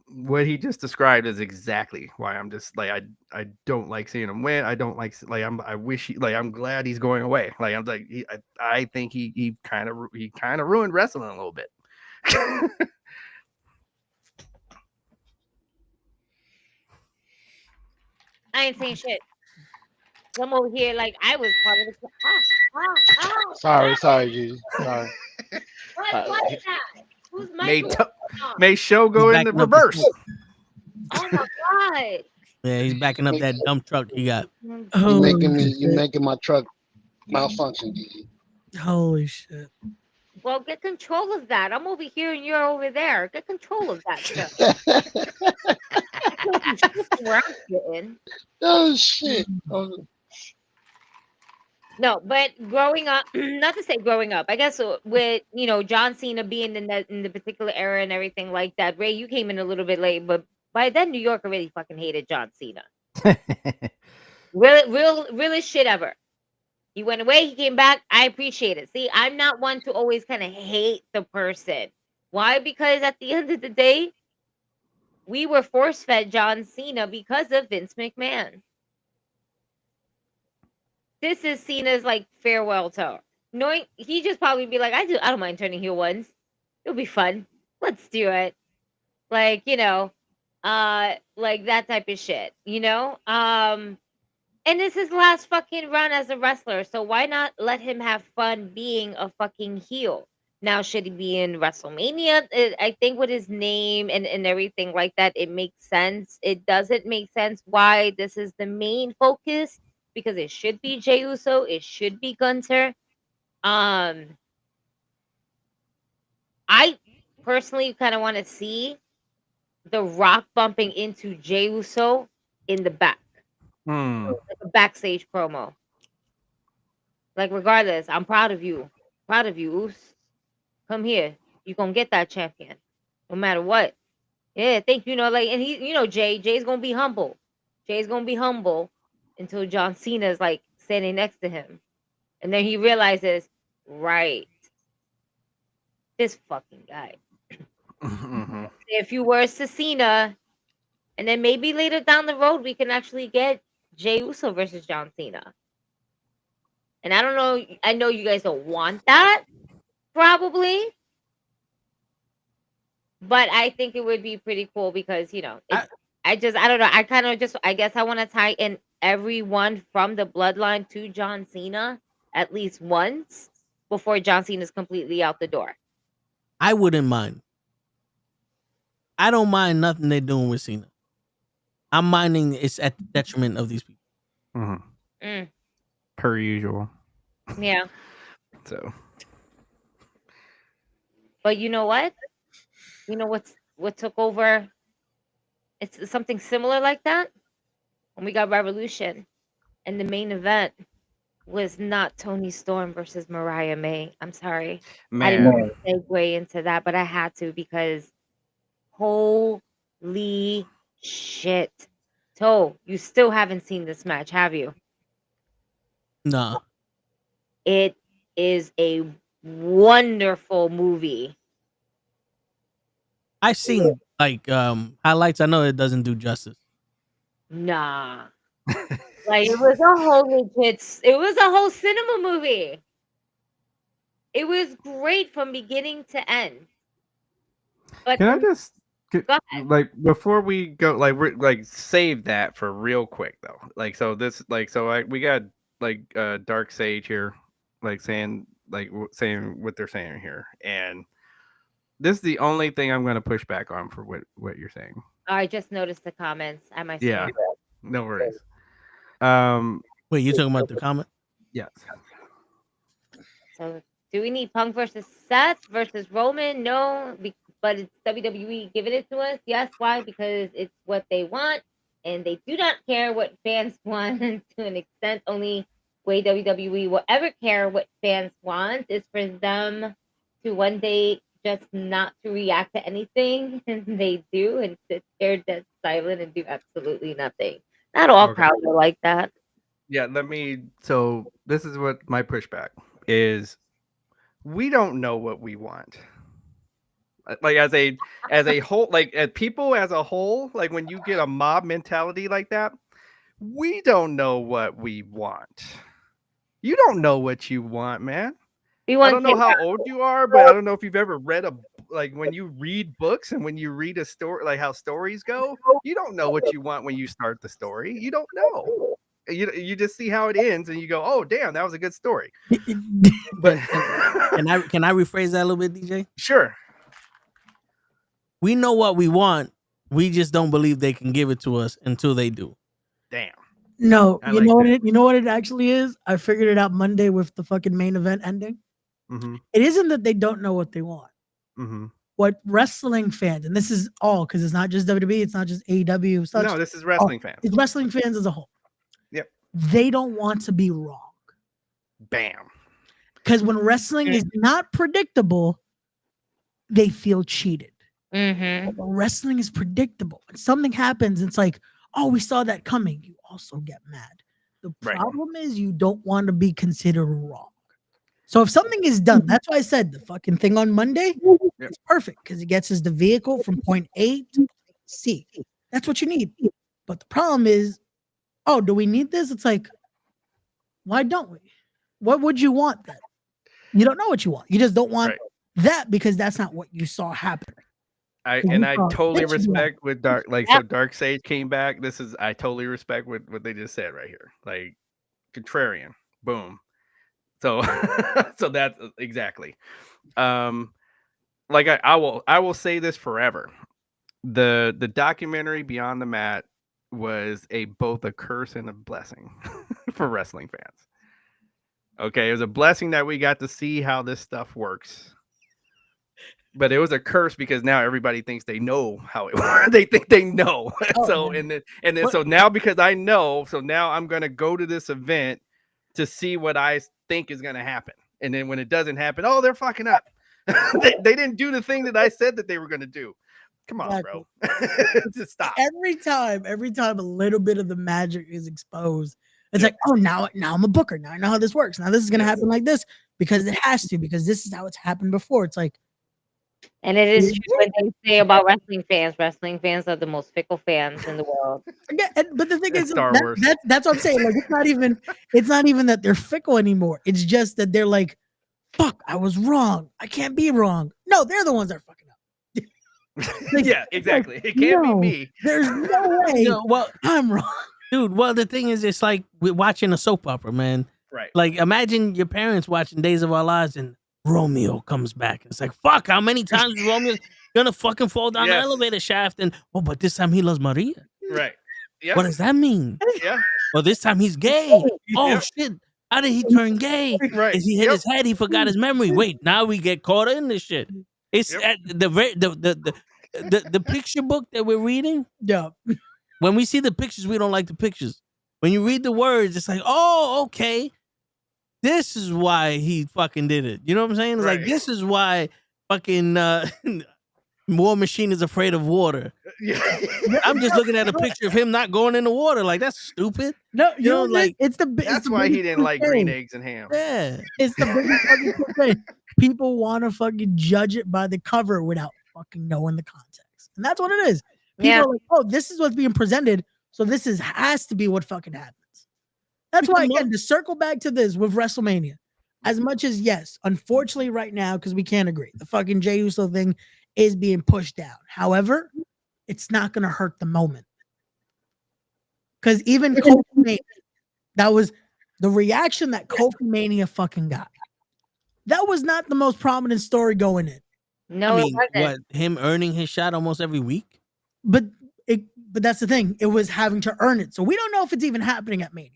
S9: what he just described is exactly why I'm just like I don't like seeing him win. I don't like I'm glad he's going away. Like I'm like I think he kind of ruined wrestling a little bit.
S10: I ain't saying shit. I'm over here like I was part of the.
S3: Sorry, G. Sorry.
S10: What is that? Who's microphone?
S9: May show go into reverse.
S10: Oh my god!
S2: Yeah, he's backing up that dump truck he got.
S3: You making my truck malfunction, G.
S8: Holy shit!
S10: Well, get control of that. I'm over here and you're over there. Get control of that stuff. Where I'm sitting.
S3: Oh shit!
S10: No, but growing up, not to say growing up, I guess with John Cena being in the particular era and everything like that. Ray, you came in a little bit late, but by then New York already fucking hated John Cena. Realest shit ever. He went away, he came back. I appreciate it. See, I'm not one to always kind of hate the person. Why? Because at the end of the day, we were force-fed John Cena because of Vince McMahon. This is Cena's like farewell tour. Knowing he just probably be like, I don't mind turning heel once. It'll be fun. Let's do it. Like, like that type of shit, And this is his last fucking run as a wrestler. So why not let him have fun being a fucking heel? Now, should he be in WrestleMania? I think with his name and everything like that, it makes sense. It doesn't make sense why this is the main focus. Because it should be Jey Uso, it should be Gunther. I personally kind of want to see The Rock bumping into Jey Uso in the back, like a backstage promo. Like, regardless, I'm proud of you, Us. Come here, you gonna get that champion, no matter what. Yeah, think like, and he, Jay's gonna be humble. Jay's gonna be humble. Until John Cena's like standing next to him. And then he realizes, right, this fucking guy.
S9: Mm-hmm.
S10: Say a few words to Cena, and then maybe later down the road we can actually get Jey Uso versus John Cena. And I don't know, I know you guys don't want that, probably. But I think it would be pretty cool because, I don't know. I guess I want to tie in everyone from the bloodline to John Cena at least once before John Cena is completely out the door.
S2: I wouldn't mind. I don't mind nothing they're doing with Cena. I'm minding it's at the detriment of these people.
S9: Mm-hmm. Per usual.
S10: Yeah.
S9: So.
S10: But you know what? You know what took over? It's something similar like that. When we got Revolution, and the main event was not Toni Storm versus Mariah May. I'm sorry.
S9: Man.
S10: I didn't want to segue into that, but I had to because holy shit. Toe, you still haven't seen this match, have you?
S2: Nah.
S10: It is a wonderful movie.
S2: I've seen like highlights. I know it doesn't do justice.
S10: Nah. Like it was a whole cinema movie. It was great from beginning to end. But
S9: Can I just
S10: go ahead.
S9: like before we go, like we're like save that for real quick though. Like so this like so we got like Dark Sage here, like saying saying what they're saying here, and this is the only thing I'm going to push back on for what you're saying.
S10: I just noticed the comments at my
S9: Yeah,
S10: screen.
S9: no worries.
S2: Wait, you talking about the comment?
S9: Yes.
S10: So, do we need Punk versus Seth versus Roman? No, but it's WWE giving it to us. Yes, why? Because it's what they want, and they do not care what fans want to an extent. Only way WWE will ever care what fans want is for them to one day just not to react to anything, and they do, and sit there dead silent and do absolutely nothing. Not all crowds are like that.
S9: Yeah, so this is what my pushback is. We don't know what we want. Like as a whole, like as people as a whole, like when you get a mob mentality like that, we don't know what we want. You don't know what you want, man. I don't know how old you are, but I don't know if you've ever read like when you read books and when you read a story, like how stories go, you don't know what you want when you start the story. You don't know. You just see how it ends and you go, oh damn, that was a good story.
S2: But can I rephrase that a little bit, DJ?
S9: Sure.
S2: We know what we want. We just don't believe they can give it to us until they do.
S9: Damn.
S8: No, you know what it actually is? I figured it out Monday with the fucking main event ending.
S9: Mm-hmm.
S8: It isn't that they don't know what they want.
S9: Mm-hmm.
S8: What wrestling fans, and this is all because it's not just WWE, it's not just AEW.
S9: No, this is wrestling fans.
S8: It's wrestling fans as a whole.
S9: Yep.
S8: They don't want to be wrong.
S9: Bam.
S8: Because when wrestling is not predictable, they feel cheated.
S10: Mm-hmm.
S8: When wrestling is predictable. When something happens, it's like, oh, we saw that coming. You also get mad. The problem is you don't want to be considered wrong. So if something is done, that's why I said the fucking thing on Monday, it's perfect because it gets us the vehicle from point A to point C. That's what you need. But the problem is, oh, do we need this? It's like, why don't we? What would you want then? You don't know what you want. You just don't want that because that's not what you saw happen.
S9: I totally respect with Dark, like so Dark Sage came back. I totally respect what they just said right here. Like contrarian, boom. So so that's exactly. Like I will say this forever. The documentary Beyond the Mat was both a curse and a blessing for wrestling fans. Okay, it was a blessing that we got to see how this stuff works. But it was a curse because now everybody thinks they know how it works. They think they know. So so now because I know, so now I'm gonna go to this event to see what I think is gonna happen. And then when it doesn't happen, oh, they're fucking up. they didn't do the thing that I said that they were gonna do. Come on, bro. Just stop.
S8: Every time a little bit of the magic is exposed, it's like, oh, now I'm a booker. Now I know how this works. Now this is gonna happen like this because it has to, because this is how it's happened before. It's like,
S10: and it is true what they say about wrestling fans. Wrestling fans are the most fickle fans in the world.
S8: Yeah, but the thing is,
S9: Star Wars.
S8: That's what I'm saying. Like, it's not even that they're fickle anymore. It's just that they're like, fuck, I was wrong. I can't be wrong. No, they're the ones that are fucking up.
S9: Like, yeah, exactly. It can't be me.
S8: There's no way.
S2: Well,
S8: I'm wrong.
S2: Dude, well, the thing is, it's like we're watching a soap opera, man.
S9: Right.
S2: Like, imagine your parents watching Days of Our Lives and Romeo comes back. It's like, fuck, how many times is Romeo gonna fucking fall down the elevator shaft? And, oh, but this time he loves Maria.
S9: Right. Yeah.
S2: What does that mean?
S9: Yeah.
S2: Well, this time he's gay. Oh, shit. How did he turn gay?
S9: Right.
S2: As he hit his head, he forgot his memory. Wait, now we get caught in this shit. It's the picture book that we're reading.
S8: Yeah.
S2: When we see the pictures, we don't like the pictures. When you read the words, it's like, oh, okay. This is why he fucking did it. You know what I'm saying? It's like, this is why fucking War Machine is afraid of water. I'm just looking at a picture of him not going in the water. Like, that's stupid.
S8: No,
S2: you know, like
S8: it's the.
S9: That's
S8: the
S9: why he
S8: biggest
S9: didn't like green
S8: thing.
S9: eggs and ham.
S2: Yeah,
S8: it's the biggest fucking thing. People want to fucking judge it by the cover without fucking knowing the context, and that's what it is. People are like, "Oh, this is what's being presented, so this has to be what fucking happens." That's why, again, to circle back to this with WrestleMania, as much as yes, unfortunately, right now because we can't agree, the fucking Jey Uso thing is being pushed down. However, it's not going to hurt the moment. Because even Kofi Mania, that was the reaction that Kofi Mania fucking got. That was not the most prominent story going in.
S10: No,
S2: I mean,
S10: it wasn't.
S2: what, him earning his shot almost every week?
S8: But that's the thing. It was having to earn it. So we don't know if it's even happening at Mania.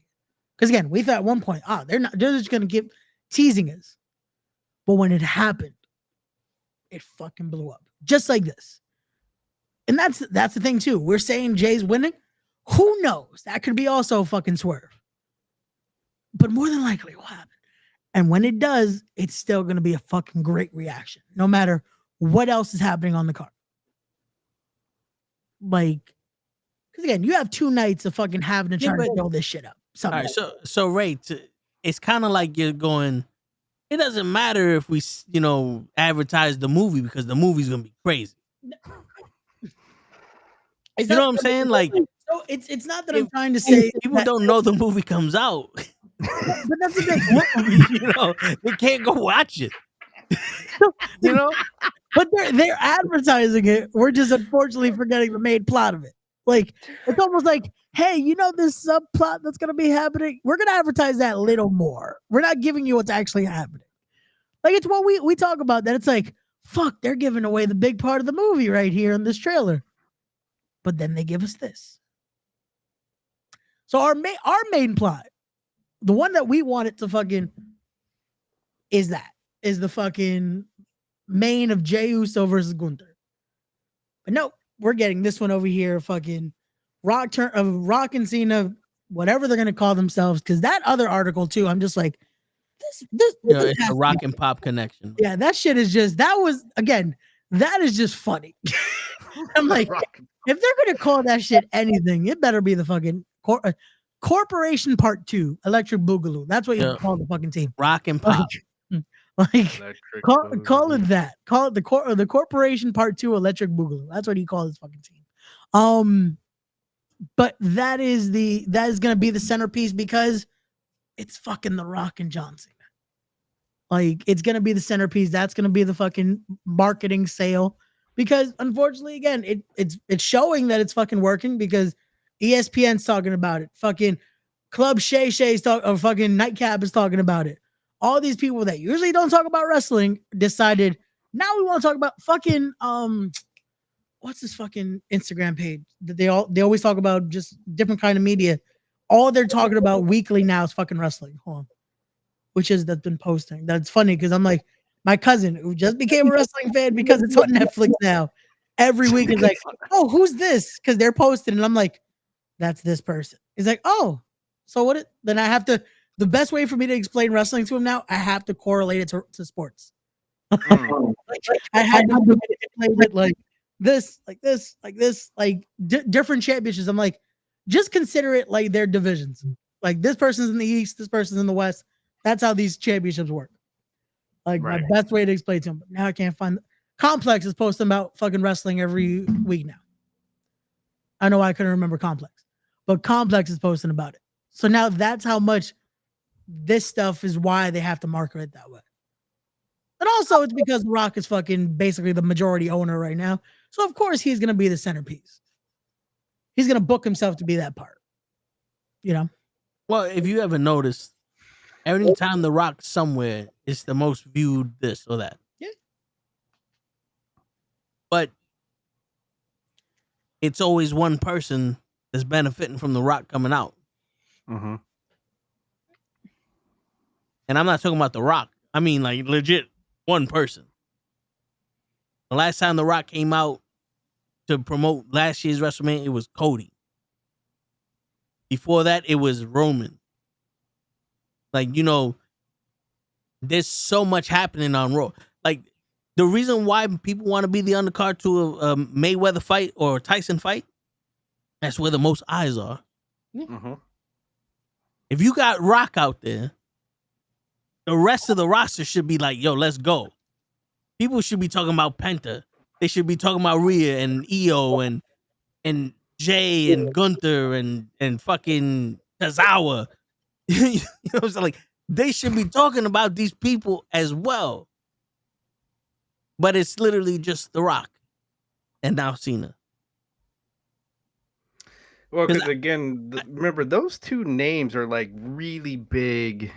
S8: Because again, we thought at one point, they're just going to keep teasing us. But when it happened, it fucking blew up. Just like this. And that's the thing too. We're saying Jay's winning. Who knows? That could be also a fucking swerve. But more than likely it will happen. And when it does, it's still going to be a fucking great reaction. No matter what else is happening on the card. Like, because again, you have 2 nights of fucking having to try to build this shit up.
S2: All right, so Ray, it's kind of like you're going, it doesn't matter if we, advertise the movie because the movie's going to be crazy. You know what I'm saying? Like,
S8: so it's not that I'm trying to say
S2: people don't know the movie comes out.
S8: But that's the thing.
S2: They can't go watch it.
S8: But they're advertising it. We're just unfortunately forgetting the main plot of it. Like, it's almost like, hey, this subplot that's gonna be happening. We're gonna advertise that a little more. We're not giving you what's actually happening. Like, it's what we talk about. That it's like, fuck, they're giving away the big part of the movie right here in this trailer. But then they give us this. So our main plot, the one that we wanted to fucking is the fucking main of Jey Uso versus Gunther. But no, we're getting this one over here, fucking Rock and Cena, whatever they're gonna call themselves. Because that other article too, I'm just like, this
S2: it's a rock and pop connection.
S8: Yeah, that shit is just that is just funny. I'm like, if they're gonna call that shit anything, it better be the fucking Corporation Part 2, Electric Boogaloo. That's what you call the fucking team.
S2: Rock and pop.
S8: Call it that. Call it the Corporation Part 2 Electric Boogaloo. That's what he calls his fucking team. But that is gonna be the centerpiece because it's fucking The Rock and John Cena. Like, it's gonna be the centerpiece. That's gonna be the fucking marketing sale. Because unfortunately, again, it's showing that it's fucking working because ESPN's talking about it. Fucking Club Shay Shay's fucking Nightcap is talking about it. All these people that usually don't talk about wrestling decided now we want to talk about fucking what's this fucking Instagram page that they always talk about, just different kind of media. All they're talking about weekly now is fucking wrestling. Hold on. That's been posting. That's funny because I'm like, my cousin who just became a wrestling fan because it's on Netflix now. Every week is like, oh, who's this? Because they're posting, and I'm like, that's this person. He's like, oh, so what? Then I have to. The best way for me to explain wrestling to him now, I have to correlate it to sports. I had to explain it like this, different championships. I'm like, just consider it like their divisions. Like, this person's in the East, this person's in the West. That's how these championships work. Like, my best way to explain to him. But now I can't find. Complex is posting about fucking wrestling every week now. I know I couldn't remember Complex, but Complex is posting about it. So now that's how much this stuff is why they have to market it that way. And also it's because The Rock is fucking basically the majority owner right now. So of course he's going to be the centerpiece. He's going to book himself to be that part.
S2: Well, if you ever noticed, every time The Rock's somewhere, it's the most viewed this or that.
S8: Yeah.
S2: But it's always one person that's benefiting from The Rock coming out.
S9: Mm-hmm.
S2: And I'm not talking about The Rock. I mean, like, legit one person. The last time The Rock came out to promote last year's WrestleMania, it was Cody. Before that, it was Roman. Like, there's so much happening on Raw. Like, the reason why people want to be the undercard to a Mayweather fight or a Tyson fight, that's where the most eyes are.
S9: Mm-hmm.
S2: If you got Rock out there, the rest of the roster should be like, yo, let's go. People should be talking about Penta. They should be talking about Rhea and Io and Jay and Gunther and fucking Tazawa. You know what I'm saying? Like, they should be talking about these people as well. But it's literally just The Rock and now Cena.
S9: Well, because again, remember those two names are like really big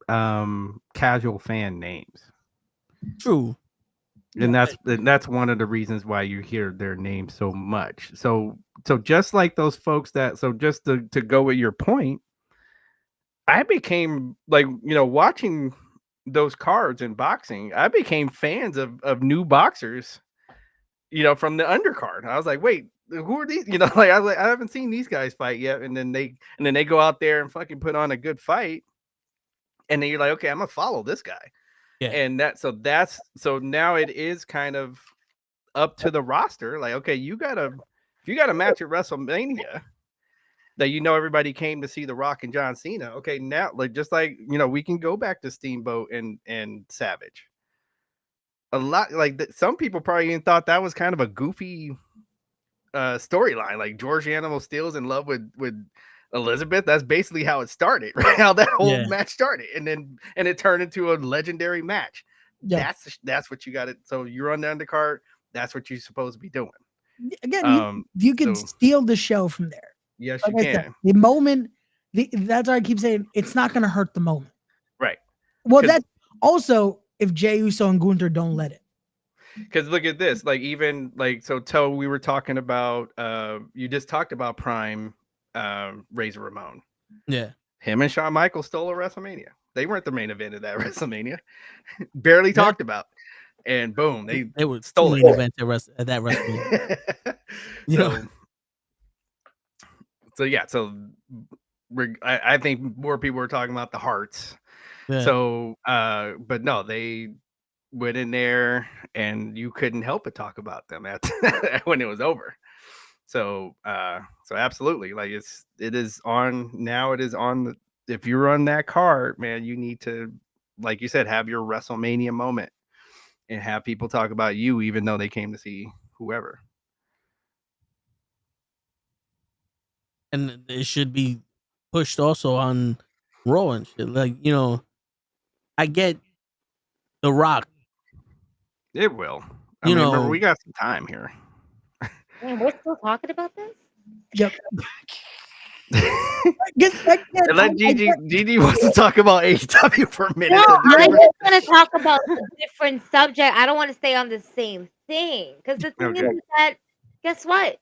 S9: casual fan names.
S2: True.
S9: And that's one of the reasons why you hear their name so much. So just like those folks just to go with your point, I became like, watching those cards in boxing, I became fans of new boxers, from the undercard. I was like, wait, who are these? Like I was like, I haven't seen these guys fight yet. And then they go out there and fucking put on a good fight. And then you're like, okay, I'm gonna follow this guy. Yeah. And so now it is kind of up to the roster. Like, okay, if you got a match at WrestleMania that everybody came to see The Rock and John Cena. Okay, now we can go back to Steamboat and Savage. A lot some people probably even thought that was kind of a goofy storyline. Like George Animal Steele's in love with Elizabeth. That's basically how it started, right? How that whole match started, and it turned into a legendary match. Yeah. That's what you got it. So you're on the undercard. That's what you're supposed to be doing.
S8: Again, you can steal the show from there.
S9: Yes, you can.
S8: The moment, that's why I keep saying it's not going to hurt the moment.
S9: Right.
S8: Well, that's also if Jey Uso and Gunther don't let it.
S9: Because look at this, so we were talking about, you just talked about Prime Razor Ramon.
S2: Yeah.
S9: Him and Shawn Michaels stole a WrestleMania. They weren't the main event of that WrestleMania. Barely talked about. And boom, they
S2: were
S9: stole
S2: main event at that WrestleMania.
S9: I think more people were talking about the Hearts. Yeah. So, but no, they went in there and you couldn't help but talk about them when it was over. So absolutely, like it is on if you're on that card, man, you need to, like you said, have your WrestleMania moment and have people talk about you, even though they came to see whoever.
S2: And it should be pushed also on Raw and shit. Like, I get The Rock.
S9: It will. Remember, we got some time here.
S10: Man, we're still talking about this?
S8: Yep.
S9: And let Gigi wants to talk about AEW for a minute.
S10: No, I just want to talk about a different subject. I don't want to stay on the same thing. Because the thing is that, guess what?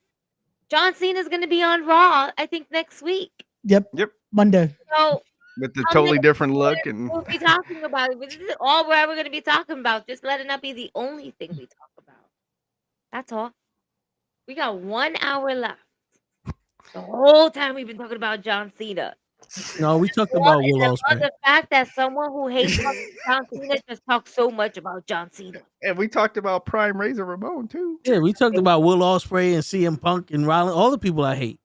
S10: John Cena is going to be on Raw, I think, next week.
S8: Yep. Monday.
S10: So
S9: with the totally different look, and
S10: we'll be talking about it. This is all we're ever going to be talking about. Just let it not be the only thing we talk about. That's all. We got 1 hour left. The whole time we've been talking about John Cena.
S2: No, we talked about Will Ospreay.
S10: The fact that someone who hates John Cena just talks so much about John Cena.
S9: And we talked about Prime Razor Ramon too.
S2: Yeah, we talked about Will Ospreay and CM Punk and Rollins, all the people I hate.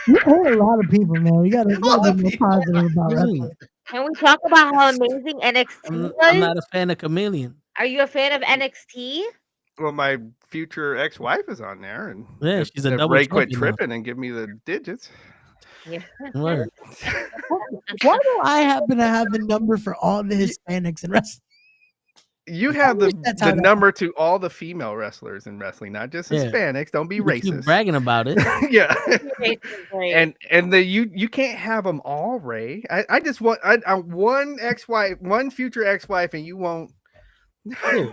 S8: You hate a lot of people, man. You gotta be more positive about wrestling.
S10: Can we talk about how amazing NXT was?
S2: I'm not a fan of Chameleon.
S10: Are you a fan of NXT?
S9: Well, my future ex-wife is on there, and
S2: yeah, she's a double.
S9: Ray quit tripping and give me the digits.
S10: Yeah.
S8: Why do I happen to have the number for all the Hispanics in wrestling?
S9: You have the number to all the female wrestlers in wrestling, not just Hispanics. Don't be racist.
S2: Keep bragging about it.
S9: Yeah. and you can't have them all, Ray. I just want one ex-wife, one future ex-wife, and you won't. You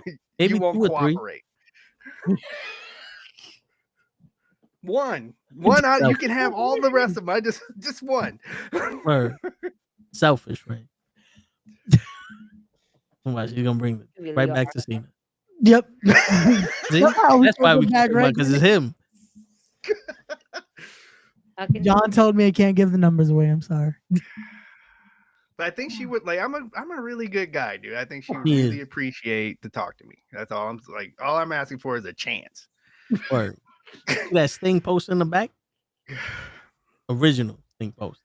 S9: won't cooperate. One out, you can have all the rest of them. Just one.
S2: Selfish, right? Watch, you're gonna bring it right back to Cena.
S8: Yep.
S2: See? That's why we talk about, because it's him.
S8: John told me I can't give the numbers away. I'm sorry.
S9: But I think she would like. I'm a really good guy, dude. I think she would
S2: He
S9: really
S2: is.
S9: appreciate to talk to me. That's all I'm like. All I'm asking for is a chance.
S2: Or that Sting post in the back. Original Sting post.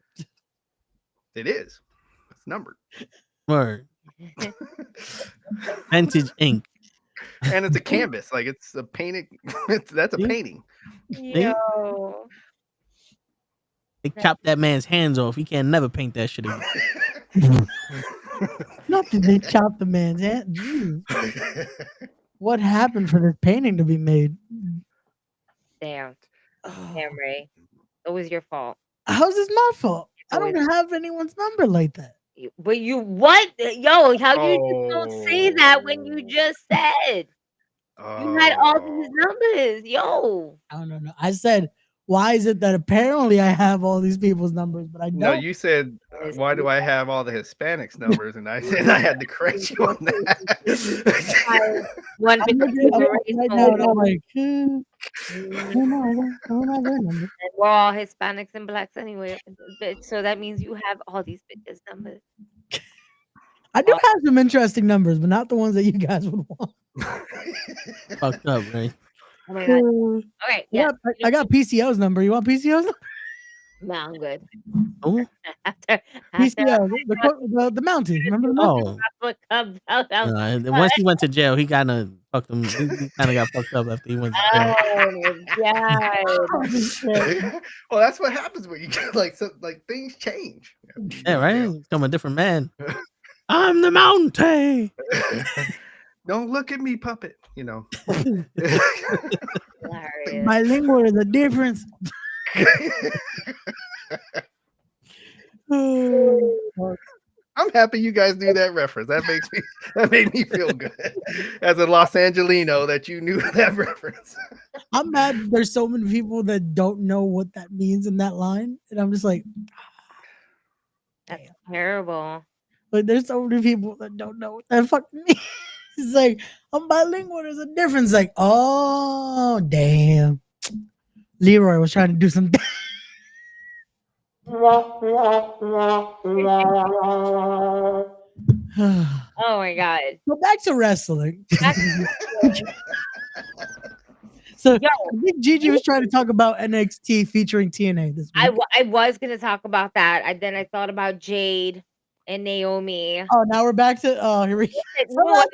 S9: It is. It's numbered.
S2: Word. Vintage ink.
S9: And it's a canvas. Like it's a painted. That's a painting.
S10: Yo.
S2: They chopped that man's hands off. He can't never paint that shit again.
S8: Not that they chopped the man's hand. Jeez. What happened for this painting to be made?
S10: Damn. Damn, Ray. It was your fault.
S8: How's this my fault? I don't have anyone's number like that.
S10: But you what? Yo, how you just don't say that when you just said you had all these numbers? Yo.
S8: I don't know. I said, why is it that apparently I have all these people's numbers, but I don't?
S9: No, you said, why do I have all the Hispanics numbers? And I said I had to correct you on that.
S10: One
S8: right now, and I'm like, I don't have their number.
S10: we're all Hispanics and blacks anyway, bitch. So that means you have all these bitches' numbers.
S8: I do have some interesting numbers, but not the ones that you guys would want.
S2: Fucked up, right?
S10: Oh my god. Okay, yeah.
S8: I got PCO's number. You want PCO's number?
S10: No, I'm good.
S2: Oh,
S10: After
S8: PCO, the Mountie. Remember the Mountie?
S2: Once he went to jail, he kind of fucked him. He kind of got fucked up after he went to jail.
S10: Oh my god.
S9: Well, that's what happens when you get like things change.
S2: Yeah, right. Become a different man. I'm the Mountie.
S9: Don't look at me, puppet. You know.
S8: Bilingual is a difference.
S9: I'm happy you guys knew that reference. That made me feel good as a Los Angelino that you knew that reference.
S8: I'm mad there's so many people that don't know what that means in that line, and I'm just like,
S10: that's terrible.
S8: Like there's so many people that don't know what that fuck means. It's like I'm bilingual. There's a difference. Like, oh damn, Leroy was trying to do something.
S10: Oh my god.
S8: Go back to wrestling. So I think Gigi was trying to talk about NXT featuring TNA this week.
S10: I was gonna talk about that. Then I thought about Jade and Naomi.
S8: Oh, now we're back to here we go.
S10: I'm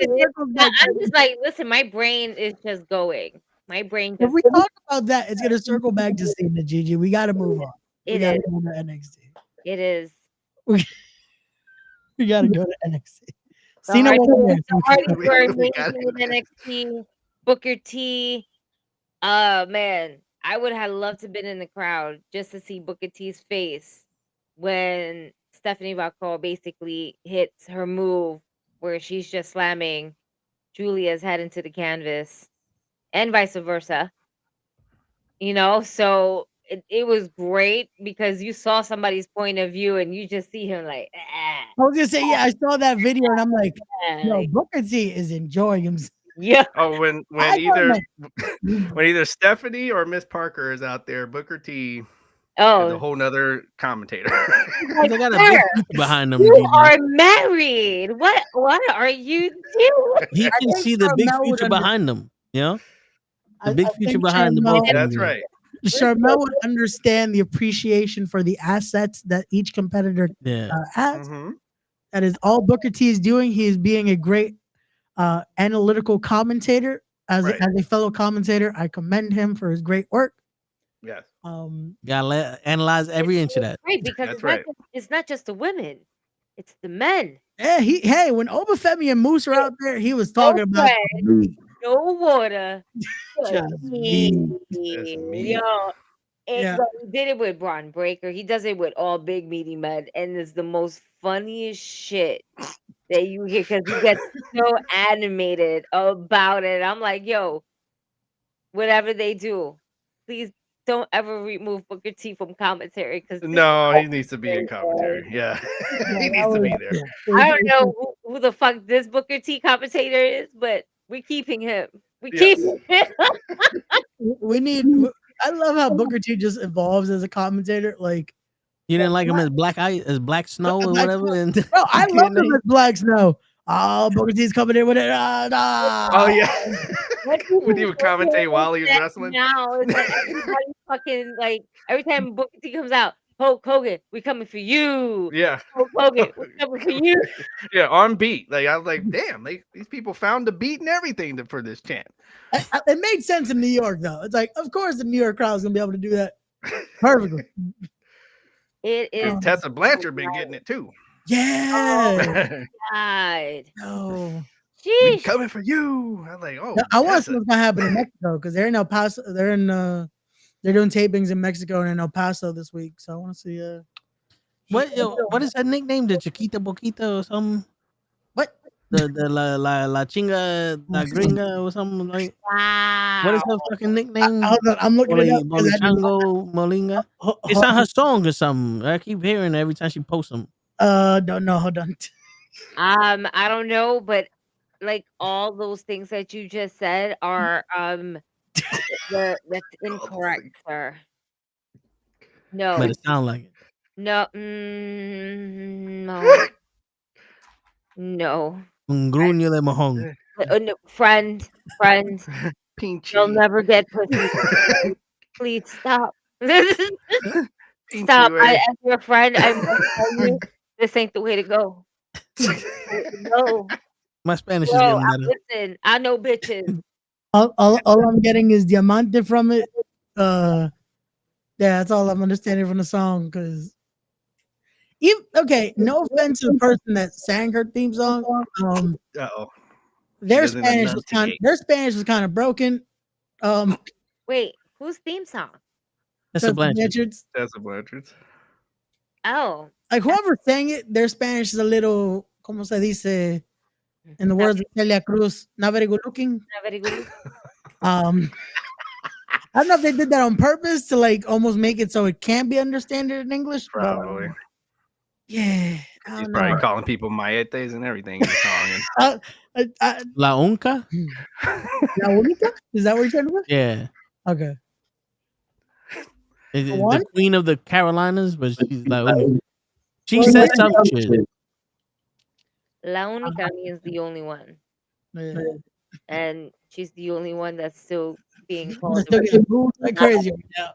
S10: just like, listen, my brain is just going. My brain.
S8: If we talk about that, it's gonna circle back to Cena, Gigi. We got to move on.
S10: It is.
S8: Go to NXT.
S10: It is.
S8: We got to go to NXT. Cena wasn't there.
S10: NXT, Booker T. Man, I would have loved to have been in the crowd just to see Booker T's face when Stephanie Vaquero basically hits her move where she's just slamming Julia's head into the canvas and vice versa. You know, so it was great because you saw somebody's point of view and you just see him like,
S8: I was gonna say, yeah, I saw that video and I'm like, no, Booker T is enjoying himself.
S10: Yeah.
S9: Oh, when either Stephanie or Miss Parker is out there, Booker T is a whole nother commentator.
S2: They got a big future behind them.
S10: You are married. What are you doing?
S2: He can see the big future behind them. You know, the big future behind them.
S9: That's right.
S8: Charmel would understand the appreciation for the assets that each competitor has. That is all Booker T is doing. He is being a great analytical commentator. As a fellow commentator, I commend him for his great work.
S9: Yes.
S2: Gotta analyze every inch of that.
S10: Right, because it's not just the women, it's the men.
S8: Yeah, when Obafemi and Moose are out there, he was talking about
S10: no water.
S8: Just
S10: Yo, he did it with Braun Breaker. He does it with all big meaty men, and it's the most funniest shit that you hear because he gets so animated about it. I'm like, yo, whatever they do, please don't ever remove Booker T from commentary because
S9: he needs to be in commentary. Yeah, he needs to be there.
S10: I don't know who the fuck this Booker T commentator is, but we're keeping him. Keeping him.
S8: We need. I love how Booker T just evolves as a commentator. Like
S2: You didn't like him as Black Ice, as Black Snow or whatever. And
S8: Bro, I love him as Black Snow. Oh, Booker T's coming in with it.
S9: Oh yeah. Would you commentate while he was wrestling?
S10: Now it's like everybody fucking like every time Booker T comes out, Hulk Hogan, we coming for you.
S9: Yeah.
S10: Hulk Hogan, we coming for you.
S9: Yeah, on beat. Like I was like, damn, these people found the beat and everything for this chant.
S8: It made sense in New York though. It's like, of course, the New York crowd is gonna be able to do that perfectly.
S10: It is.
S9: Tessa Blanchard been getting it too.
S8: Yeah.
S10: God.
S8: No.
S9: We coming for you. I'm like, oh.
S8: I want to see what's gonna happen in Mexico because they're in El Paso. They're doing tapings in Mexico and in El Paso this week. So I want to see.
S2: What is that nickname? The Chiquita Boquita or something?
S8: What?
S2: The la chinga la gringa or something like.
S10: Wow.
S2: What is her fucking nickname?
S8: I'm looking it up.
S2: Molichango Molinga. It's not her song or something. I keep hearing it every time she posts them.
S8: Don't know. Hold on.
S10: I don't know, but like all those things that you just said are that's incorrect, sir. No.
S2: But it sound like it.
S10: No. No. No.
S2: Un gruño de mojón.
S10: No, friend. You'll never get pussy. Please stop. Stop. As your friend, I'm telling you, this ain't the way to go. No.
S2: My Spanish is getting better.
S10: Listen, I know bitches.
S8: All I'm getting is diamante from it. Yeah, that's all I'm understanding from the song. Because no offense to the person that sang her theme song. Their Spanish was kind of broken.
S10: Wait, whose theme song?
S2: Tessa Blanchard's.
S9: Tessa Blanchard's.
S10: Oh.
S8: Like whoever sang it, their Spanish is a little, como se dice, in the words of Celia Cruz, not very good looking.
S10: Not very good.
S8: I don't know if they did that on purpose to like almost make it so it can't be understood in English.
S9: Probably.
S8: Yeah.
S9: He's probably calling people maetes and everything in the song.
S2: La Unca?
S8: La Única? Is that what you're talking about?
S2: Yeah.
S8: Okay.
S2: The Queen of the Carolinas, but she's like, she said some shit.
S10: La Única is the only one.
S8: Yeah.
S10: And she's the only one that's still being called.
S8: Like crazy right now.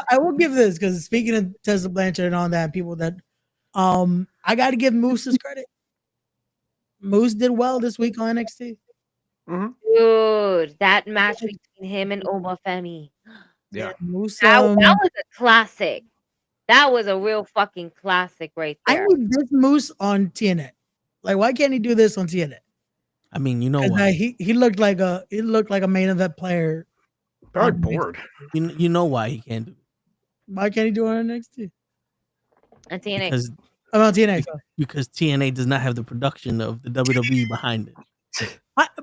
S8: I will give this because speaking of Tessa Blanchard and all that, people that I got to give Moose his credit. Moose did well this week on NXT.
S9: Mm-hmm.
S10: Dude, that match between him and Obafemi.
S9: Yeah,
S8: Moose,
S10: that was a classic. That was a real fucking classic right there.
S8: I need this Moose on TNA. Like, why can't he do this on TNA?
S2: I mean, you know why?
S8: He looked like a main event player.
S9: Probably bored.
S2: You know why he can't do it.
S8: Why can't he do it on NXT?
S10: On TNA.
S2: Because
S8: I'm on TNA.
S2: Because TNA does not have the production of the WWE behind it.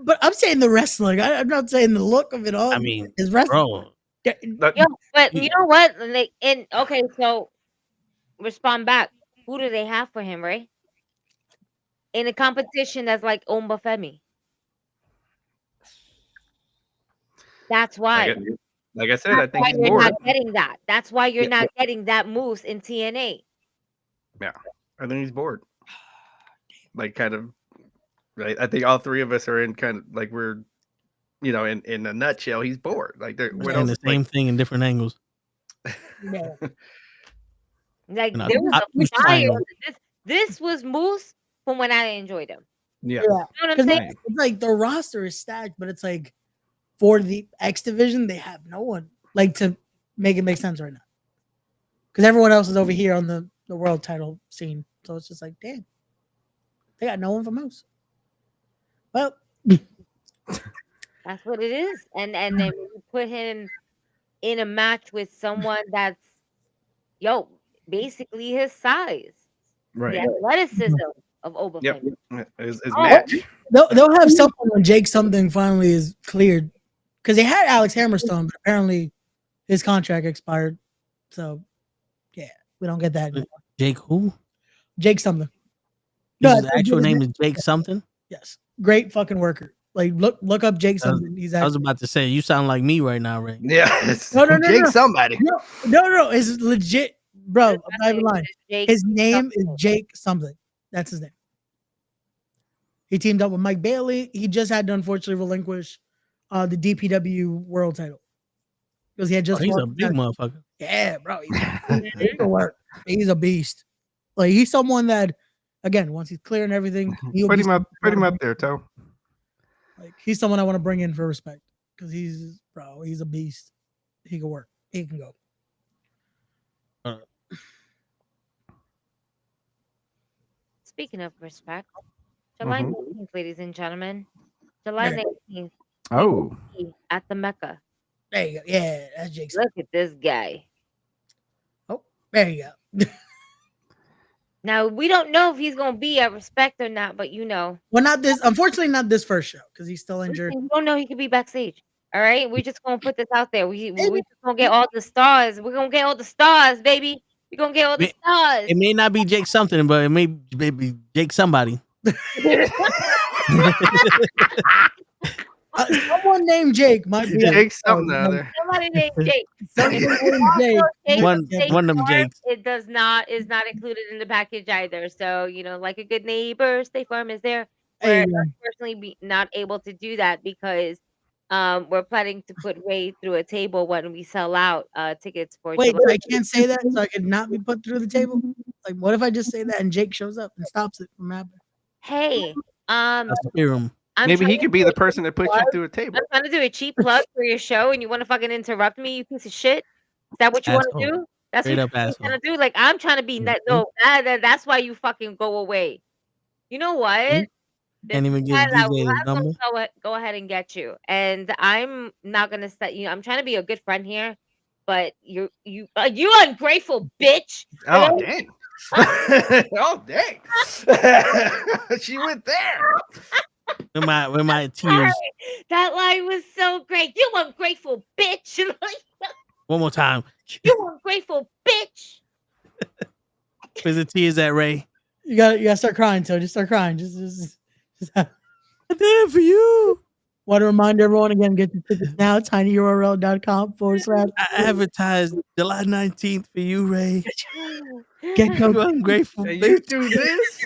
S8: But I'm saying the wrestling. I'm not saying the look of it all.
S2: I mean,
S8: is wrestling.
S2: Bro.
S10: Yeah, but you know what? Like, okay, so respond back. Who do they have for him, right? In a competition that's like Obafemi. That's why.
S9: Like I said, I think he's
S10: you're
S9: bored.
S10: not getting that. That's why you're not getting that Moose in TNA.
S9: Yeah, I think he's bored. Like, kind of. Right. I think all three of us are in kind of like we're, in a nutshell, he's bored. Like they're
S2: saying the same thing in different angles.
S8: Yeah.
S10: Like there was a fire. This was Moose from when I enjoyed him.
S9: Yeah.
S10: You know what I'm saying?
S8: It's like the roster is stacked, but it's like for the X division, they have no one like to make it make sense right now. Because everyone else is over here on the world title scene. So it's just like, damn. They got no one for Moose. Well,
S10: that's what it is. And then you put him in a match with someone that's basically his size.
S9: Right.
S10: The athleticism of Obafemi.
S9: Yep. His match.
S8: They'll have something when Jake something finally is cleared. Because they had Alex Hammerstone, but apparently his contract expired. So yeah, we don't get that anymore.
S2: Jake who?
S8: Jake something.
S2: His actual name is Jake something?
S8: Yes. Great fucking worker. Like look up Jake something.
S2: I was about to say, you sound like me right now, Ray.
S9: Yeah.
S8: No.
S9: Jake somebody.
S8: No. It's legit bro,
S10: His
S8: I'm
S10: last
S8: not even
S10: name
S8: lying.
S10: is Jake
S8: His name is
S10: something.
S8: Jake something. That's his name. He teamed up with Mike Bailey. He just had to unfortunately relinquish the DPW world title because he had just.
S2: He's a big motherfucker.
S8: Yeah, bro. He can work. He's a beast. Like he's someone that, again, once he's clearing everything, he'll
S9: Put
S8: be
S9: him up. Put him
S8: someone
S9: up there, Toe.
S8: like he's someone I want to bring in for respect because he's a beast. He can work. He can go.
S10: Speaking of respect, July 19th, ladies and gentlemen. July
S8: Yeah.
S10: 19th.
S9: Oh.
S10: At the Mecca.
S8: There you go. Yeah, that's Jake's.
S10: Look at this guy.
S8: Oh, there you go.
S10: Now we don't know if he's gonna be at respect or not, but you know.
S8: Well, not this. Unfortunately, not this first show because he's still injured.
S10: We don't know he could be backstage. All right, we're just gonna put this out there. We just gonna get all the stars. We're gonna get all the stars, baby. We're gonna get all the stars.
S2: It may not be Jake something, but it may be Jake somebody.
S8: Someone named Jake might be
S9: Jake something other.
S10: Somebody named Jake.
S2: One of them Jakes.
S10: It is not included in the package either. So you know, like a good neighbor, State Farm is there. We're unfortunately not able to do that because we're planning to put Ray through a table when we sell out tickets for.
S8: Wait,
S10: July.
S8: I can't say that, so I could not be put through the table. Like, what if I just say that and Jake shows up and stops it from happening?
S10: Hey,
S9: Maybe he could be the person that puts you through a table.
S10: I'm trying to do a cheap plug for your show, and you want to fucking interrupt me, you piece of shit. Is that what you want to do? That's
S2: Straight
S10: what
S2: up
S10: you're
S2: asshole.
S10: trying to do. Like I'm trying to be net. No, that's why you fucking go away. You know what?
S2: Can't even give DJ his number.
S10: Go ahead and get you. And I'm not gonna set you. I'm trying to be a good friend here, but you ungrateful bitch.
S9: Oh dang. Oh dang. She went there.
S2: With my tears.
S10: That line was so great. You ungrateful bitch.
S2: One more time.
S10: You ungrateful bitch.
S2: Where's the tears at, Ray?
S8: You gotta start crying, so just start crying. Just
S2: I did it for you.
S8: Want to remind everyone again, get your tickets now, tinyurl.com /.
S2: I advertised July 19th for you, Ray.
S8: Get
S2: you ungrateful.
S9: Hey,
S2: bitch.
S9: you do this?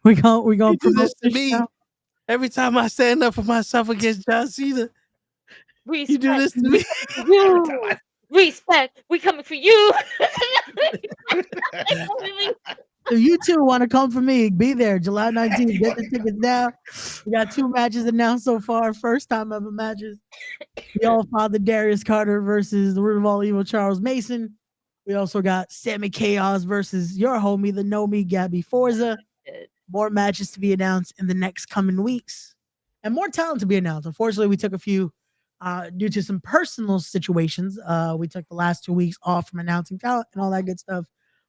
S8: We're gonna
S2: You do this to
S8: this
S2: me.
S8: show.
S2: Every time I stand up for myself against John Cena, you do this to me.
S10: Respect. We coming for you.
S8: If you two want to come for me, be there July 19th. Get the tickets now. We got 2 matches announced so far. First time ever matches. The All Father Darius Carter versus the Root of All Evil Charles Mason. We also got Sammy Chaos versus your homie, the Know Me, Gabby Forza. More matches to be announced in the next coming weeks. And more talent to be announced. Unfortunately, we took a few due to some personal situations. We took the last 2 weeks off from announcing talent and all that good stuff.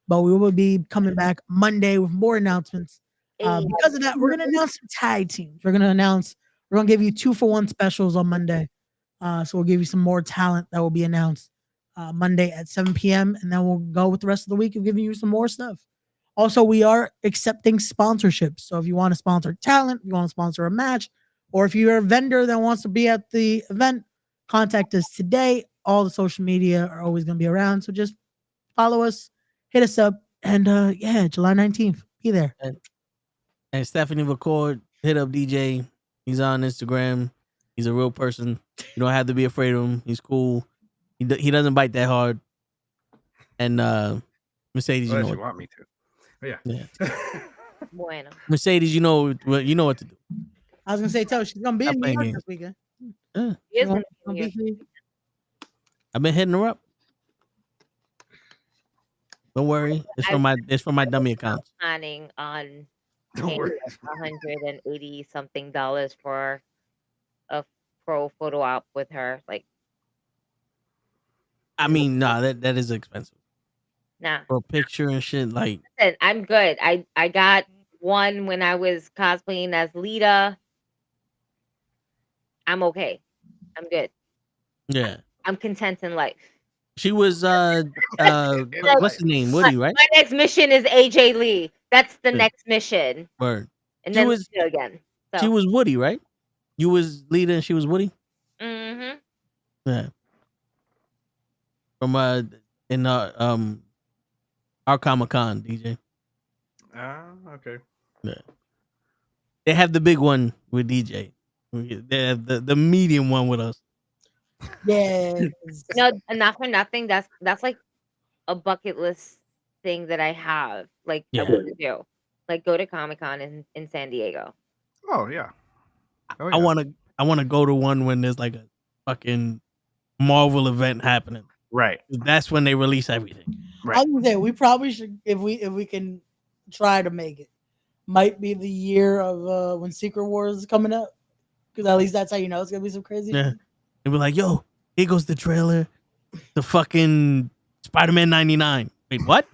S8: But we will be coming back Monday with more announcements. Because of that, we're going to announce some tag teams. We're going to give you 2-for-1 specials on Monday. So we'll give you some more talent that will be announced Monday at 7 p.m. And then we'll go with the rest of the week of giving you some more stuff. Also, we are accepting sponsorships. So if you want to sponsor talent, if you want to sponsor a match, or if you're a vendor that wants to be at the event, contact us today. All the social media are always going to be around. So just follow us. Hit us up, and July 19th, be there.
S2: And Stephanie Record, hit up DJ. He's on Instagram. He's a real person. You don't have to be afraid of him. He's cool. He doesn't bite that hard. And Mercedes, you know
S9: you want me to. But yeah.
S10: Bueno.
S2: Mercedes, you know what to do.
S8: I was gonna say, tell she's gonna be in New York this weekend.
S2: Yeah.
S10: Yes,
S8: Gonna be here.
S2: I've been hitting her up. Don't worry, it's from my dummy account.
S10: Planning on
S9: Don't worry.
S10: $180 something for a pro photo op with her. Like,
S2: I mean, nah, that is expensive.
S10: nah.
S2: For a picture and shit, like.
S10: Listen, I'm good. I got one when I was cosplaying as Lita. I'm okay. I'm good.
S2: Yeah.
S10: I'm content in life.
S2: She was what's his name? Woody, right?
S10: My next mission is AJ Lee. That's the next mission.
S2: Word.
S10: And
S2: She
S10: then
S2: was-
S10: Lita again. So.
S2: She was Woody, right? You was Lita and she was Woody?
S10: Mm-hmm.
S2: Yeah. From Our Comic-Con, DJ.
S9: Okay.
S2: Yeah. They have the big one with DJ. They have the medium one with us.
S8: Yeah.
S10: No, not for nothing. That's like a bucket list thing that I have. Like I
S2: Yeah.
S10: want to do. Like go to Comic-Con in San Diego.
S9: Oh yeah. Oh,
S2: I wanna go to one when there's like a fucking Marvel event happening.
S9: Right.
S2: That's when they release everything.
S9: Right.
S8: I was gonna say we probably should if we can try to make it. Might be the year of when Secret Wars is coming up. Because at least that's how you know it's gonna be some crazy
S2: Yeah.
S8: shit.
S2: And we're like, yo, here goes the trailer. The fucking Spider-Man 99. Wait, what?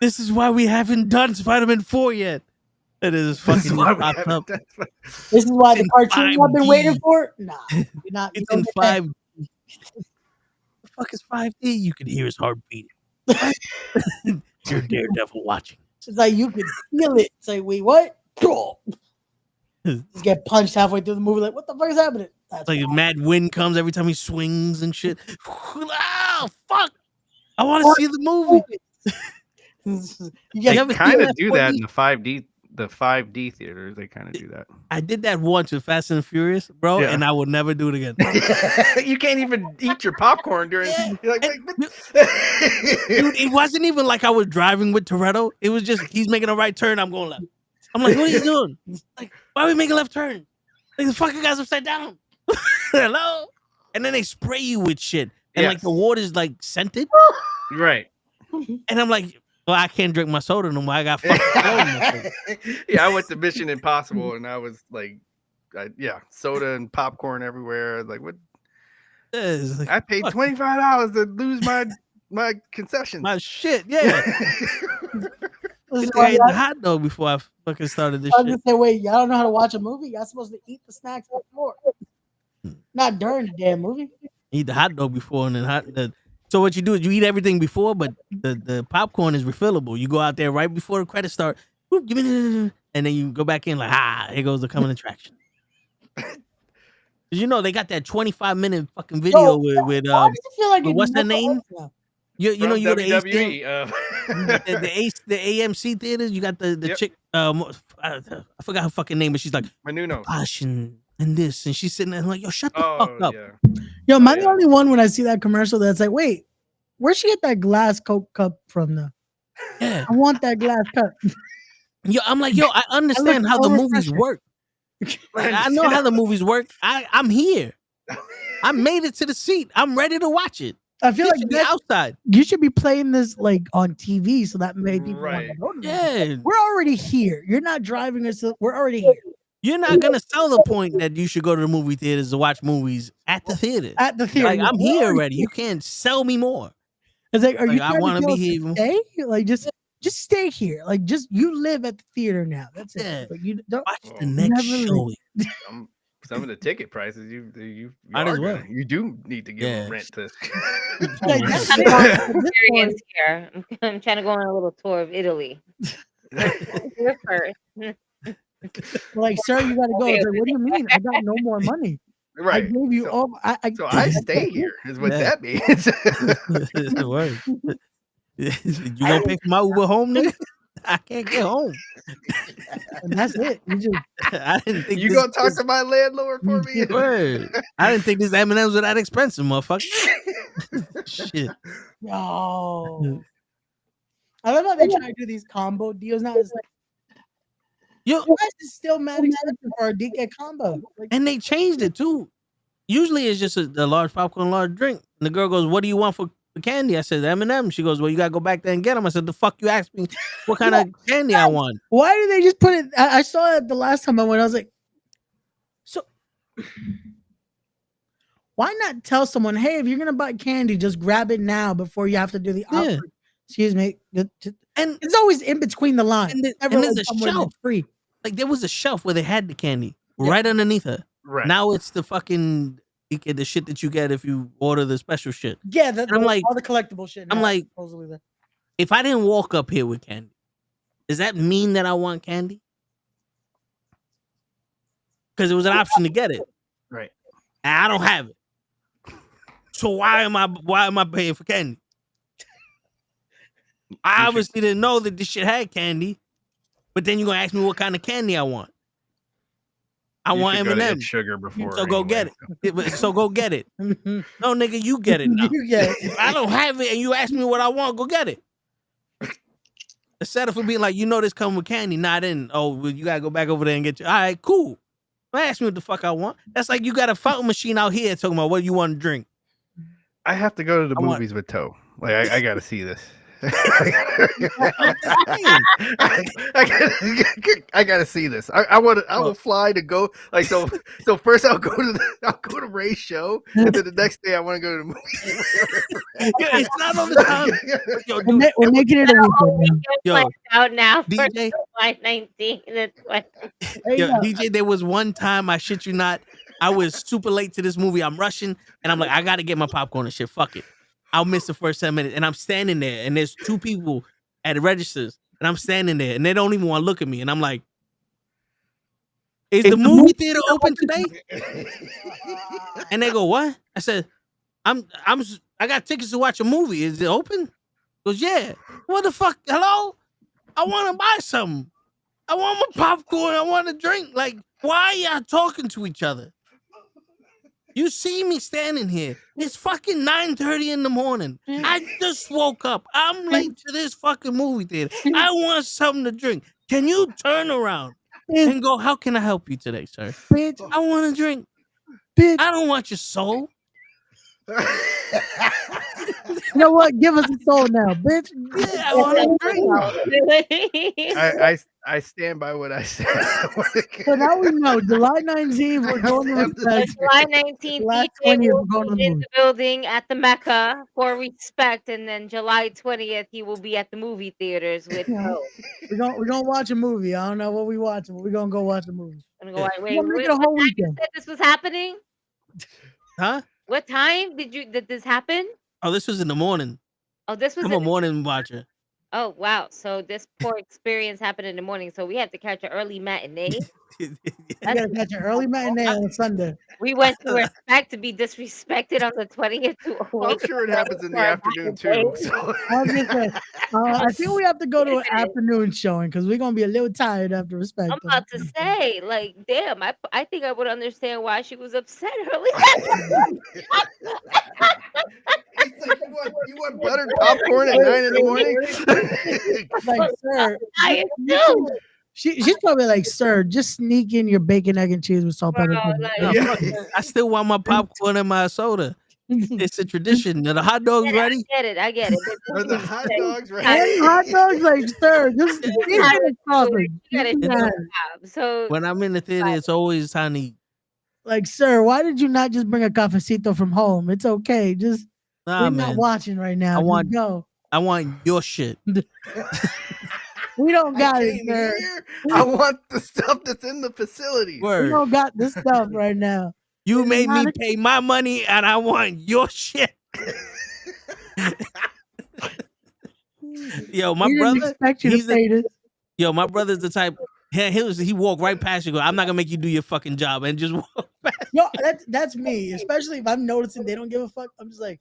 S2: This is why we haven't done Spider-Man 4 yet. It is fucking popped up.
S8: This is why the cartoon I've been
S2: 5D.
S8: waiting for. Nah, you're not.
S2: It's in 5D. The fuck is 5D? You can hear his heart beating. You're Daredevil watching.
S8: It's like you can feel it. It's like, wait, what? Just get punched halfway through the movie. Like, what the fuck is happening? That's
S2: Like mad wind comes every time he swings and shit. Oh fuck! I want to see the movie.
S9: They kind of do that in the 5D theaters. They kind of do that.
S2: I did that once with Fast and Furious, bro,
S9: Yeah.
S2: and I would never do it again.
S9: You can't even eat your popcorn during. You're like,
S2: Dude, it wasn't even like I was driving with Toretto. It was just he's making a right turn. I'm going left. I'm like, what are you doing? Like, why are we making a left turn? Like the fucking guy's upside down. Hello? And then they spray you with shit. And like the water's like scented.
S9: Right.
S2: And I'm like, well, I can't drink my soda no more. I got fucking
S9: Yeah, I went to Mission Impossible and I was like, soda and popcorn everywhere. I was like, what?
S2: Like,
S9: I paid $25 to lose my concessions.
S2: My shit, yeah. I ate the hot dog before I fucking started this
S8: I was
S2: shit.
S8: gonna say, wait, y'all don't know how to watch a movie? Y'all supposed to eat the snacks before, not during the damn movie.
S2: Eat the hot dog before and then so what you do is you eat everything before, but the popcorn is refillable. You go out there right before the credits start, whoop, give me the, and then you go back in like, here goes the coming attraction. You know they got that 25-minute fucking video with what's her name? You know you go to
S9: WWE.
S2: the AMC theaters. You got the chick. I forgot her fucking name, but she's like
S9: Manuno.
S2: Passion and this, and she's sitting there like, yo, shut the fuck up.
S9: Yeah.
S8: Yo, am I the only one when I see that commercial that's like, wait, where'd she get that glass Coke cup from? Though?
S2: Yeah,
S8: I want that glass cup.
S2: Yo, I'm like, yo, I understand how the movies work. Like, I know how the movies work. I'm here. I made it to the seat. I'm ready to watch it.
S8: I feel like
S2: outside.
S8: You should be playing this like on TV so that maybe people want to go to
S2: Yeah,
S8: we're already here. You're not driving us. We're already here.
S2: You're not gonna sell the point that you should go to the movie theaters to watch movies at the theater.
S8: At the theater,
S2: like I'm here already. You can't sell me more.
S8: It's like, are you?
S2: I want to be here.
S8: Stay? Like just stay here. Like just you live at the theater now. That's it. But you don't
S2: watch the next show.
S9: Some of the ticket prices you
S2: Might as well.
S9: You do need to give them rent to.
S10: Experience here. I'm trying to go on a little tour of Italy. Here first.
S8: Like, sir, you gotta go. It's like, what do you mean? I got no more money.
S9: Right.
S8: I gave you all.
S9: I stay here. Is what that means.
S2: You gonna pay for my Uber home, nigga? I can't get home.
S8: And that's it.
S2: I didn't think
S9: you gonna talk to my landlord for me.
S2: I didn't think this M&Ms were that expensive, motherfucker. Shit.
S8: Yo. I love how they try to do these combo deals now. It's like,
S2: yo,
S8: why is it still mad expensive for a DK combo? Like,
S2: and they changed it too. Usually it's just a large popcorn, large drink. And the girl goes, "What do you want for candy?" I said, M&M. She goes, "Well, you gotta go back there and get them." I said, "The fuck you asked me what kind of candy I want?"
S8: Why did they just put it? I saw it the last time I went. I was like, so why not tell someone, hey, if you're gonna buy candy, just grab it now before you have to do the offer. Excuse me. And it's always in between the lines.
S2: And there's a shelf.
S8: Free.
S2: Like there was a shelf where they had the candy right underneath her.
S9: Right.
S2: Now it's the fucking the shit that you get if you order the special shit.
S8: Yeah,
S2: I'm like
S8: all the collectible shit.
S2: I'm like, if I didn't walk up here with candy, does that mean that I want candy? Because it was an option to get it.
S9: Right.
S2: And I don't have it. So why am I paying for candy? I obviously didn't know that this shit had candy. But then you're gonna ask me what kind of candy I want. I want M&M.
S9: Sugar before.
S2: So go get it. So go get it. No, nigga, you get it now. If I don't have it and you ask me what I want, go get it. Instead of being like, this come with candy. Nah, I didn't. Oh, well, you gotta go back over there and get you. All right, cool. Don't ask me what the fuck I want. That's like you got a fountain machine out here talking about what you want to drink.
S9: I have to go to the movies with Toe. Like I gotta see this. I gotta see this. I will fly to go. Like so first I'll go to Ray's show, and then the next day I want to go to the movie.
S2: It's not all the time. Yo, dude,
S8: we're making it a weekend.
S10: Yo, out now for
S2: DJ,
S10: July 19th.
S2: Yo, DJ, there was one time, I shit you not, I was super late to this movie. I'm rushing, and I'm like, I gotta get my popcorn and shit. Fuck it. I'll miss the first 10 minutes. And I'm standing there, and there's two people at the registers, and I'm standing there, and they don't even want to look at me. And I'm like, is the movie theater open today? And they go, what? I said, I got tickets to watch a movie. Is it open? He goes, yeah. What the fuck? Hello? I want to buy something. I want my popcorn. I want to drink. Like, why are y'all talking to each other? You see me standing here. It's fucking 9:30 in the morning. I just woke up. I'm late to this fucking movie theater. I want something to drink. Can you turn around and go, how can I help you today, sir?
S8: Bitch.
S2: I want to drink.
S8: Bitch.
S2: I don't want your soul.
S8: You know what? Give us a soul now, bitch.
S2: Yeah, I want to
S9: drink. I stand by what I said.
S8: So now we know July 19th we're going to respect.
S10: July 19th,
S8: July
S10: DJ
S8: 20th
S10: will
S8: we're going to
S10: be
S8: the
S10: in
S8: movie.
S10: the building at the Mecca for respect, and then July 20th he will be at the movie theaters with Ho.
S8: We're gonna watch a movie. I don't know what we watching, but we're gonna go watch a movie.
S10: I'm gonna go, wait,
S8: We're gonna make it a whole weekend.
S10: said this was happening?
S2: Huh?
S10: What time did this happen?
S2: Oh, this was in the morning.
S10: Oh, this was
S2: I'm a morning watcher.
S10: Oh, wow. So this poor experience happened in the morning. So we had to catch an early matinee.
S8: You gotta catch an early matinee on Sunday.
S10: We went to respect to be disrespected on the 20th.
S9: I'm sure it happens in the afternoon too. So.
S8: I think we have to go to an afternoon showing because we're gonna be a little tired after respect.
S10: I'm about to say, like, damn, I think I would understand why she was upset early.
S9: It's like, you want buttered popcorn at 9 in the morning?
S8: Like, sir, she's probably like, sir, just sneak in your bacon, egg, and cheese with salt, pepper.
S2: I still want my popcorn and my soda. It's a tradition. Are the hot dogs ready?
S10: I get it.
S9: Are the hot dogs ready?
S8: And hot dogs, like, sir, just
S10: so
S2: when I'm in the theater, it's always time to eat.
S8: Like, sir, why did you not just bring a cafecito from home? It's okay. Just we're not watching right now.
S2: I want your shit.
S8: We don't got it, sir.
S9: I want the stuff that's in the facility.
S2: Word.
S8: We don't got this stuff right now.
S2: You made me pay my money, and I want your shit. Yo, my brother. Yo, my brother's the type. He walked right past you. Go, I'm not gonna make you do your fucking job, and just walk past.
S8: Yo, that's me. Especially if I'm noticing they don't give a fuck. I'm just like,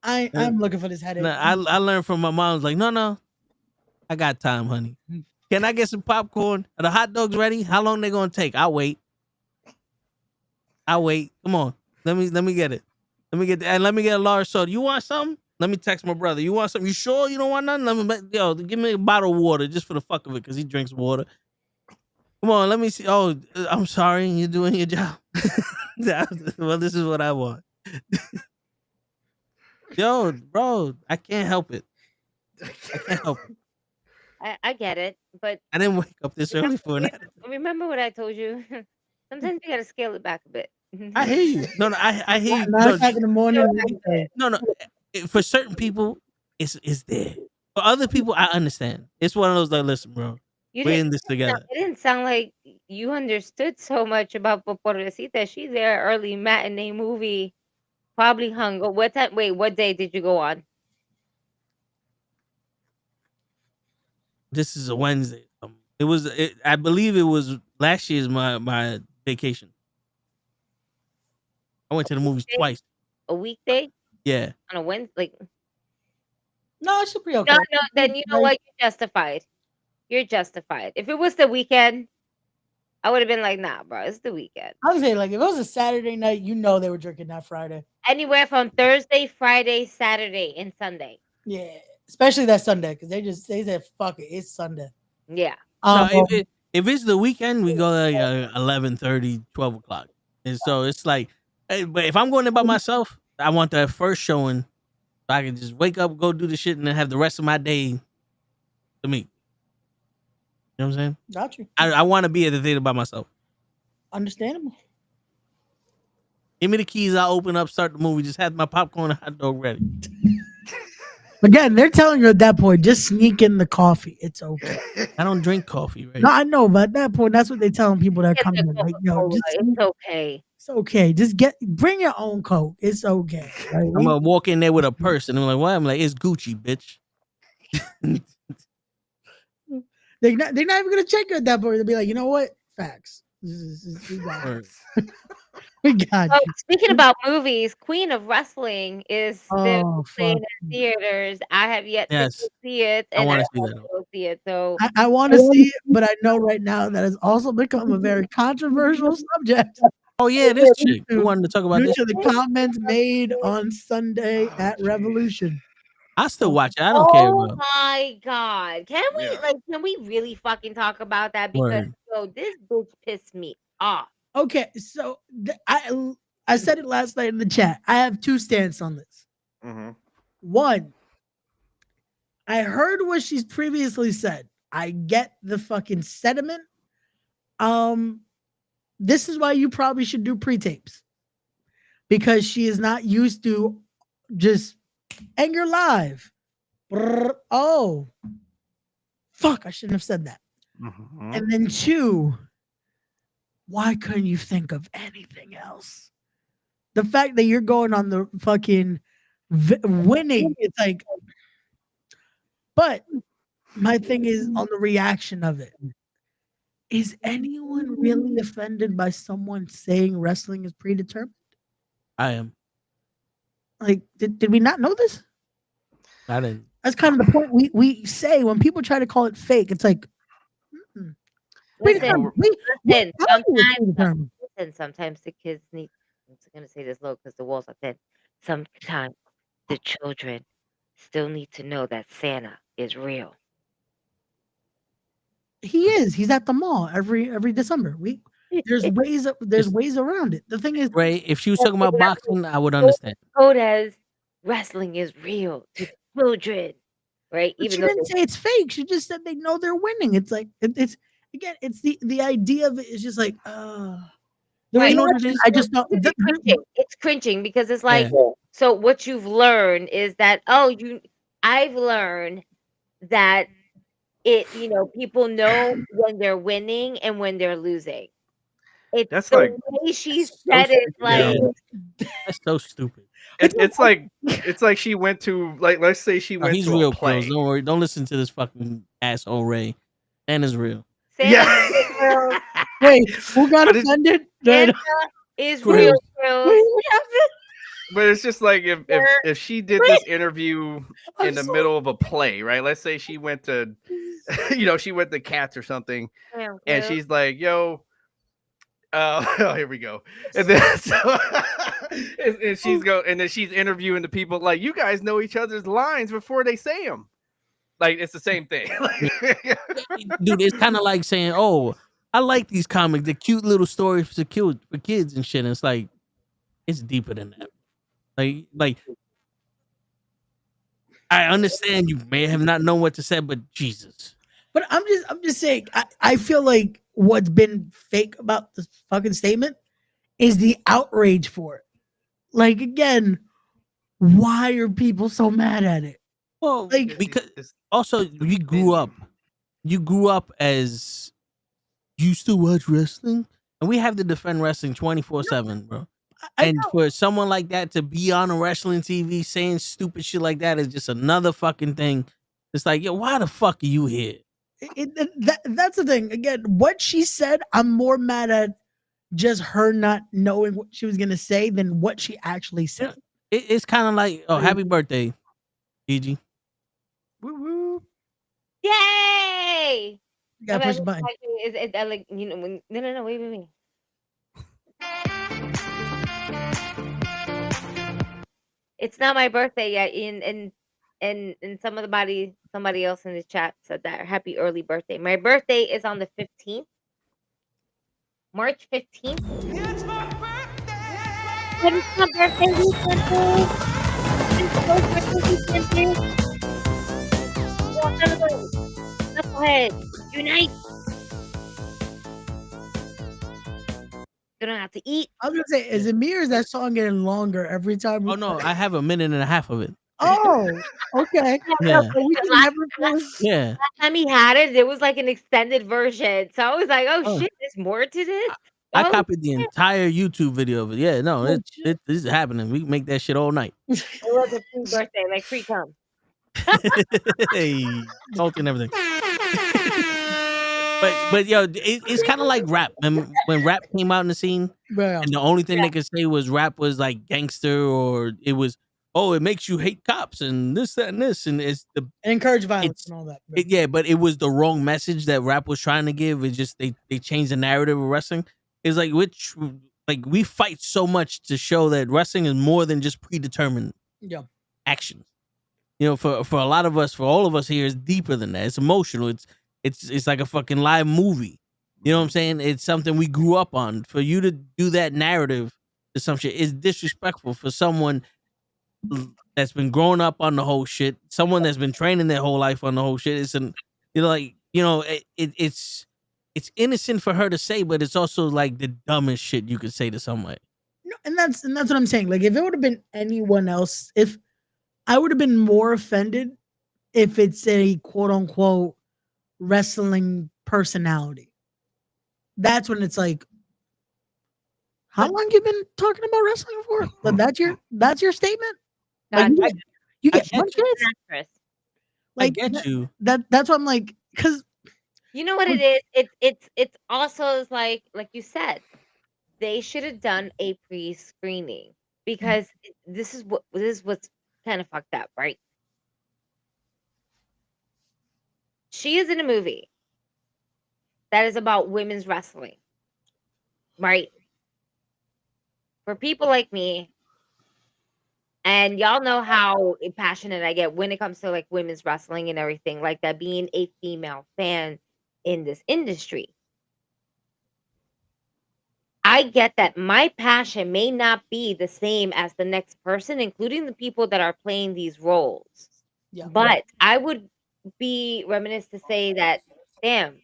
S8: I'm looking for this headache.
S2: Nah, I learned from my mom. Like, no, I got time, honey. Can I get some popcorn? Are the hot dogs ready? How long they gonna take? I'll wait. Come on. Let me get it. Let me get a large soda. You want something? Let me text my brother. You want something? You sure you don't want nothing? Give me a bottle of water just for the fuck of it, because he drinks water. Come on, let me see. Oh, I'm sorry. You're doing your job. Well, this is what I want. Yo, bro, I can't help it.
S10: I get it, but
S2: I didn't wake up this early for that.
S10: Remember what I told you? Sometimes you gotta scale it back a bit.
S2: I hear you. No, I hear you.
S8: 9 o'clock in the morning.
S2: No. For certain people, it's there. For other people, I understand. It's one of those like, listen, bro, we're in this together.
S10: It didn't sound like you understood so much about Pobrecita. She's there early matinee movie. Probably hung. What time? Wait, what day did you go on?
S2: This is a Wednesday. I believe it was last year's my vacation. I went to the movies twice.
S10: A weekday?
S2: Yeah.
S10: On a Wednesday?
S8: No, it should be okay.
S10: No, then you know what? You're justified. You're justified. If it was the weekend, I would have been like, nah, bro, it's the weekend.
S8: I would say, like, if it was a Saturday night, you know they were drinking that Friday.
S10: Anywhere from Thursday, Friday, Saturday, and Sunday.
S8: Yeah, especially that Sunday, because they said, fuck it, it's Sunday.
S10: Yeah.
S2: No, if it's the weekend, we go like 11:30, 12 o'clock. And so it's like, hey, but if I'm going there by myself, I want that first showing. So I can just wake up, go do the shit, and then have the rest of my day to me. You know what I'm saying?
S8: Got you.
S2: I want to be at the theater by myself.
S8: Understandable.
S2: Give me the keys. I'll open up, start the movie. Just have my popcorn and hot dog ready.
S8: Again, they're telling you at that point, just sneak in the coffee. It's okay.
S2: I don't drink coffee, right?
S8: No, I know, but at that point, that's what they're telling people that are coming in. Like, yo,
S10: it's okay.
S8: It's okay. Just bring your own Coke. It's okay. Right?
S2: I'm gonna walk in there with a purse, and I'm like, what? I'm like, it's Gucci, bitch.
S8: They're not even gonna check you at that point. They'll be like, you know what? Facts. We got it. We got
S10: Oh,
S8: you.
S10: speaking about movies, Queen of Wrestling is still playing
S8: fuck.
S10: in theaters. I have yet to
S2: Yes.
S10: go see it,
S2: I
S10: and
S2: wanna
S10: I
S2: see
S10: want
S2: that.
S10: to go see it. So
S8: I want to see it, but I know right now that has also become a very controversial subject.
S2: Oh yeah, this chick. We wanted to talk about
S8: Due
S2: this.
S8: to the comments made on Sunday at Revolution.
S2: I still watch it. I don't care,
S10: oh
S2: bro.
S10: my god, can we really fucking talk about that? Because
S2: Word.
S10: yo, this bitch pissed me off.
S8: Okay, so I said it last night in the chat. I have two stances on this.
S9: Mm-hmm.
S8: One, I heard what she's previously said. I get the fucking sentiment. This is why you probably should do pre-tapes, because she is not used to just anger live. Oh, fuck! I shouldn't have said that.
S9: Mm-hmm.
S8: And then two, why couldn't you think of anything else? The fact that you're going on the fucking winning, it's like. But my thing is on the reaction of it. Is anyone really offended by someone saying wrestling is predetermined?
S2: I am.
S8: Like, did we not know this?
S2: I didn't.
S8: That's kind of the point we say when people try to call it fake. It's like,
S10: Listen,
S8: predetermined.
S10: sometimes the kids need. I'm just gonna say this low because the walls are thin. Sometimes the children still need to know that Santa is real.
S8: He is. He's at the mall every December. There's ways around it. The thing is,
S2: Ray, if she was talking about boxing, I would understand.
S10: As wrestling is real to children, right?
S8: But
S10: Even
S8: she
S10: though
S8: didn't say it's fake. She just said they know they're winning. It's like it's again. It's the idea of it is just like
S10: Right.
S8: You know what it is? I just thought
S10: it's cringing because it's like so what you've learned is that I've learned that people know when they're winning and when they're losing. It's the way she said it, like
S2: that's so stupid.
S9: It's like she went to let's say she went
S2: he's
S9: to
S2: real
S9: a play.
S2: close. Don't worry. Don't listen to this fucking asshole Ray. Santa's real.
S10: Santa
S8: Wait, who got offended?
S10: Santa is real.
S9: But it's just like if she did this interview in the middle of a play, right? Let's say she went to, she went to Cats or something, and she's like, "Yo, here we go," and then and then she's interviewing the people like, "You guys know each other's lines before they say them." Like it's the same thing,
S2: dude. It's kind of like saying, "Oh, I like these comics. The cute little stories for kids and shit." And it's like it's deeper than that. Like, I understand you may have not known what to say, but Jesus.
S8: But I'm just saying. I feel like what's been fake about this fucking statement is the outrage for it. Like again, why are people so mad at it?
S2: Well, because also you grew up as you still watch wrestling, and we have to defend wrestling 24/7, bro. And for someone like that to be on a wrestling TV saying stupid shit like that is just another fucking thing. It's like, yo, why the fuck are you here?
S8: That's the thing. Again, what she said, I'm more mad at just her not knowing what she was gonna say than what she actually said.
S2: It's kind of like, oh, happy birthday, Gigi.
S9: Woo woo.
S10: Yay!
S8: You gotta push the button.
S10: It's like, you know, when, no, wait. It's not my birthday yet, and somebody else in the chat said that happy early birthday. My birthday is on the 15th, March 15th. It's my birthday. It's my birthday weekend. Knucklehead, unite. You don't have to eat.
S8: I was gonna say, is it me or is that song getting longer every time?
S2: Oh no, I have a minute and a half of it.
S8: Oh, okay.
S2: Yeah.
S8: So we can never
S2: Yeah.
S10: Last time he had it, it was like an extended version. So I was like, oh. Shit, there's more to this.
S2: I copied the entire YouTube video of it. Yeah, no, this is happening. We can make that shit all night.
S10: It was a free birthday, like free cum.
S2: Hey, salty and everything. But yo, it's kind of like rap. When rap came out in the scene, and the only thing they could say was rap was like gangster, or it was it makes you hate cops and this, that, and this, and it's the
S8: encourage violence and all that.
S2: Yeah, but it was the wrong message that rap was trying to give. It's just they changed the narrative of wrestling. It's like we fight so much to show that wrestling is more than just predetermined actions. You know, for a lot of us, for all of us here, it's deeper than that. It's emotional. It's like a fucking live movie. You know what I'm saying? It's something we grew up on. For you to do that narrative to some shit is disrespectful for someone that's been growing up on the whole shit. Someone that's been training their whole life on the whole shit. It's innocent for her to say, but it's also like the dumbest shit you could say to someone.
S8: No, and that's what I'm saying. Like if it would have been anyone else, if I would have been more offended if it's a quote unquote wrestling personality. That's when it's like, how long you been talking about wrestling for? But that's your statement. Like, you get one chance. Like,
S2: I get you.
S8: That's what I'm like, because
S10: you know what it is. It's also like you said, they should have done a pre-screening because this is what's kind of fucked up, right? She is in a movie that is about women's wrestling, right? For people like me, and y'all know how passionate I get when it comes to like women's wrestling and everything like that, being a female fan in this industry. I get that my passion may not be the same as the next person, including the people that are playing these roles. Yeah. But I would be remiss to say that, damn,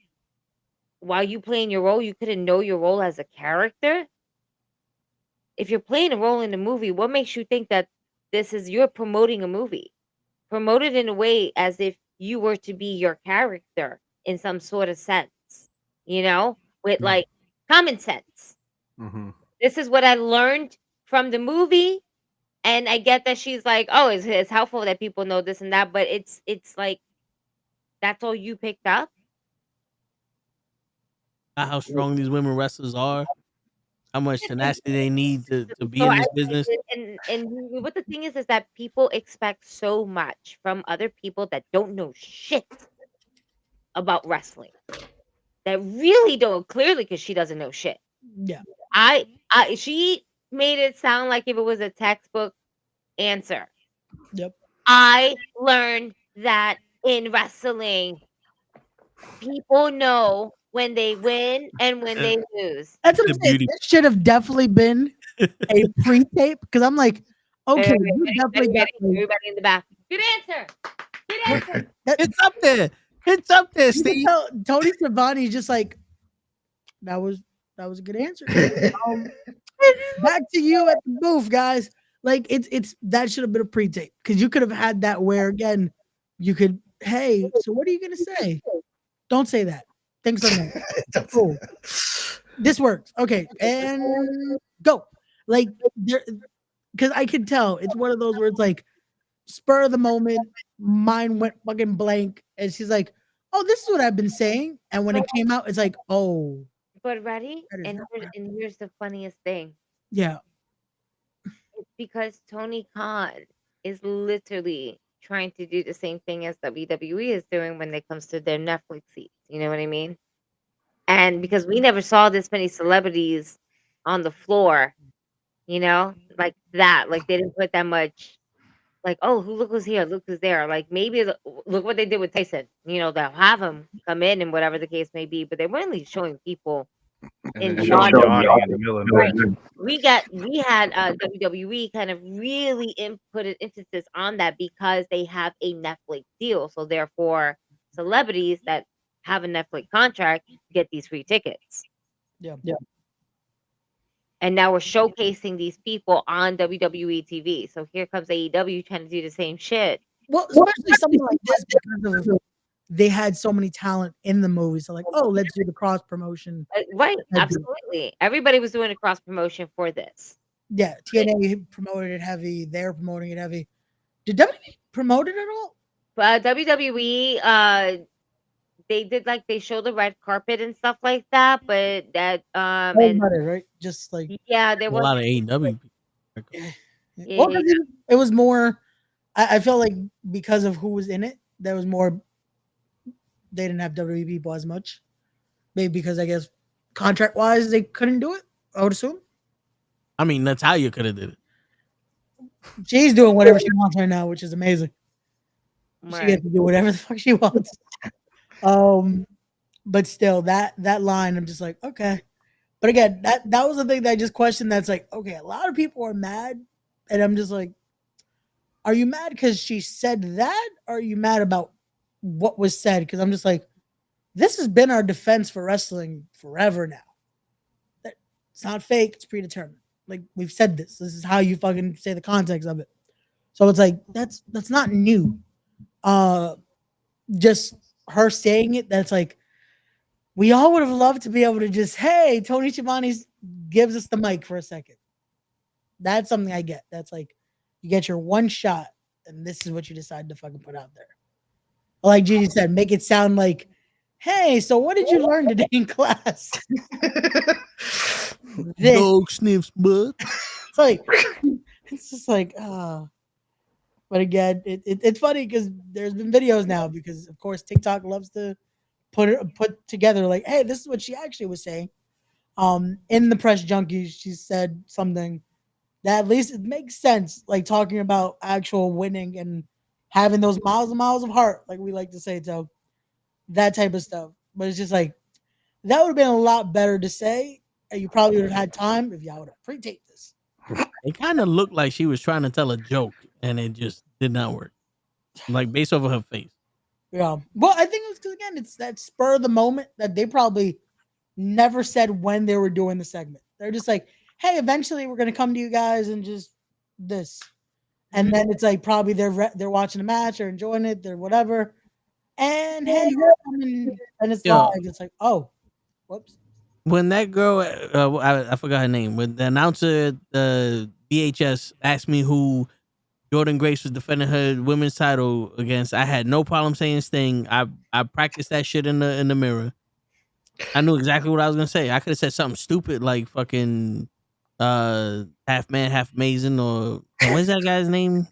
S10: while you playing your role, you couldn't know your role as a character. If you're playing a role in a movie, what makes you think that you're promoting a movie? Promote it in a way as if you were to be your character in some sort of sense, with like common sense. Mm-hmm. This is what I learned from the movie. And I get that she's like, oh, it's helpful that people know this and that, but it's like, that's all you picked up?
S2: How strong these women wrestlers are, how much tenacity they need to be in this business.
S10: And what the thing is that people expect so much from other people that don't know shit about wrestling. That really don't, clearly, because she doesn't know shit.
S8: Yeah.
S10: She made it sound like if it was a textbook answer.
S8: Yep. I
S10: learned that in wrestling, people know when they win and when they lose.
S8: That's what I'm saying. This should have definitely been a pre-tape because I'm like, okay, you definitely got
S10: everybody in the back. Good answer. Good answer.
S2: It's up there. It's up there, Steve.
S8: Tony Schiavone's just like, that was a good answer. Back to you at the booth, guys. Like it's that should have been a pre-tape because you could have had that where again you could, hey, so what are you gonna say? Don't say that. Things like that. Cool. This works. Okay, and go. Like there, because I can tell it's one of those where it's like spur of the moment, mind went fucking blank, and she's like, "Oh, this is what I've been saying." And when it came out, it's like, "Oh."
S10: But ready? And here's the funniest thing.
S8: Yeah.
S10: It's because Tony Khan is literally trying to do the same thing as WWE is doing when it comes to their Netflix seats. You know what I mean? And because we never saw this many celebrities on the floor, like that. Like they didn't put that much. Like, oh, look who's here, look who's there. Like maybe look what they did with Tyson. They'll have him come in and whatever the case may be, but they weren't really showing people in the audience.
S9: in the middle of the
S10: Right.
S9: match.
S10: We had WWE kind of really put an emphasis on that because they have a Netflix deal. So therefore, celebrities that have a Netflix contract get these free tickets.
S8: Yeah.
S10: And now we're showcasing these people on WWE TV. So here comes AEW trying to do the same shit.
S8: Well, especially something like this because of they had so many talent in the movie. So like, oh, let's do the cross promotion.
S10: Right, absolutely. Everybody was doing a cross promotion for this.
S8: Yeah, TNA promoted it heavy. They're promoting it heavy. Did WWE promote it at all?
S10: WWE, they did they show the red carpet and stuff like that, but that
S8: and better, right? Just like
S10: there was
S2: a lot of AEW.
S8: Well, it was more. I felt like because of who was in it, there was more. They didn't have WWE people as much. Maybe because I guess contract wise they couldn't do it. I would assume.
S2: I mean, Natalia could have did it.
S8: She's doing whatever she wants right now, which is amazing. Right. She gets to do whatever the fuck she wants. But still, that line, I'm just like, okay. But again, that was the thing that I just questioned. That's like, okay, a lot of people are mad, and I'm just like, are you mad because she said that, or are you mad about what was said? Because I'm just like, this has been our defense for wrestling forever now. It's not fake, it's predetermined. Like we've said this. This is how you fucking say the context of it. So it's like that's not new. Just her saying it, that's like we all would have loved to be able to just, hey, Tony Schiavone gives us the mic for a second. That's something I get. That's like you get your one shot, and this is what you decide to fucking put out there. Like Gigi said, make it sound like, hey, so what did you learn today in class?
S2: Dog sniffs butt.
S8: It's just like, but again, it's funny because there's been videos now because of course TikTok loves to put together like, hey, this is what she actually was saying. In the press junkie, she said something that at least it makes sense, like talking about actual winning and having those miles and miles of heart, like we like to say, so that type of stuff. But it's just like that would have been a lot better to say, and you probably would have had time if y'all would have pre-taped this.
S2: It kind of looked like she was trying to tell a joke, and it just did not work. Like based over her face.
S8: Yeah. Well, I think it was because again, it's that spur of the moment that they probably never said when they were doing the segment. They're just like, hey, eventually we're gonna come to you guys and just this. And then it's like probably they're watching a match or enjoying it, they're whatever. And hey, and it's live. It's like, oh, whoops.
S2: When that girl, I forgot her name. When the announcer, VHS, asked me who Jordan Grace was defending her women's title against, I had no problem saying Sting. I practiced that shit in the mirror. I knew exactly what I was gonna say. I could have said something stupid like fucking half man, half amazing, or what's that guy's name?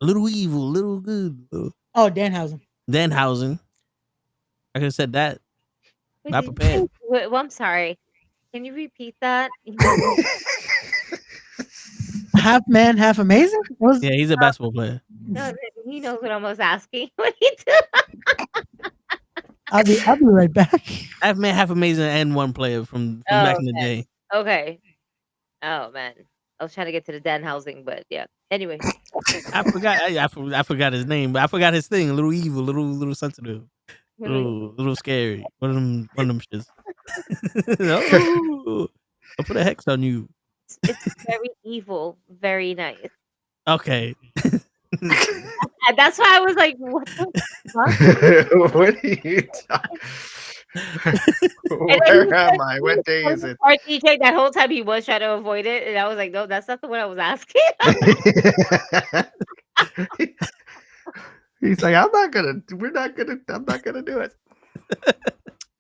S2: Little Evil, Little Good.
S8: Oh, Danhausen.
S2: I could have said that.
S10: Wait,
S2: Not prepared.
S10: Well, I'm sorry. Can you repeat that?
S8: Half man, half amazing?
S2: Yeah, he's a basketball player.
S10: No, he knows what I was asking. What he do?
S8: I'll be right back.
S2: Half man, half amazing, and one player from back in the day.
S10: Okay. Oh man, I was trying to get to the Danhausen, but yeah. Anyway,
S2: I forgot his name, but I forgot his thing. Little evil, little sensitive, little scary. One of them shits. No, I'll put a hex on you.
S10: It's very evil, very nice.
S2: Okay.
S10: That's why I was like, what the fuck?
S9: What are you talking? Where am I? What day is it?
S10: DJ, that whole time he was trying to avoid it, and I was like, no, that's not the one I was asking.
S9: He's like, I'm not gonna do it.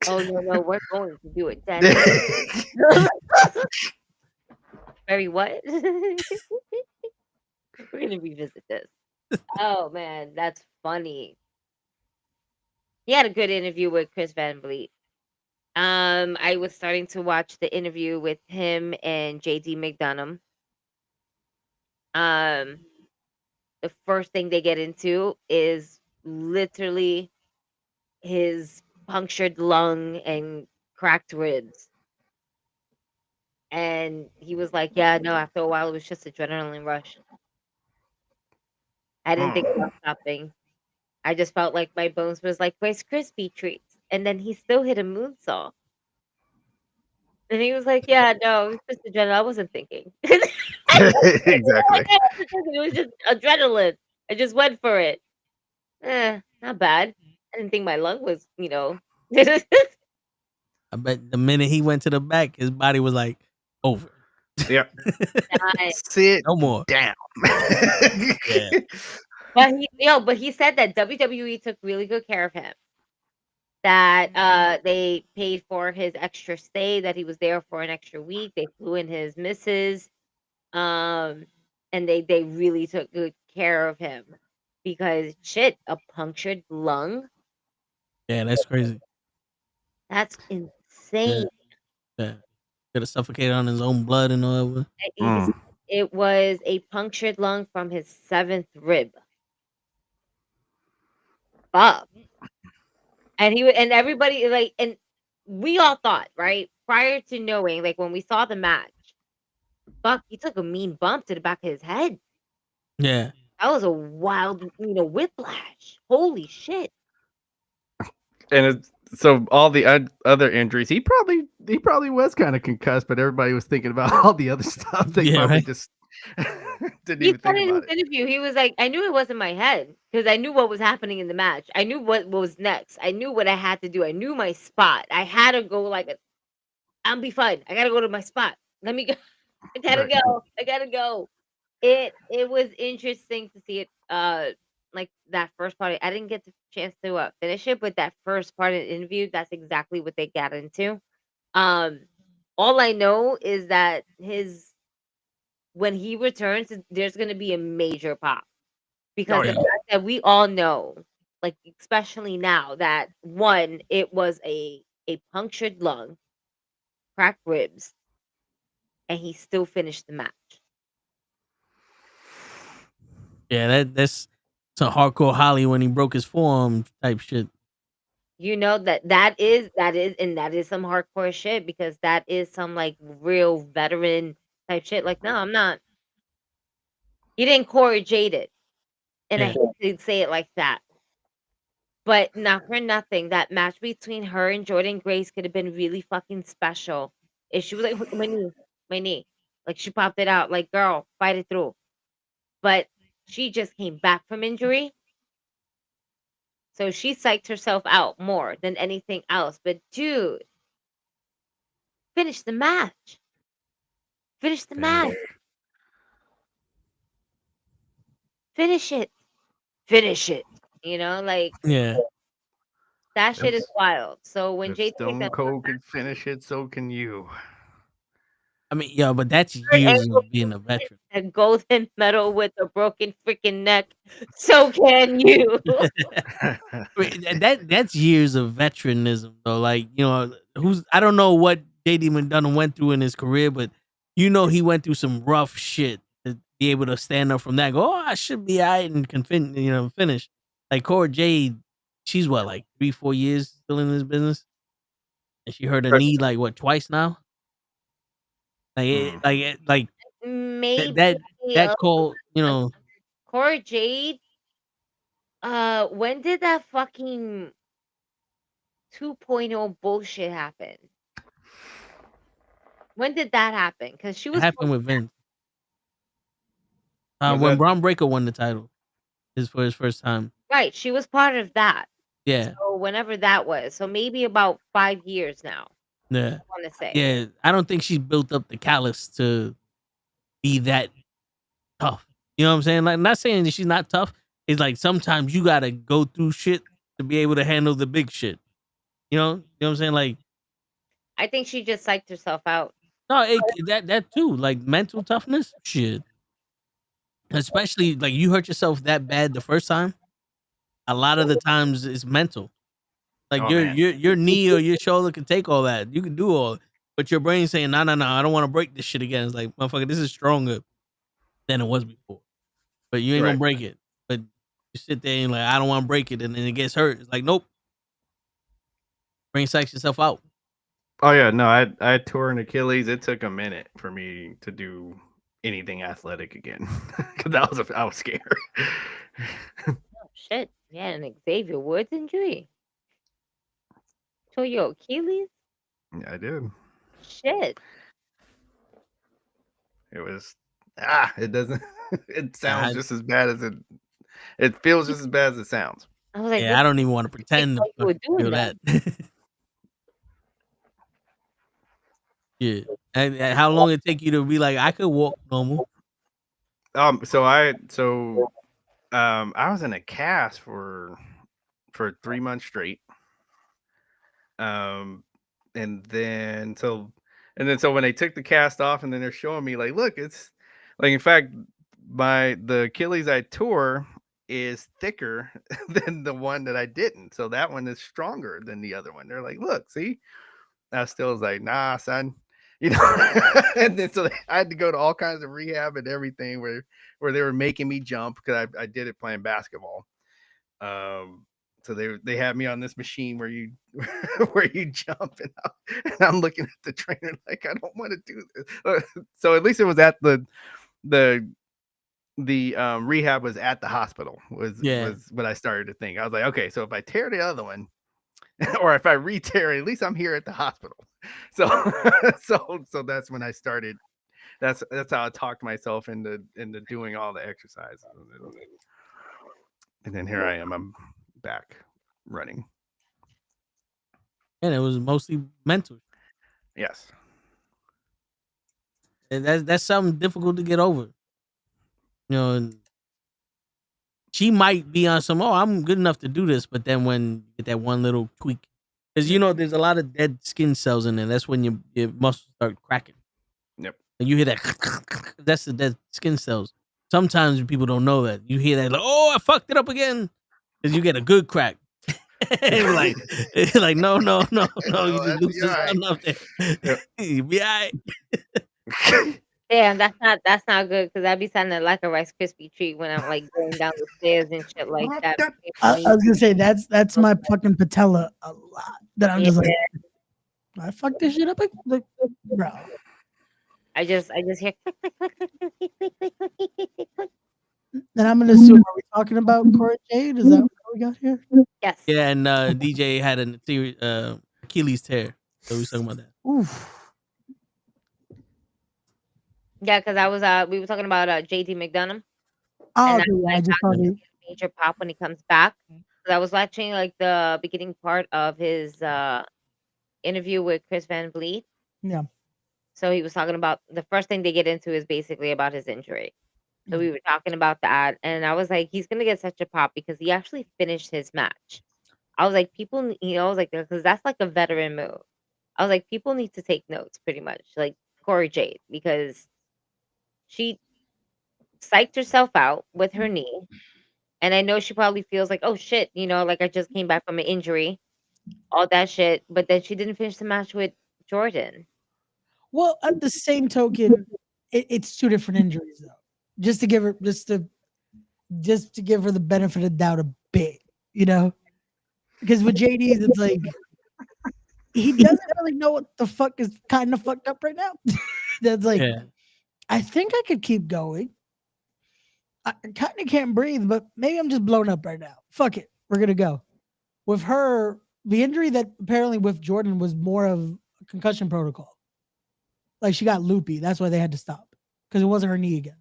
S10: Oh no, we're going to do it. Very what? We're gonna revisit this. Oh man, that's funny. He had a good interview with Chris Van Vliet. I was starting to watch the interview with him and JD McDonough. The first thing they get into is literally his punctured lung and cracked ribs. And he was like, yeah, no, after a while, it was just adrenaline rush. I didn't think about stopping. I just felt like my bones was like Rice Krispie treats. And then he still hit a moonsault. And he was like, yeah, no, it was just adrenaline. I wasn't thinking.
S9: Exactly.
S10: It was just adrenaline. I just went for it. Not bad. I didn't think my lung was,
S2: I bet the minute he went to the back, his body was like over.
S9: Yep.
S10: dying.
S9: Sit
S2: No more.
S9: down.
S2: Yeah.
S10: But he said that WWE took really good care of him. That they paid for his extra stay, that he was there for an extra week. They flew in his missus. And they really took good care of him because shit, a punctured lung.
S2: Yeah, that's crazy.
S10: That's insane.
S2: Yeah. Could have suffocated on his own blood and all that.
S10: It was a punctured lung from his 7th rib. Fuck. And everybody and we all thought, right? Prior to knowing, like when we saw the match, fuck, he took a mean bump to the back of his head.
S2: Yeah.
S10: That was a wild, whiplash. Holy shit.
S9: And so all the other injuries, he probably was kind of concussed, but everybody was thinking about all the other stuff. They probably just didn't even think about it.
S10: Interview, he was like, I knew it wasn't my head because I knew what was happening in the match. I knew what was next. I knew what I had to do. I knew my spot. I had to go I'll be fine. I gotta go to my spot. Let me go. I gotta go. I gotta go. It was interesting to see it. Like that first part. I didn't get the chance to finish it, but that first part of the interview, that's exactly what they got into. All I know is that when he returns, there's gonna be a major pop because the fact that we all know, like especially now, that one, it was a punctured lung, cracked ribs, and he still finished the match.
S2: Yeah, that's some hardcore Holly when he broke his forearm type shit.
S10: You know that is some hardcore shit because that is some like real veteran type shit. Like, no, I'm not. He didn't Cora Jade it, and I hate to say it like that, but not for nothing, that match between her and Jordan Grace could have been really fucking special. If she was like, my knee, like she popped it out, like girl, fight it through. But she just came back from injury. So she psyched herself out more than anything else. But dude, finish the match. Finish the match. Finish it. Finish it. Like that shit is wild. So when JT
S9: Stone Cold can finish it, so can you.
S2: I mean, yeah, but that's years of being a veteran.
S10: A golden medal with a broken freaking neck. So can you?
S2: That's years of veteranism, though. Like, I don't know what JD McDonough went through in his career, but he went through some rough shit to be able to stand up from that. And go, oh, I should be all right and can finish. Like Cora Jade, she's what, like 3-4 years still in this business, and she hurt her knee like what, twice now. Like
S10: maybe
S2: that's called,
S10: Cora Jade. When did that fucking 2.0 bullshit happen? When did that happen? Because she was
S2: happened with Vince. When Braun Breaker won the title, for his first time.
S10: Right, she was part of that.
S2: Yeah.
S10: So whenever that was, so maybe about 5 years now.
S2: Yeah.
S10: I want to say.
S2: Yeah, I don't think she's built up the callus to be that tough. You know what I'm saying? Like, I'm not saying that she's not tough. It's like sometimes you gotta go through shit to be able to handle the big shit. You know what I'm saying? Like,
S10: I think she just psyched herself out.
S2: No, that too, like mental toughness, shit. especially like you hurt yourself that bad the first time. A lot of the times it's mental. Like your knee or your shoulder can take all that. You can do all, but your brain's saying, no, I don't want to break this shit again. It's like, motherfucker, this is stronger than it was before. But you ain't gonna break it. But you sit there and like, I don't want to break it, and then it gets hurt. It's like, nope. Brain psychs yourself out.
S9: Oh yeah, no, I tore an Achilles. It took a minute for me to do anything athletic again because I was scared.
S10: Oh, shit. Yeah, an Xavier Woods injury. Tore your Achilles?
S9: Yeah, I did.
S10: Shit.
S9: It was it doesn't it sounds just as bad as it feels just as bad as it sounds.
S10: I was like,
S2: yeah, I don't even want to pretend to feel that. Yeah. And how long it take you to be like, I could walk normal?
S9: So I was in a cast for 3 months straight. And then so when they took the cast off, and then they're showing me like, look, it's like, in fact, the Achilles I tore is thicker than the one that I didn't. So that one is stronger than the other one. They're like, look, see? I still was like, nah, son. You know, and then so I had to go to all kinds of rehab and everything where they were making me jump because I did it playing basketball. So they had me on this machine where you jump, and I'm looking at the trainer like, I don't want to do this. So at least it was at the rehab was at the hospital was what I started to think. I was like, okay, so if I tear the other one, or if I re-tear it, at least I'm here at the hospital. So so that's when I started. That's how I talked myself into doing all the exercises. And then here I am. I'm back running.
S2: And it was mostly mental.
S9: Yes.
S2: And that's something difficult to get over. You know, and she might be on some, I'm good enough to do this, but then when you get that one little tweak, because you know there's a lot of dead skin cells in there. That's when your muscles start cracking.
S9: Yep.
S2: And you hear that, that's the dead skin cells. Sometimes people don't know that. You hear that, like, I fucked it up again, because you get a good crack. like no, you just loosen something up there. You be all right.
S10: Damn, that's not good, because I'd be sounding like a Rice Krispie treat when I'm like going down the stairs and shit like that.
S8: I was gonna say that's my fucking patella a lot. That I'm just like, I fucked this shit up, like, bro.
S10: I just hear.
S8: And I'm gonna assume, are we talking about Cora Jade? Is that what we got here?
S10: Yes.
S2: Yeah, and DJ had an Achilles tear, so we was talking about that.
S8: Oof.
S10: Yeah, because we were talking about JD McDonough.
S8: Oh,
S10: and
S8: I just saw it.
S10: Major pop when he comes back. I was watching like the beginning part of his interview with Chris Van Vliet.
S8: Yeah.
S10: So he was talking about, the first thing they get into is basically about his injury. So we were talking about that, and I was like, he's gonna get such a pop because he actually finished his match. I was like, people, I was like, because that's like a veteran move. I was like, people need to take notes, pretty much, like Cora Jade, because she psyched herself out with her knee, and I know she probably feels like, oh shit, like I just came back from an injury, all that shit, but then she didn't finish the match with Jordan.
S8: Well, at the same token, it's two different injuries though. Just to give her the benefit of the doubt a bit, because with JD's, it's like he doesn't really know what the fuck is kind of fucked up right now. That's like, I think I could keep going. I kind of can't breathe, but maybe I'm just blown up right now. Fuck it, we're gonna go. With her, the injury that apparently with Jordan was more of a concussion protocol. Like she got loopy, that's why they had to stop, because it wasn't her knee again.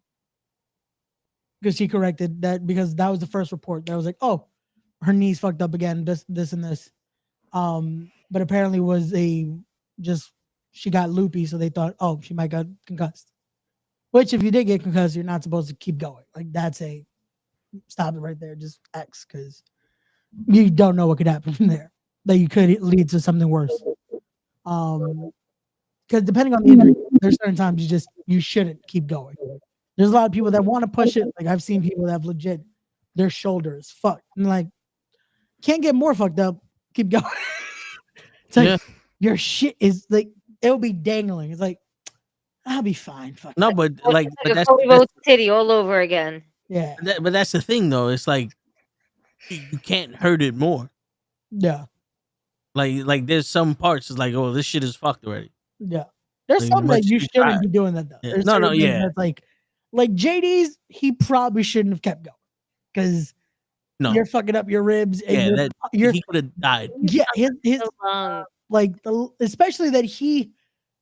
S8: Because she corrected that, because that was the first report that was like, oh, her knee's fucked up again, this and this. But apparently was she got loopy, so they thought, oh, she might got concussed. Which, if you did get concussed, you're not supposed to keep going. Like, that's stop it right there, just X, because you don't know what could happen from there. That you could lead to something worse. Because depending on the injury, there's certain times you shouldn't keep going. There's a lot of people that want to push it. Like I've seen people that have legit their shoulders fucked. And like, can't get more fucked up. Keep going. It's like your shit is like it'll be dangling. It's like I'll be fine. Fuck
S2: No,
S8: that.
S2: but like, but that's
S10: Cody Rhodes titty all over again.
S8: Yeah.
S2: But that's the thing, though. It's like you can't hurt it more.
S8: Yeah.
S2: Like there's some parts. It's like, oh, this shit is fucked already.
S8: Yeah. There's
S2: Like,
S8: some that
S2: much
S8: you
S2: too
S8: shouldn't
S2: tired.
S8: be doing that though.
S2: Yeah.
S8: There's
S2: No,
S8: certain things
S2: yeah.
S8: that's like JD's, he probably shouldn't have kept going because
S2: No.
S8: you're fucking up your ribs and
S2: Yeah,
S8: you're
S2: he could have died.
S8: yeah, his
S10: So long.
S8: like especially that he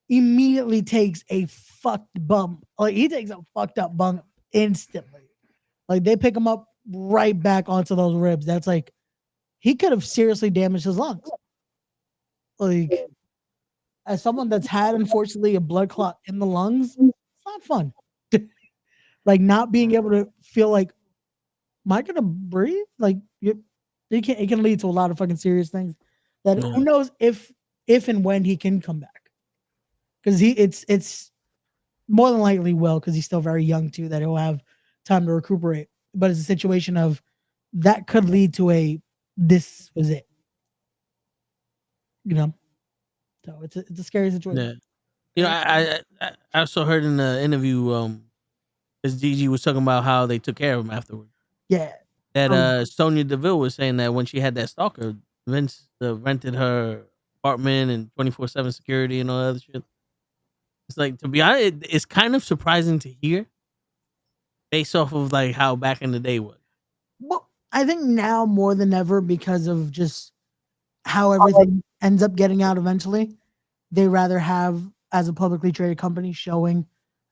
S8: immediately takes a fucked bump. Like he takes a fucked up bump instantly. Like they pick him up right back onto those ribs. That's like he could have seriously damaged his lungs. Like as someone that's had unfortunately a blood clot in the lungs, it's not fun. Like not being able to feel like, am I gonna breathe? Like it can lead to a lot of fucking serious things. That who knows if and when he can come back. Because it's more than likely will, because he's still very young too, that he'll have time to recuperate. But it's a situation of that could lead to this was it. You know? So it's a scary situation.
S2: Yeah. You know, I also heard in the interview, as Gigi was talking about how they took care of him afterwards.
S8: Yeah.
S2: That Sonya Deville was saying that when she had that stalker, Vince rented her apartment and 24/7 security and all that other shit. It's like, to be honest, it's kind of surprising to hear based off of like how back in the day was.
S8: Well, I think now more than ever, because of just how everything ends up getting out eventually, they rather have, as a publicly traded company, showing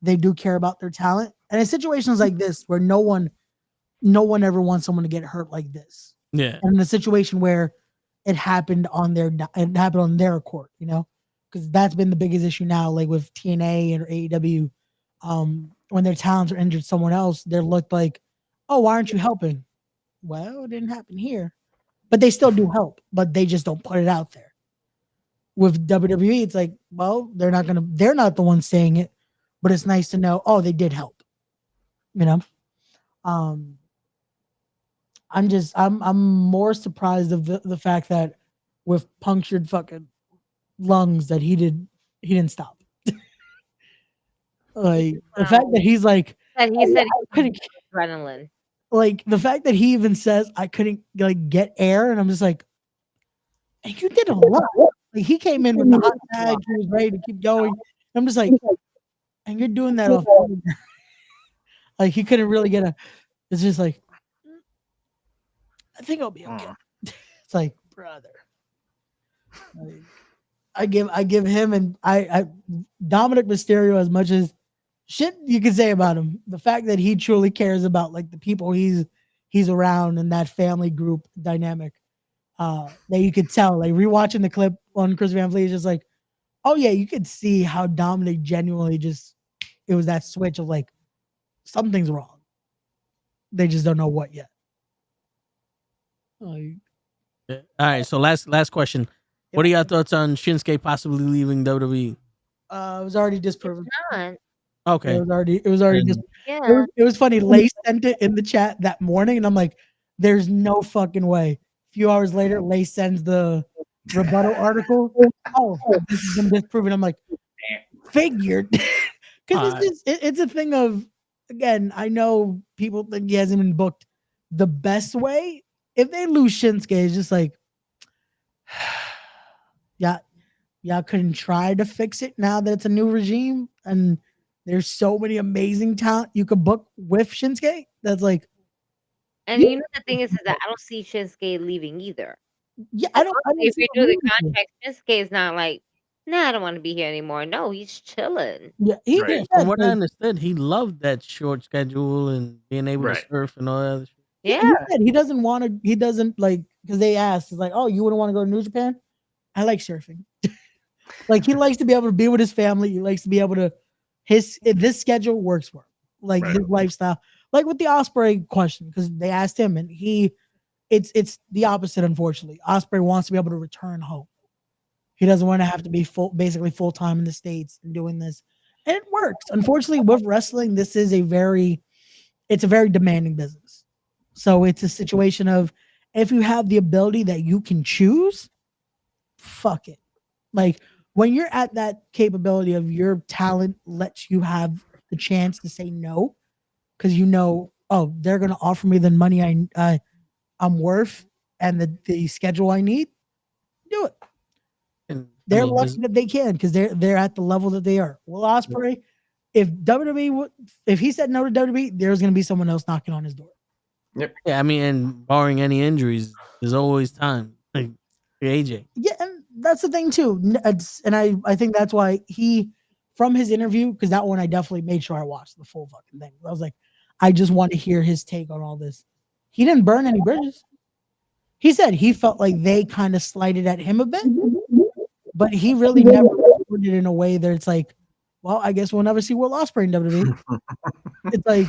S8: they do care about their talent. And in situations like this, where no one ever wants someone to get hurt like this.
S2: Yeah.
S8: And in a situation where it happened on their court, you know, because that's been the biggest issue now, like with TNA and AEW, when their talents are injured someone else, they're looked like, oh, why aren't you helping? Well, it didn't happen here, but they still do help, but they just don't put it out there. With WWE, it's like, well, they're not the ones saying it, but it's nice to know, oh, they did help, you know? I'm more surprised of the fact that with punctured fucking lungs that he didn't stop. Like the fact that he's like,
S10: And he said
S8: I couldn't,
S10: adrenaline.
S8: like the fact that he even says I couldn't like get air, and I'm just like, hey, you did a lot. Like he came in with the hot tag, he was ready to keep going. I'm just like, and you're doing that off. Like he couldn't really get it's just like, I think I'll be okay. It's like, brother. Like, I give him and I Dominic Mysterio, as much as shit you can say about him, the fact that he truly cares about like the people he's around and that family group dynamic, that you could tell. Like rewatching the clip on Chris Van Vliet is just like, oh yeah, you could see how Dominic genuinely it was that switch of like, something's wrong. They just don't know what yet.
S2: All right, so last question. What are your thoughts on Shinsuke possibly leaving WWE?
S8: It was already disproven.
S2: Okay.
S8: It was already just.
S10: Yeah.
S8: It was funny. Lace sent it in the chat that morning, and I'm like, "There's no fucking way." A few hours later, Lace sends the rebuttal article. Oh, this has been disproven. I'm like, figured, because it's a thing of, again, I know people think he hasn't been booked the best way. If they lose Shinsuke, it's just like, y'all couldn't try to fix it now that it's a new regime and there's so many amazing talent you could book with Shinsuke. That's like,
S10: and you know the thing is that I don't see Shinsuke leaving either.
S8: Yeah, I don't
S10: If
S8: see
S10: you do the
S8: him leaving.
S10: contract, Shinsuke is not like, nah, I don't want to be here anymore. No, he's chilling.
S8: Yeah,
S2: From what I understood, he loved that short schedule and being able to surf and all that other shit.
S10: Yeah.
S8: He doesn't want to, he doesn't like, because they asked, it's like, oh, you wouldn't want to go to New Japan? I like surfing. Like he likes to be able to be with his family. He likes to be able to, this schedule works for him. Like his lifestyle. Like with the Ospreay question, because they asked him and it's the opposite, unfortunately. Ospreay wants to be able to return home. He doesn't want to have to be basically full time in the States and doing this. and it works. Unfortunately, with wrestling, it's a very demanding business. So it's a situation of if you have the ability that you can choose, fuck it. Like when you're at that capability of your talent lets you have the chance to say no, because oh, they're gonna offer me the money I'm worth and the schedule I need. Do it.
S2: And,
S8: they're lucky that they can because they're at the level that they are. Will Ospreay, if WWE if he said no to WWE, there's gonna be someone else knocking on his door.
S9: Yep.
S2: Yeah, I mean, and barring any injuries, there's always time. Like AJ.
S8: Yeah, and that's the thing too. And I think that's why he, from his interview, because that one I definitely made sure I watched the full fucking thing. I was like, I just want to hear his take on all this. He didn't burn any bridges. He said he felt like they kind of slighted at him a bit, but he really never put it in a way that it's like, well, I guess we'll never see Will Ospreay in WWE. It's like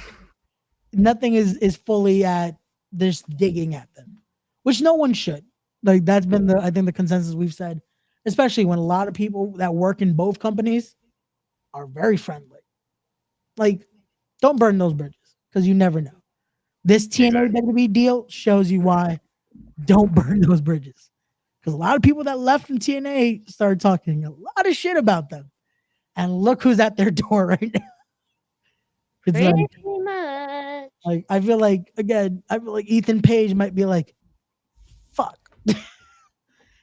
S8: nothing is fully at this digging at them, which no one should. Like that's been I think the consensus we've said, especially when a lot of people that work in both companies are very friendly. Like, don't burn those bridges because you never know. This TNA WWE deal shows you why. Don't burn those bridges, because a lot of people that left from TNA started talking a lot of shit about them, and look who's at their door right now. It's like I feel like Ethan Page might be like, "Fuck,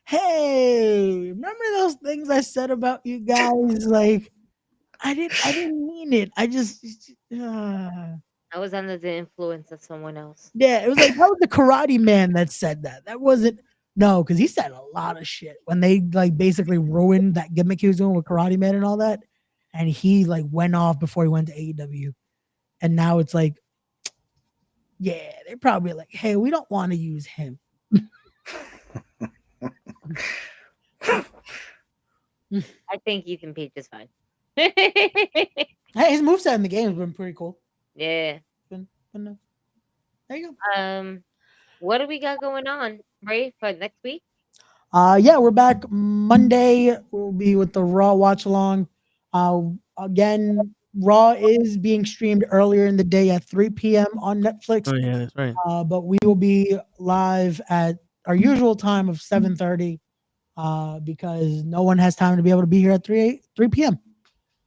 S8: hey, remember those things I said about you guys? Like, I didn't mean it. I just."
S10: I was under the influence of someone else.
S8: Yeah, it was like that was the Karate Man that said that. That wasn't because he said a lot of shit when they like basically ruined that gimmick he was doing with Karate Man and all that, and he like went off before he went to AEW, and now it's like, yeah, they're probably like, hey, we don't want to use him.
S10: I think Ethan Page is fine.
S8: Hey, his moveset in the game has been pretty cool.
S10: Yeah.
S8: There you go.
S10: What do we got going on, Ray, for next week?
S8: Yeah, we're back Monday. We'll be with the Raw watch along. Again, Raw is being streamed earlier in the day at 3 p.m. on Netflix.
S2: Oh yeah, that's right.
S8: But we will be live at our usual time of 7:30 because no one has time to be able to be here at 3 p.m.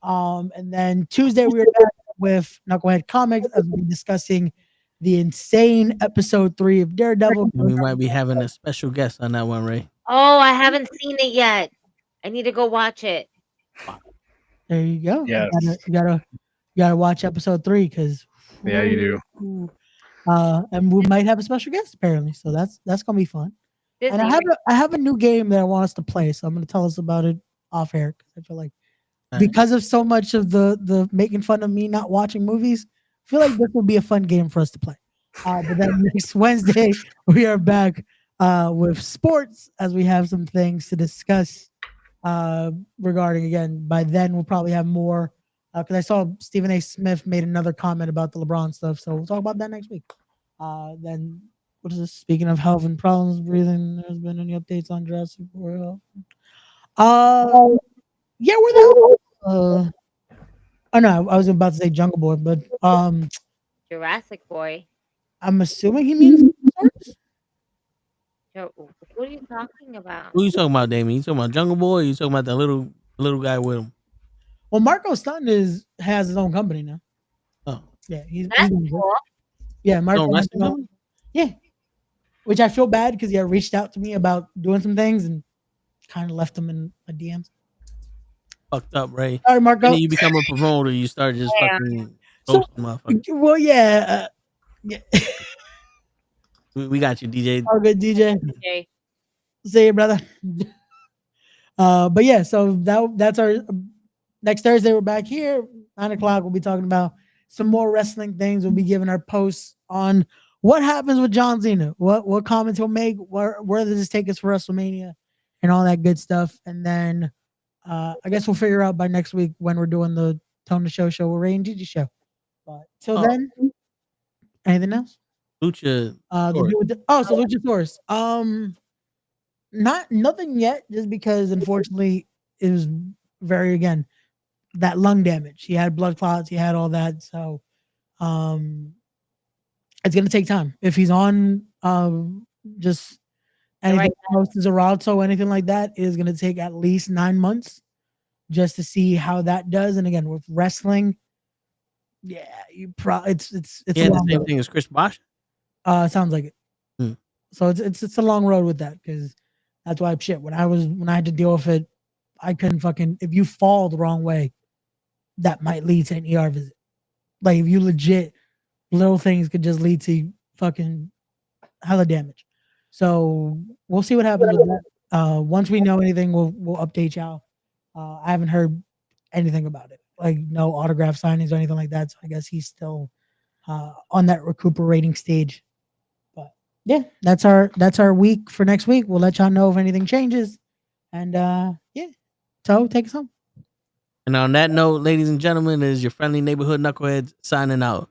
S8: And then Tuesday we are back with NuKKle Comics as we'll be discussing the insane episode 3 of Daredevil.
S2: We might be having a special guest on that one, Ray.
S10: Oh, I haven't seen it yet. I need to go watch it.
S8: There you go.
S9: Yes.
S8: You gotta watch episode 3 because
S9: Yeah, you do.
S8: And we might have a special guest apparently, so that's gonna be fun. And I have a new game that I want us to play, so I'm gonna tell us about it off air because I feel like because of so much of the making fun of me not watching movies, I feel like this will be a fun game for us to play. But then next Wednesday we are back with sports as we have some things to discuss regarding. Again, by then we'll probably have more because I saw Stephen A. Smith made another comment about the LeBron stuff, so we'll talk about that next week. Then what is this? Speaking of health and problems breathing, there's been any updates on Jurassic World? Yeah, we're the oh no, I was about to say Jungle Boy, but
S10: Jurassic Boy.
S8: I'm assuming he means
S10: What are you talking about?
S2: Who you talking about, Damien? You talking about Jungle Boy? Or you talking about the little guy with him?
S8: Well, Marco Stunt has his own company now.
S2: Oh,
S8: yeah, he's
S10: cool.
S8: Yeah, Marco. Yeah, which I feel bad because he had reached out to me about doing some things and kind of left him in my DMs.
S2: Fucked up, Ray.
S8: Sorry, Marco.
S2: And then you become a promoter, you start just fucking ghosting motherfuckers.
S8: Well, yeah.
S2: We got you, DJ.
S8: All good, DJ.
S10: Okay.
S8: See you, brother. But yeah, so that's our next Thursday. We're back here, 9:00. We'll be talking about some more wrestling things. We'll be giving our posts on what happens with John Cena, what comments he'll make, where does this take us for WrestleMania, and all that good stuff. And then I guess we'll figure out by next week when we're doing the Tone the Show with Ray and Gigi show. But till then, anything else?
S2: Lucha.
S8: So Luchasaurus. Nothing yet, just because unfortunately it was very that lung damage. He had blood clots. He had all that. So it's going to take time. If he's on just anything close to Xarelto or anything like that, it is going to take at least 9 months just to see how that does. And again, with wrestling, yeah, you probably it's
S2: the same thing as Chris Bosh.
S8: Sounds like it. So it's a long road with that, because that's why when I had to deal with it, I couldn't if you fall the wrong way, that might lead to an ER visit. Like if you legit, little things could just lead to fucking hella damage. So we'll see what happens with that. Once we know anything, we'll update y'all. I haven't heard anything about it, like no autograph signings or anything like that. So I guess he's still on that recuperating stage. But yeah, that's our week for next week. We'll let y'all know if anything changes. And yeah, so take us home.
S2: And on that note, ladies and gentlemen, is your friendly neighborhood knuckleheads signing out.